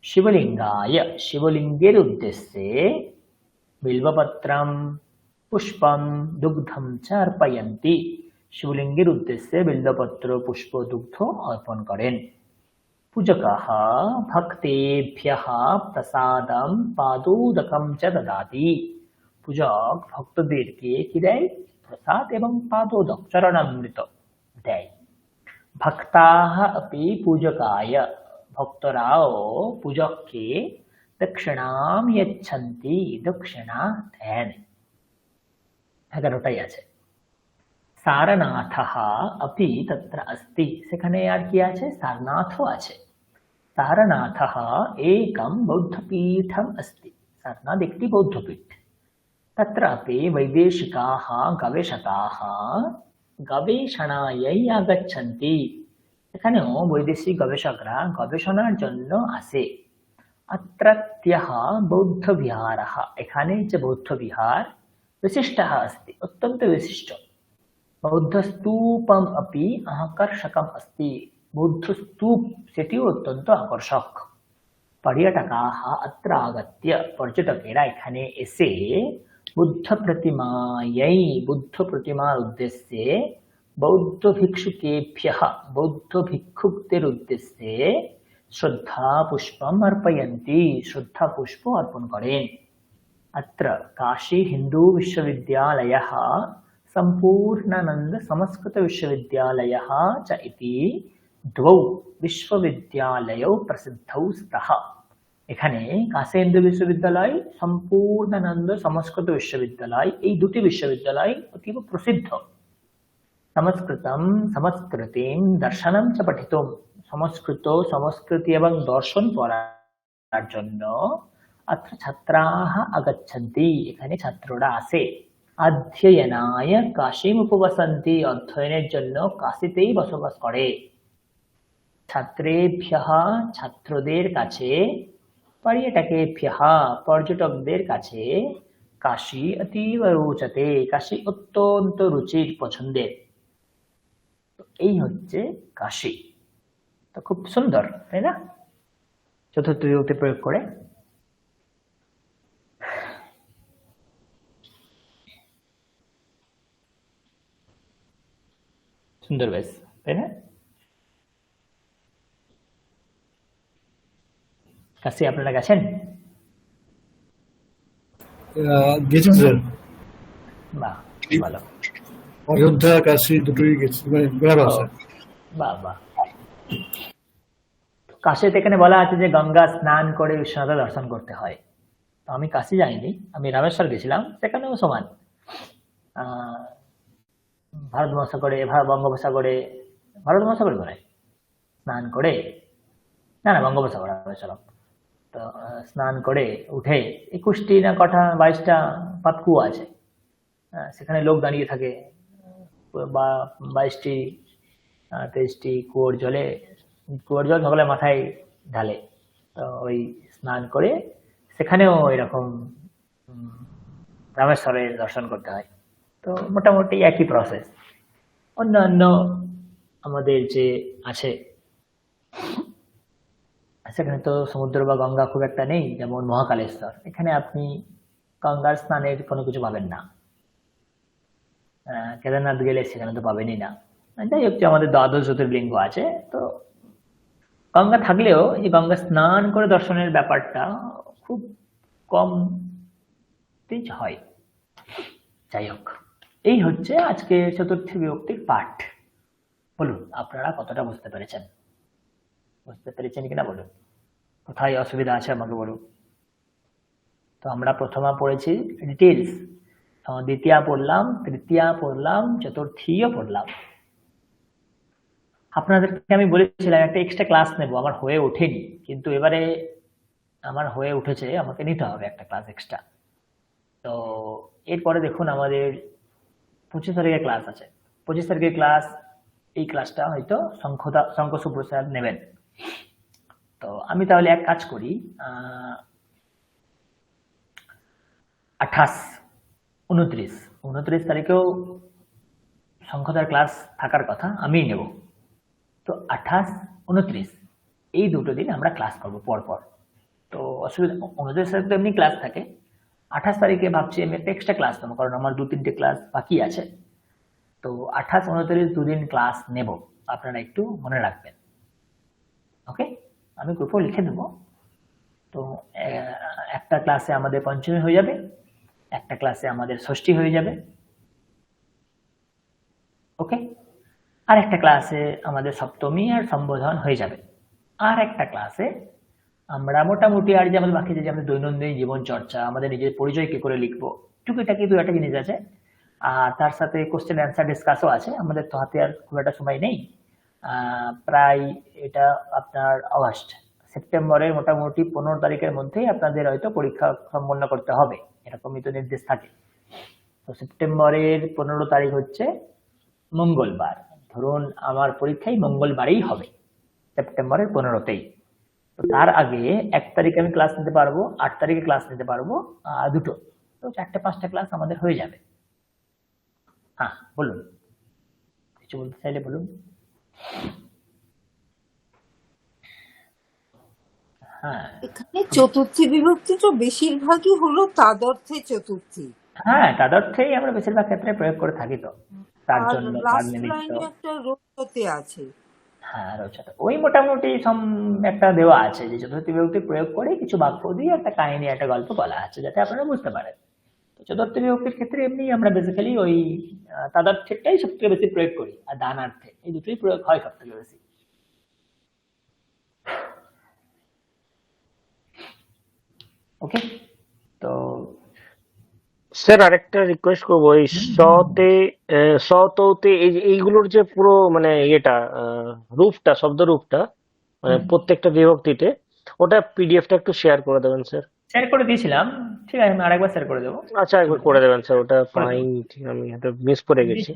শিবলিঙ্গায়, শিবলিঙ্গের উদ্দেশ্যে, বিল্বপত্রম পুষ্পম দুগ্ধম চ অর্পয়ন্তি, শিবলিঙ্গের উদ্দেশ্যে বিল্বপত্র, পুষ্প, দুগ্ধ অর্পণ করেন। পূজকাহ ভক্তেভ্যঃ প্রসাদম পাদোদকম চ দদাতি, পূজক ভক্তদেরকে কি দেয়? প্রসাদ এবং পাদোদক, চরণামৃত দেয়। ভক্তাः अपि পূজকায়, ভক্তরাও পূজককে দক্ষিণাম यच्छन्ति, দক্ষিণা দেন। 11টাই আছে। সারনাথः अपि तत्र अस्ति, সেখানে আর কি আছে? সারনাথও আছে। সারনাথः एकं बौद्धपीठम् अस्ति, সারনাথ একটি বৌদ্ধপীঠ। तत्र अपि वैदेशिकाः गवेषकाः गवेषणायै आगच्छन्ति, এখানেও বৈদেশিক গবেষকরা গবেষণার জন্য আসে। अत्रत्यः बौद्धविहारः, এখানে যে বৌদ্ধ বিহার विशिष्टः अस्ति, অত্যন্ত বিশিষ্ট। বৌদ্ধস্তূপম अपि আকর্ষকম अस्ति, বৌদ্ধ স্তূপ সেটিও অত্যন্ত আকর্ষক। पर्यटकाः अत्र आगत्य, পর্যটকেরা এখানে এসে বুদ্ধ প্রতিমাयै, বুদ্ধ প্রতিমার উদ্দেশ্যে, বৌদ্ধ ভিক্ষুকেভ্যः, বৌদ্ধ ভিক্ষুকদের উদ্দেশ্যে শ্রদ্ধা পুষ্পম অর্পয়ন্তি, শ্রদ্ধা পুষ্প অর্পণ করেন। अत्र काशी हिंदू विश्वविद्यालयः सम्पूर्णानंद संस्कृत विश्वविद्यालयः च इति द्वौ विश्वविद्यालयौ प्रसिद्धौ स्तः। এখানে কাশী হিন্দু বিশ্ববিদ্যালয়, সম্পূর্ণানন্দ সংস্কৃত বিশ্ববিদ্যালয়, এই দুটি বিশ্ববিদ্যালয় অতীব প্রসিদ্ধ। সংস্কৃতম সংস্কৃতিম দর্শনম চ পঠিতুম, সংস্কৃত সংস্কৃতি এবং দর্শন পড়ার জন্য अत्र छात्राः आगच्छन्ति, এখানে ছাত্ররা আসে। অধ্যয়নায় কাশীম উপবসন্তি, অধ্যয়নের জন্য কাশীতেই বসবাস করে। ছাত্রেভ্যः, ছাত্রদের কাছে, पर्यटकेभ्यः, পর্যটকদের কাছে, কাশী অতীব রোচতে, কাশী অত্যন্ত রুচির পছন্দের। তো এই হচ্ছে কাশী। তো খুব সুন্দর, তাই না? চতুর্থ বিভক্তি প্রয়োগ করে সুন্দর বেশ, তাই না? কাশী আপনারা গেছেন? গেছি স্যার, বাহ, ভালো। অযোধ্যা কাশী দুটোই গেছি, মানে ঘোরার আছে। বাহ বাহ। কাশীতে এখানে বলা আছে যে গঙ্গা স্নান করে বিশ্বনাথ দর্শন করতে হয়। তো আমি কাশী যাইনি, আমি রামেশ্বর গেছিলাম, সেখানেও সমান। ভারত মহাসাগরে, বঙ্গোপসাগরে, ভারত মহাসাগরে করে স্নান করে, না না বঙ্গোপসাগর রামেশ্বরম, তো স্নান করে উঠে 21টি না কটা 22টা পাতকুয়া আছে, সেখানে লোক দাঁড়িয়ে থাকে, বা 22টি 23টি কুয়োর জল সকালে মাথায় ঢালে। তো ওই স্নান করে সেখানেও এরকম রামেশ্বরের দর্শন করতে হয়। তো মোটামুটি একই প্রসেস। অন্যান্য আমাদের যে আছে সেখানে তো সমুদ্র বা গঙ্গা খুব একটা নেই, যেমন মহাকালেশ্বর, এখানে আপনি গঙ্গার স্নানের কোনো কিছু পাবেন না। কেদারনাথ গেলে সেখানে তো পাবেনই না। যাই হোক, আমাদের দ্বাদশ জ্যোতির্লিঙ্গ আছে, তো গঙ্গা থাকলেও এই গঙ্গা স্নান করে দর্শনের ব্যাপারটা খুব কম হয়। যাই হোক, এই হচ্ছে আজকে চতুর্থ বিভক্তির পাঠ। বলুন আপনারা কতটা বুঝতে পেরেছেন? বুঝতে পেরেছেন কিনা বলুন, কোথায় অসুবিধা আছে আমাকে বলুন। তো আমরা প্রথমা পড়েছি ডিটেলস, দ্বিতীয়া পড়লাম, তৃতীয়া পড়লাম, চতুর্থীও পড়লাম। আপনাদেরকে আমি বলেছিলাম একটা এক্সট্রা ক্লাস নেব, আমার হয়ে ওঠেনি, কিন্তু এবারে আমার হয়ে উঠেছে, আমাকে নিতে হবে একটা ক্লাস এক্সট্রা। তো এরপরে দেখুন আমাদের 25 তারিখের ক্লাস আছে। 25 তারিখের ক্লাস, এই ক্লাসটা হয়তো শঙ্খ সুপ্রসাদ নেবেন। তো আমি তাহলে এক কাজ করি, 28, 29 তারিখেও শঙ্খদার ক্লাস থাকার কথা, আমিই নেব। তো 28, 29 এই দুটো দিন আমরা ক্লাস করবো পরপর। তো অসুবিধা, 29 তারিখ তো এমনি ক্লাস থাকে, 28 তারিখে ভাবছি আমি একটা এক্সট্রা ক্লাস নেবো, কারণ আমার 2-3টে ক্লাস বাকি আছে। তো 28, 29 দুদিন ক্লাস নেব, আপনারা একটু মনে রাখবেন। ওকে, আমি গ্রুপেও লিখে দেবো। তো একটা ক্লাসে আমাদের পঞ্চমী হয়ে যাবে, একটা ক্লাসে আমাদের ষষ্ঠী হয়ে যাবে, ওকে, আর একটা ক্লাসে আমাদের সপ্তমী আর সম্বোধন হয়ে যাবে, আর একটা ক্লাসে আমরা মোটামুটি আর যে আমাদের বাকি যে আমাদের দৈনন্দিন জীবন চর্চা, আমাদের নিজের পরিচয় কি করে লিখবো, টুকিটাকি 2-1টা জিনিস আছে, আর তার সাথে কোশ্চেন অ্যান্সার ডিসকাসও আছে। আমাদের তো হাতে আর খুব একটা সময় নেই, প্রায় এটা আপনার আগস্ট সেপ্টেম্বরের মোটামুটি 15 তারিখের মধ্যেই আপনাদের হয়তো পরীক্ষা সম্পন্ন করতে হবে, এরকমই তো নির্দেশ থাকে। তো সেপ্টেম্বরের 15 তারিখ হচ্ছে মঙ্গলবার, ধরুন আমার পরীক্ষাই মঙ্গলবারেই হবে, সেপ্টেম্বরের 15তেই, তো তার আগে 1 তারিখে আমি ক্লাস নিতে পারবো, 8 তারিখে ক্লাস নিতে পারবো, দুটো, তো 4-5টা ক্লাস আমাদের হয়ে যাবে। হ্যাঁ বলুন, কিছু বলতে চাইলে বলুন। হ্যাঁ এখানে চতুর্থী বিভক্তি তো বেশিরভাগই হলো তাদর্থে চতুর্থী, হ্যাঁ, তাদর্থেই আমরা বেশিরভাগ ক্ষেত্রে প্রয়োগ করে থাকি, তো তার আর জন্য, তার লাস্ট নিমিত্ত। লাইনে একটা রোচতে আছে। হ্যাঁ রচনা ওই মোটামুটি একটা দেওয়া আছে যে চতুর্থী বিভক্তি প্রয়োগ করে কিছু বাক্য দিয়ে একটা কাহিনী, একটা গল্প বলা আছে, যাতে আপনারা বুঝতে পারেন। তো চতুর্থী বিভক্তির ক্ষেত্রে এমনি আমরা বেসিক্যালি ওই তাদার্থেরটাই সব থেকে বেশি প্রয়োগ করি, আর দানার্থে, এই দুটোই প্রয়োগ হয় সব থেকে বেশি। ওকে, তো স্যার আরেকটা রিকোয়েস্ট করবো, এই সতে সততে এইগুলোর যে পুরো মানে ইয়েটা রূপটা, শব্দ রূপটা, মানে প্রত্যেকটা বিভক্তিতে, ওটা পিডিএফটা একটু শেয়ার করে দেবেন স্যার। শেয়ার করে দিয়েছিলাম, ঠিক আছে আমি আরেকবার শেয়ার করে দেবো। আচ্ছা একবার করে দেবেন স্যার, ওটা পাইনি, আমি হয়তো মিস করে গেছি।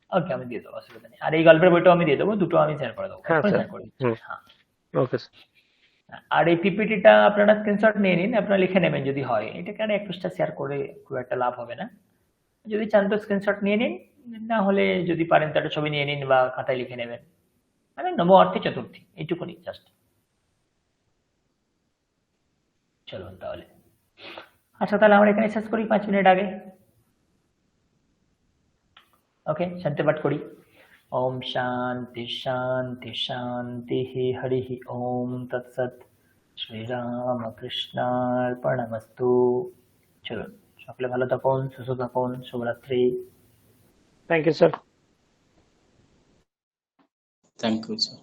ওকে, আমি দিয়ে দেবো, অসুবিধা নেই। আর এই গল্পের বইটাও আমি দিয়ে দেবো, দুটো আমি শেয়ার করে দেবো, হ্যাঁ স্যার, শেয়ার করে দিচ্ছি। হুম, হ্যাঁ, ওকে স্যার। আর এই পিপিটিটা আপনারা স্ক্রিনশট নিয়ে নিন, আপনারা লিখে নেবেন যদি হয়, এটাকে আর 21টা শেয়ার করে খুব একটা লাভ হবে না, যদি চান তো স্ক্রিনশট নিয়ে নিন, না হলে যদি পারেন তো একটা ছবি নিয়ে নিন বা খাতায় লিখে নেবেন, মানে নব অর্থে চতুর্থী, এইটুকুনি জাস্ট। চলুন তাহলে, আচ্ছা তাহলে আমরা এখানে শেষ করি 5 মিনিট আগে। ওকে, শান্তি পাঠ করি। ওম শান্তি শান্তি শান্তি, হরি ওম তৎসৎ। শ্রীরামকৃষ্ণার্পণমস্তু। চলুন, সকলে ভালো থাকুন, সুস্থ থাকুন, শুভরাত্রি। Thank you sir. Thank you sir.